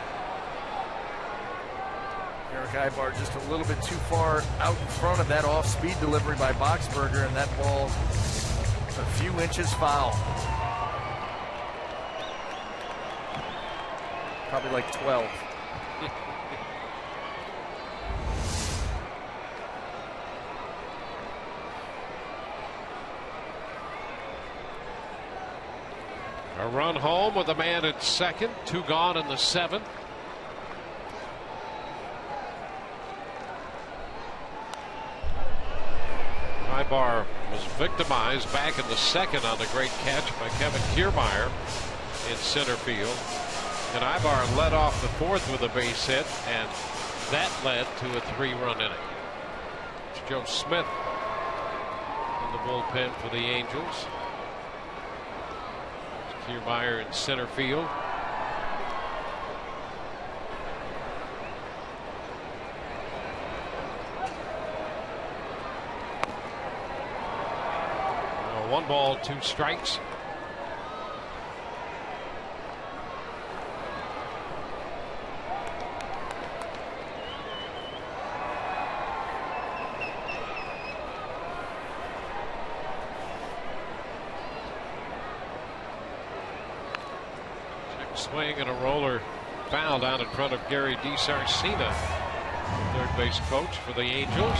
Eric Ibar just a little bit too far out in front of that off-speed delivery by Boxberger, and that ball a few inches foul. Probably like 12. A run home with a man at second. 2 gone in the 7th. Ibar was victimized back in the 2nd on the great catch by Kevin Kiermaier in center field. And Ibar led off the 4th with a base hit, and that led to a 3-run inning. It's Joe Smith in the bullpen for the Angels. Kiermaier in center field. Now 1 ball, 2 strikes. Swing and a roller foul down in front of Gary DiSarcina, third base coach for the Angels.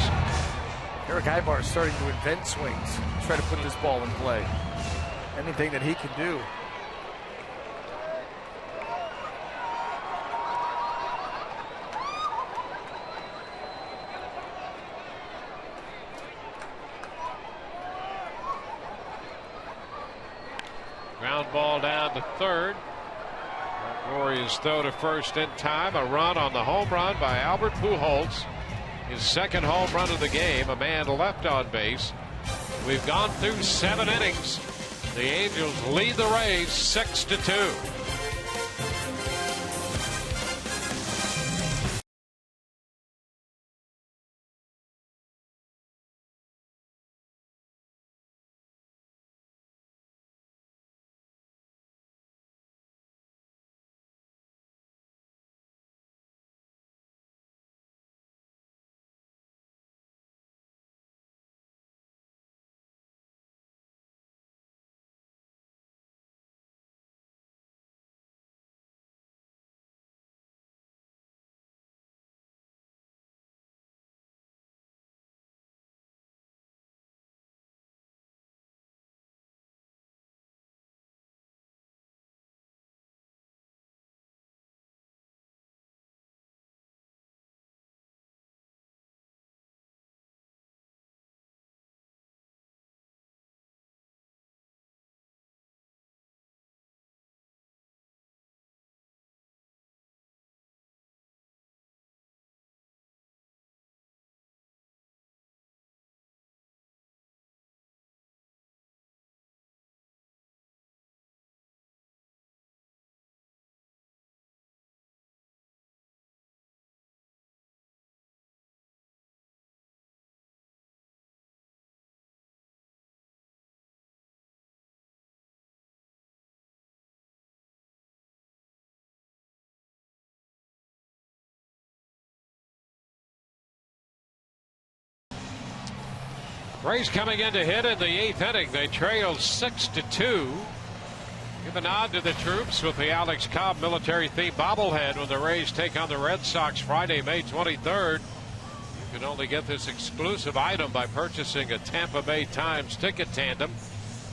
Eric Ibar is starting to invent swings, try to put this ball in play. Anything that he can do. Ground ball down to third. Warriors throw to first in time. A run on the home run by Albert Pujols. His 2nd home run of the game. A man left on base. We've gone through 7 innings. The Angels lead the Rays 6-2. Rays coming in to hit in the 8th inning. They trailed 6-2. Give a nod to the troops with the Alex Cobb military-themed bobblehead when the Rays take on the Red Sox Friday, May 23rd. You can only get this exclusive item by purchasing a Tampa Bay Times ticket tandem.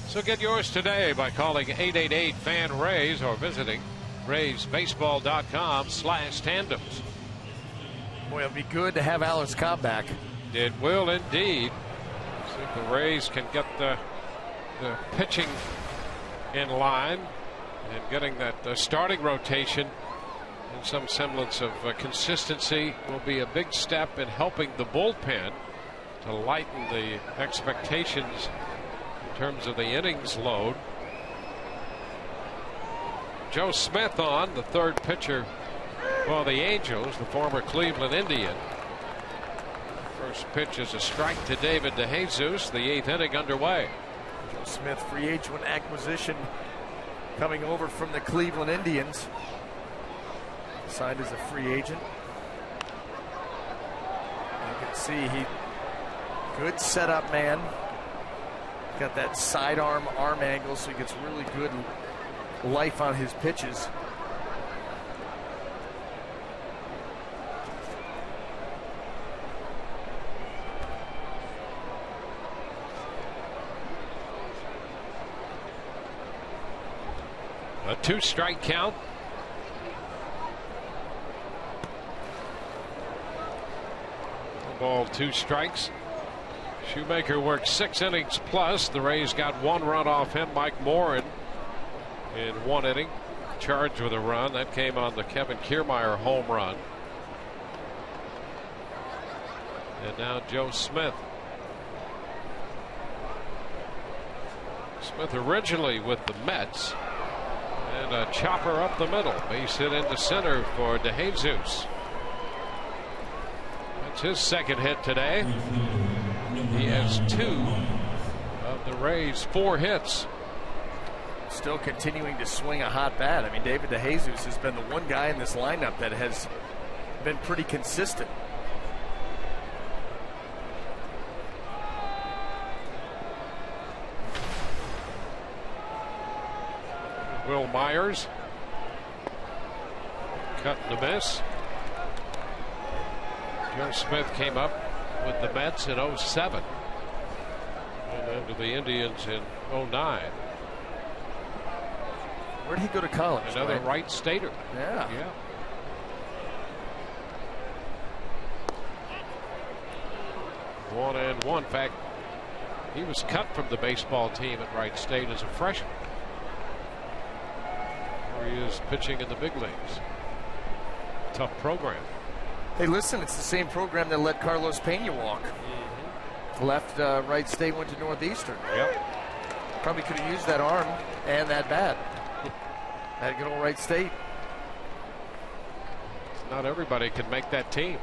So get yours today by calling 888-FAN-RAYS or visiting RaysBaseball.com/tandems. Boy, it'll be good to have Alex Cobb back. It will indeed. See if the Rays can get the pitching in line and getting that starting rotation and some semblance of consistency will be a big step in helping the bullpen to lighten the expectations in terms of the innings load. Joe Smith on, the third pitcher for the Angels, the former Cleveland Indian. First pitch is a strike to David DeJesus. The 8th inning underway. Joe Smith, free agent acquisition, coming over from the Cleveland Indians. Signed as a free agent. You can see good setup man. Got that sidearm arm angle, so he gets really good life on his pitches. A 2-strike count. Ball, 2 strikes. Shoemaker worked 6 innings plus. The Rays got 1 run off him. Mike Morin in 1 inning, charged with a run. That came on the Kevin Kiermaier home run. And now Joe Smith. Smith originally with the Mets. And a chopper up the middle. Base hit into center for DeJesus. That's his second hit today. He has 2 of the Rays' 4 hits. Still continuing to swing a hot bat. I mean, David DeJesus has been the one guy in this lineup that has been pretty consistent. Will Myers cut the miss. Joe Smith came up with the Mets in 07 and then to the Indians in 09. Where did he go to college? Another right stater. Yeah. 1-1. In fact, he was cut from the baseball team at Wright State as a freshman. He is pitching in the big leagues. Tough program. Hey, listen, it's the same program that let Carlos Pena walk. Left Wright State, went to Northeastern. Yep. Probably could have used that arm and that bat at good old Wright State. Not everybody can make that team.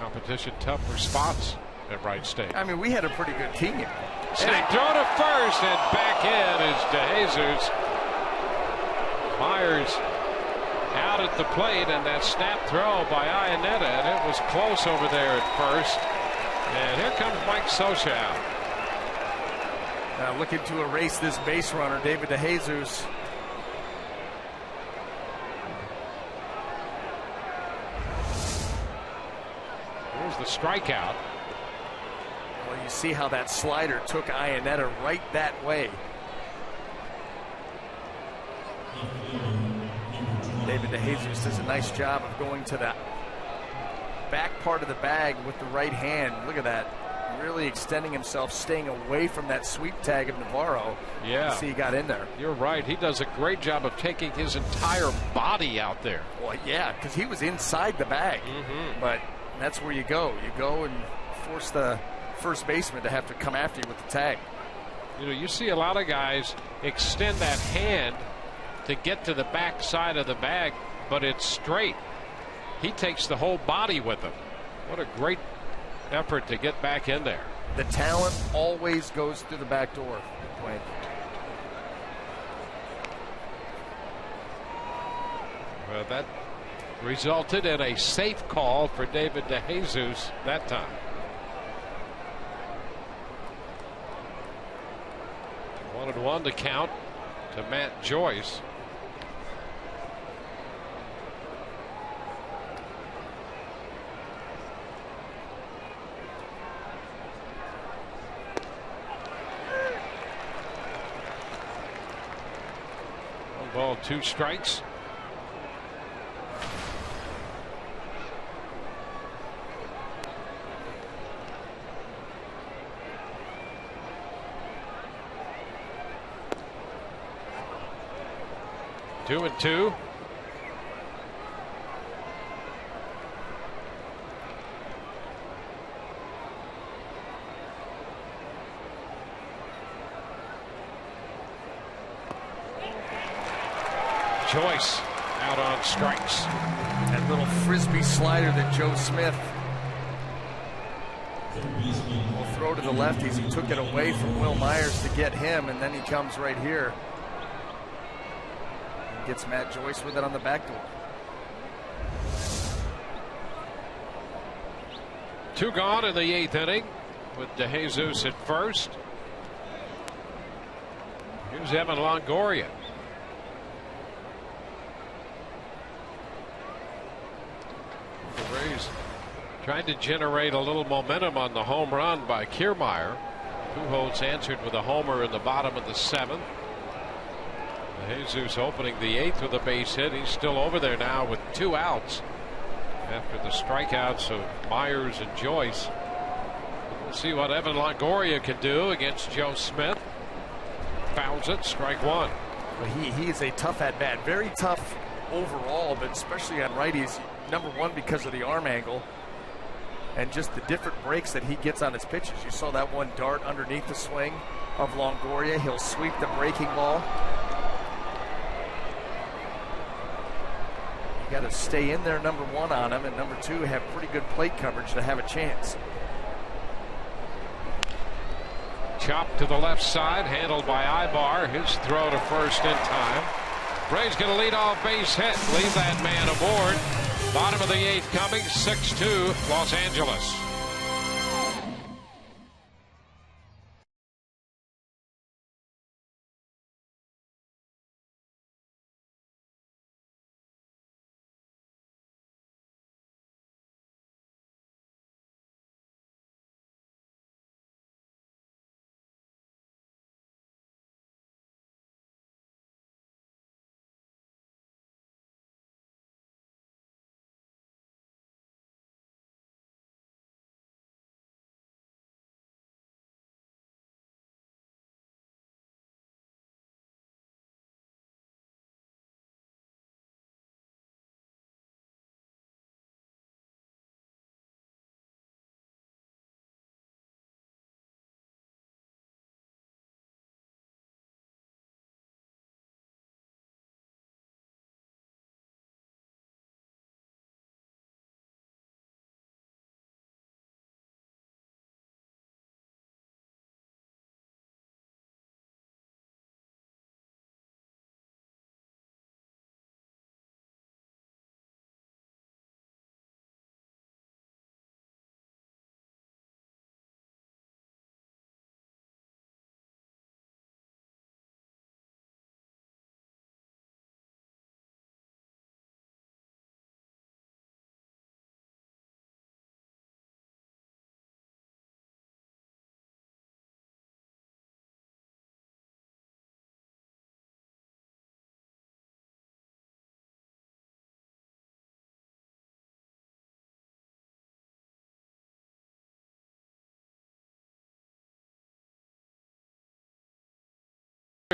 Competition tough for spots at Wright State. I mean, we had a pretty good team. Snap throw to first, and back in is DeJesus. Myers out at the plate, and that snap throw by Iannetta, and it was close over there at first. And here comes Mike Scioscia out. Now looking to erase this base runner, David DeJesus. Here's the strikeout. Well, you see how that slider took Iannetta right that way. David DeJesus does a nice job of going to the back part of the bag with the right hand. Look at that. Really extending himself, staying away from that sweep tag of Navarro. Yeah. You see he got in there. You're right. He does a great job of taking his entire body out there. Well, yeah, because he was inside the bag. But that's where you go. You go and force the first baseman to have to come after you with the tag. You know, you see a lot of guys extend that hand to get to the back side of the bag, but it's straight. He takes the whole body with him. What a great effort to get back in there. The talent always goes through the back door, Dwayne. Well, that resulted in a safe call for David DeJesus that time. Wanted one to count to Matt Joyce. One ball, 2 strikes. Two and two. Joyce out on strikes. That little frisbee slider that Joe Smith will throw to the lefties. He took it away from Will Myers to get him, and then he comes right here. Gets Matt Joyce with it on the back door. 2 gone in the 8th inning with DeJesus at first. Here's Evan Longoria. The Rays trying to generate a little momentum on the home run by Kiermaier. Pujols answered with a homer in the bottom of the 7th. DeJesus opening the 8th with a base hit. He's still over there now with 2 outs after the strikeouts of Myers and Joyce. We'll see what Evan Longoria can do against Joe Smith. Fouls it, strike 1. Well, he is a tough at bat, very tough overall, but especially on righties. Number 1 because of the arm angle and just the different breaks that he gets on his pitches. You saw that one dart underneath the swing of Longoria. He'll sweep the breaking ball. Got to stay in there, number 1 on him, and number 2 have pretty good plate coverage to have a chance. Chop to the left side, handled by Ibar. His throw to first in time. Rays going to lead off base hit. Leave that man aboard. Bottom of the 8th coming, 6-2 Los Angeles.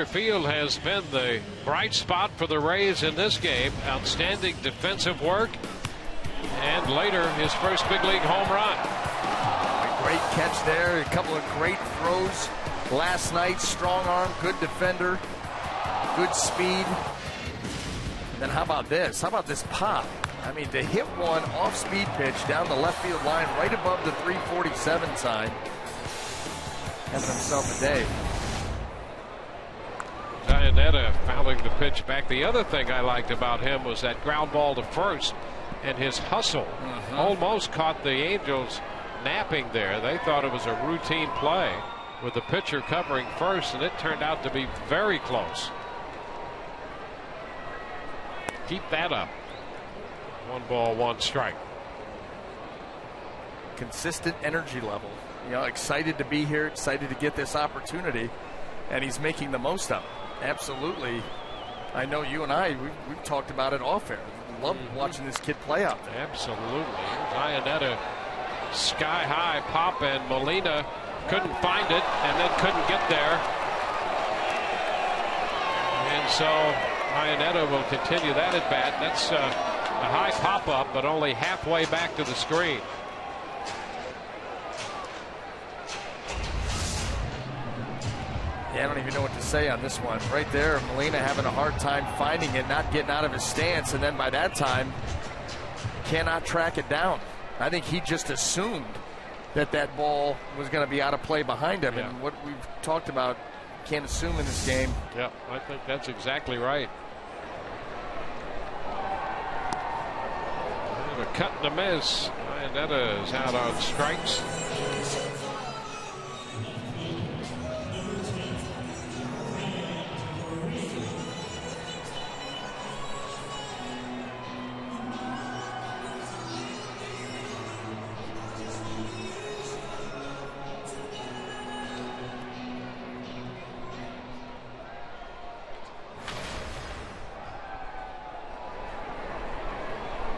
Field has been the bright spot for the Rays in this game. Outstanding defensive work, and later his first big league home run. A great catch there, a couple of great throws last night. Strong arm, good defender, good speed. And then how about this? How about this pop? I mean, to hit one off-speed pitch down the left field line right above the 347 sign. Having himself a day. Dianetta fouling the pitch back. The other thing I liked about him was that ground ball to first and his hustle almost caught the Angels napping there. They thought it was a routine play with the pitcher covering first, and it turned out to be very close. Keep that up. 1 ball, 1 strike. Consistent energy level. You know, excited to be here, excited to get this opportunity, and he's making the most of it. Absolutely. I know you and I, we've talked about it off air. Love watching this kid play out there. Absolutely. Iannetta, sky high pop, and Molina couldn't find it and then couldn't get there. And so Iannetta will continue that at bat. That's a high pop up, but only halfway back to the screen. Yeah, I don't even know what to say on this one. Right there, Molina having a hard time finding it, not getting out of his stance, and then by that time, cannot track it down. I think he just assumed that that ball was going to be out of play behind him, and what we've talked about, can't assume in this game. Yeah, I think that's exactly right. And a cut and a miss. Iannetta is out on strikes.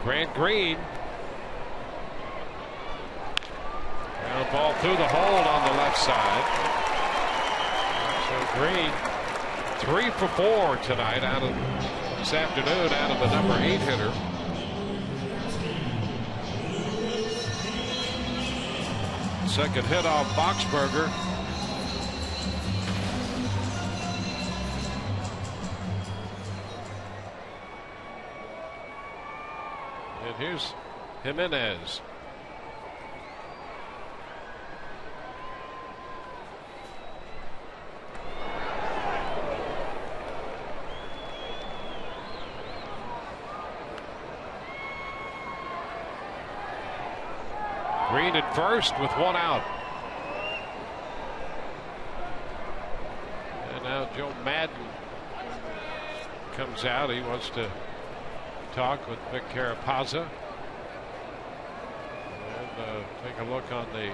Grant Green. Ground ball through the hold on the left side. So Green 3 for 4 tonight out of this afternoon out of the number 8 hitter. Second hit off Boxberger. And here's Jimenez. Green at first with 1 out. And now Joe Madden comes out. He wants to talk with Vic Carapazza. And take a look on the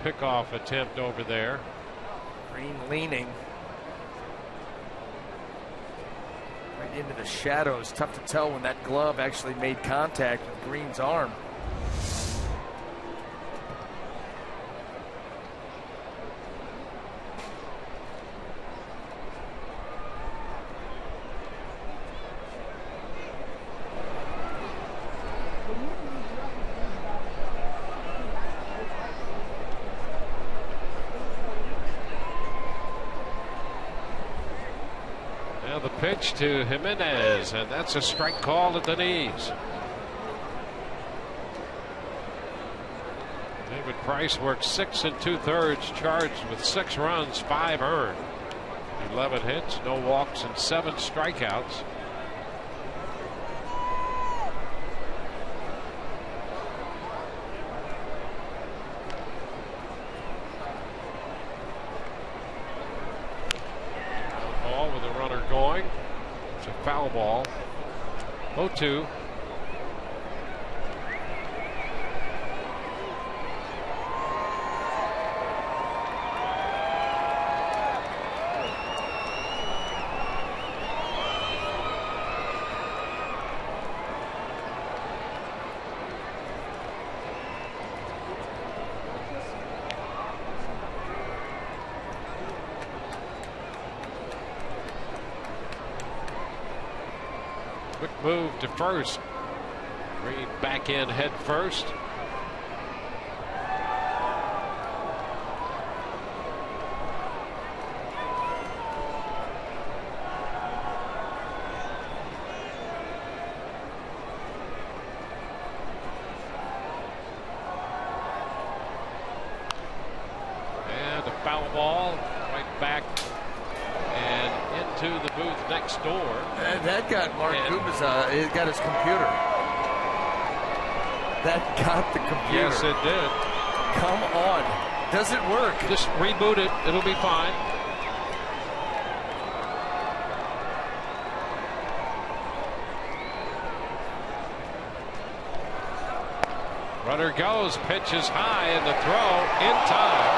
pickoff attempt over there. Green leaning right into the shadows. Tough to tell when that glove actually made contact with Green's arm. Pitch to Jimenez, and that's a strike call at the knees. David Price worked 6 2/3, charged with 6 runs, 5 earned, 11 hits, no walks, and 7 strikeouts. Foul ball. 0-2. Quick move to first. Green back in head first. And a foul ball right back and into the booth next door. And that got Mark Gubicza, it got his computer. That got the computer. Yes, it did. Come on. Does it work? Just reboot it. It'll be fine. Runner goes. Pitch is high, and the throw in time.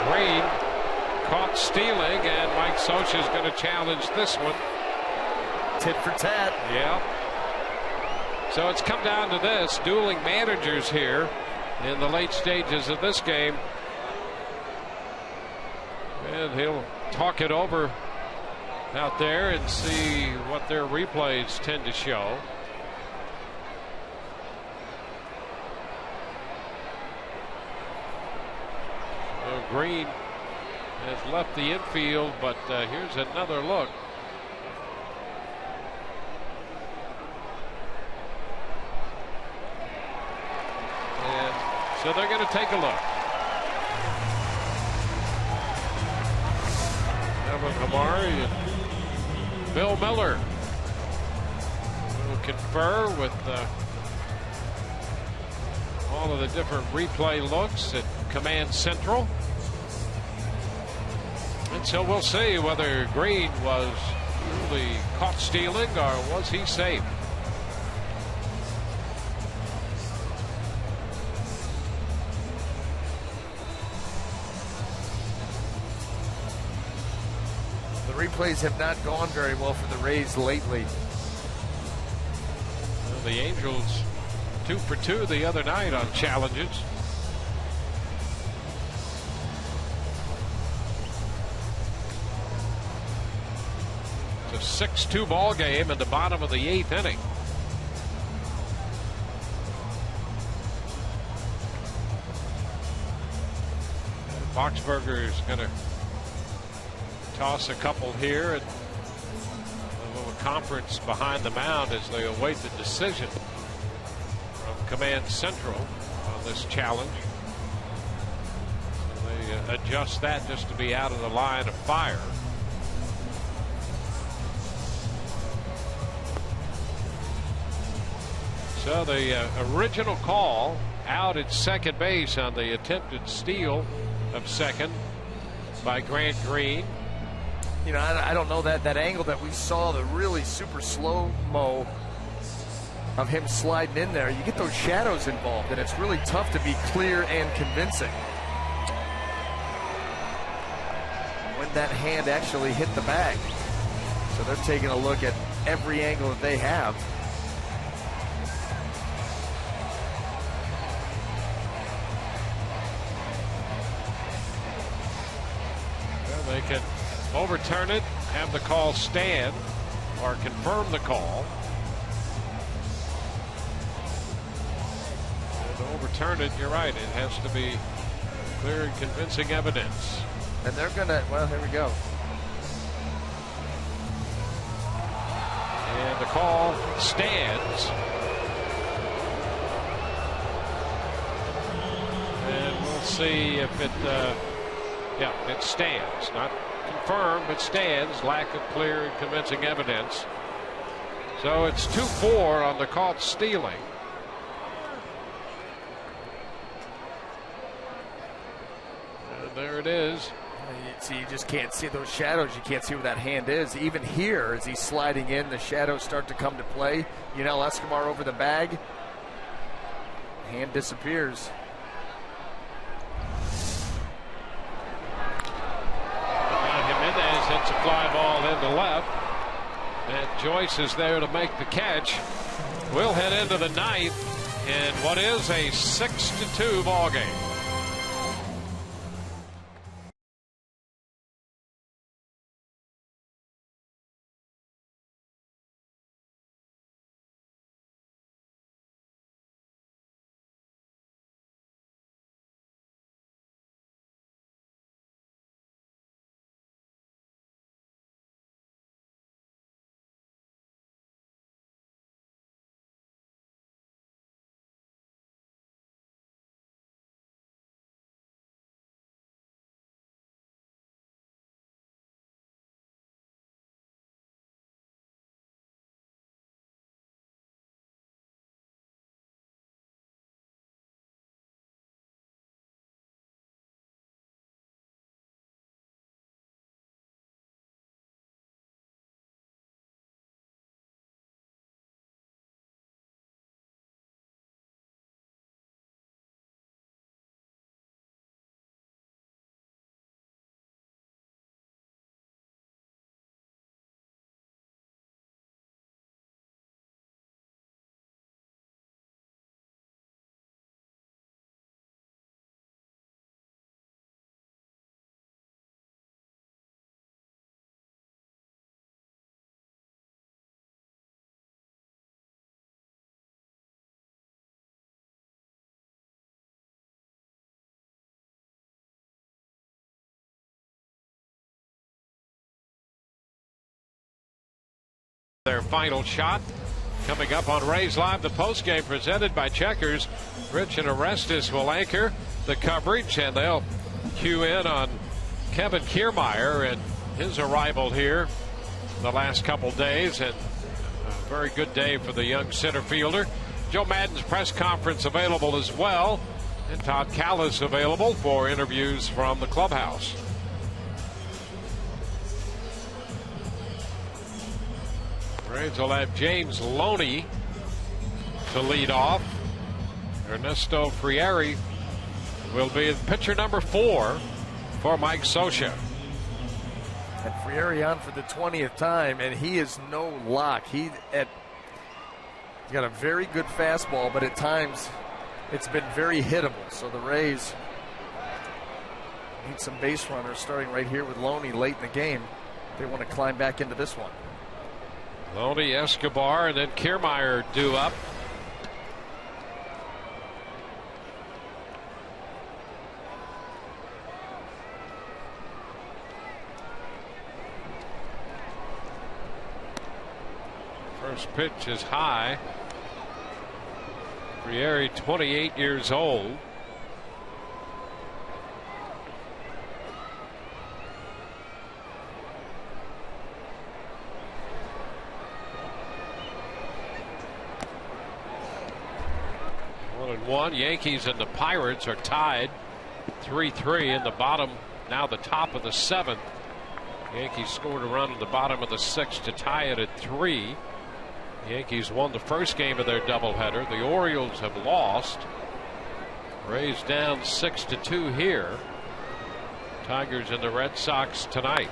Green caught stealing, and Mike Scioscia's going to challenge this one. Tit for tat. Yeah. So it's come down to this, dueling managers here in the late stages of this game. And he'll talk it over out there and see what their replays tend to show. Green has left the infield, but here's another look. And so they're going to take a look. Evan Hamari and Bill Miller will confer with all of the different replay looks at Command Central. And so we'll see whether Green was really caught stealing or was he safe. The replays have not gone very well for the Rays lately. Well, the Angels 2 for 2 the other night on challenges. It's a 6-2 ball game in the bottom of the 8th inning. Boxberger is going to toss a couple here and a little conference behind the mound as they await the decision from Command Central on this challenge. So they adjust that just to be out of the line of fire. So the original call out at second base on the attempted steal of second by Grant Green. You know, I don't know that angle that we saw, the really super slow-mo of him sliding in there. You get those shadows involved, and it's really tough to be clear and convincing when that hand actually hit the bag. So they're taking a look at every angle that they have. They can overturn it, have the call stand, or confirm the call. And to overturn it, you're right, it has to be clear and convincing evidence. And they're going to, well, here we go. And the call stands. And we'll see if it, yeah, it stands. Not confirmed, but stands. Lack of clear and convincing evidence. So it's 2-4 on the caught stealing. And there it is. See, you just can't see those shadows. You can't see where that hand is. Even here, as he's sliding in, the shadows start to come to play. Yunel Escobar over the bag. Hand disappears. Hits a fly ball into left, and Joyce is there to make the catch. We'll head into the ninth in what is a 6-2 ball game. Their final shot coming up on Rays Live, the postgame presented by Checkers. Rich and Orestes will anchor the coverage, and they'll cue in on Kevin Kiermaier and his arrival here the last couple days, and a very good day for the young center fielder. Joe Maddon's press conference available as well, and Todd Callis available for interviews from the clubhouse. Braves will have James Loney to lead off. Ernesto Frieri will be pitcher number 4 for Mike Scioscia. And Frieri on for the 20th time, and he is no lock. He's got a very good fastball, but at times it's been very hittable. So the Rays need some base runners starting right here with Loney late in the game. They want to climb back into this one. Loney, Escobar, and then Kiermaier due up. First pitch is high. Frieri, 28 years old. Yankees and the Pirates are tied 3-3 in the bottom, now the top of the 7th. Yankees scored a run in the bottom of the 6th to tie it at 3. Yankees won the first game of their doubleheader. The Orioles have lost. Rays down 6-2 here. Tigers and the Red Sox tonight.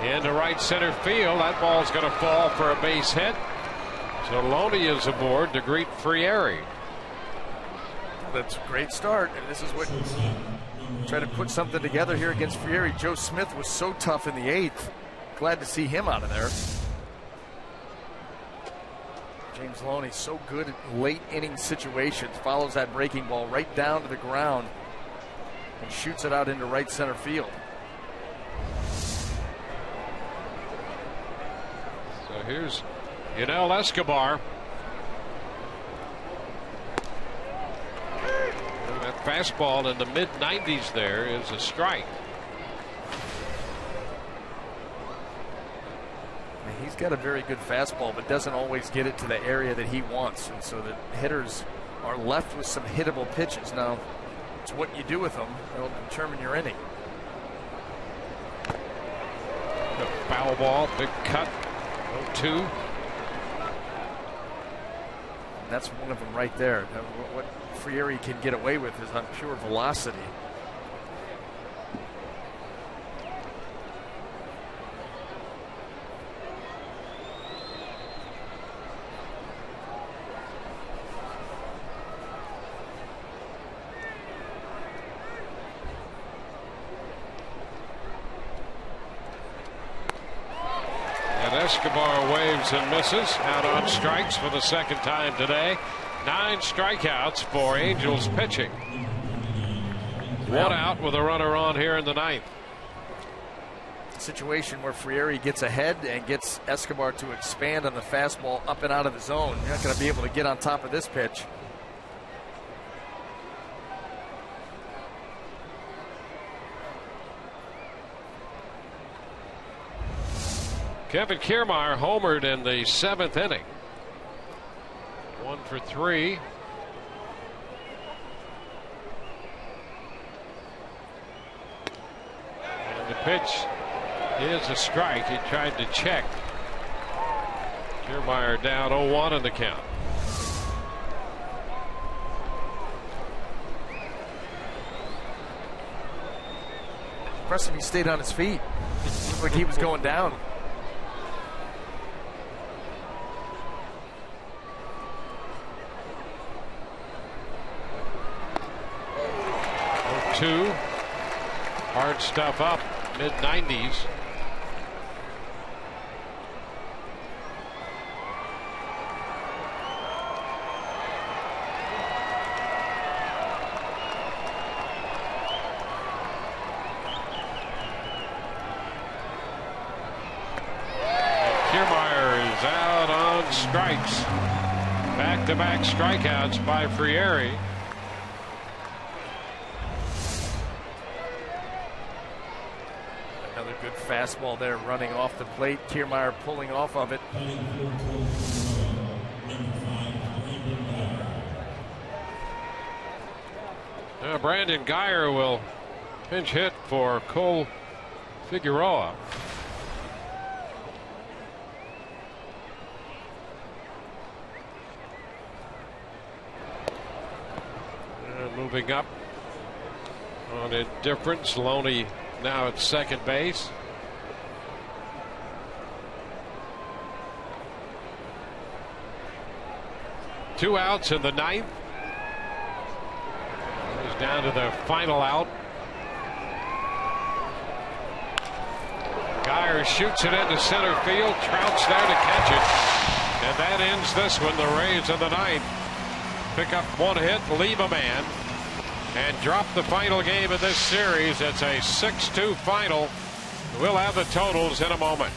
Into right center field. That ball's going to fall for a base hit. So Loney is aboard to greet Frieri. That's a great start, and this is what try to put something together here against Frieri. Joe Smith was so tough in the 8th. Glad to see him out of there. James Loney so good at late inning situations. Follows that breaking ball right down to the ground and shoots it out into right center field. So here's Yunel Escobar. That fastball in the mid-90s there is a strike. He's got a very good fastball, but doesn't always get it to the area that he wants. And so the hitters are left with some hittable pitches. Now, it's what you do with them that will determine your inning. The foul ball, big cut, 0-2. That's one of them right there. What Frieri can get away with is on pure velocity. Escobar waves and misses, out on strikes for the second time today. 9 strikeouts for Angels pitching. One out with a runner on here in the 9th. Situation where Frieri gets ahead and gets Escobar to expand on the fastball up and out of the zone. You're not going to be able to get on top of this pitch. Kevin Kiermaier homered in the 7th inning. 1 for 3. And the pitch is a strike. He tried to check. Kiermaier down 0-1 in the count. Impressive he stayed on his feet. Looked like he was going down. Two. Hard stuff up, mid-90s. Kiermaier on strikes. Back-to-back strikeouts by Frieri. Another good fastball there running off the plate. Kiermaier pulling off of it. Now Brandon Guyer will pinch hit for Cole Figueroa. Moving up on indifference. Loney now at second base. Two outs in the ninth. He's down to the final out. Guyer shoots it into center field. Trout's there to catch it. And that ends this one. The Rays in the ninth pick up one hit, leave a man, and drop the final game of this series. It's a 6-2 final. We'll have the totals in a moment.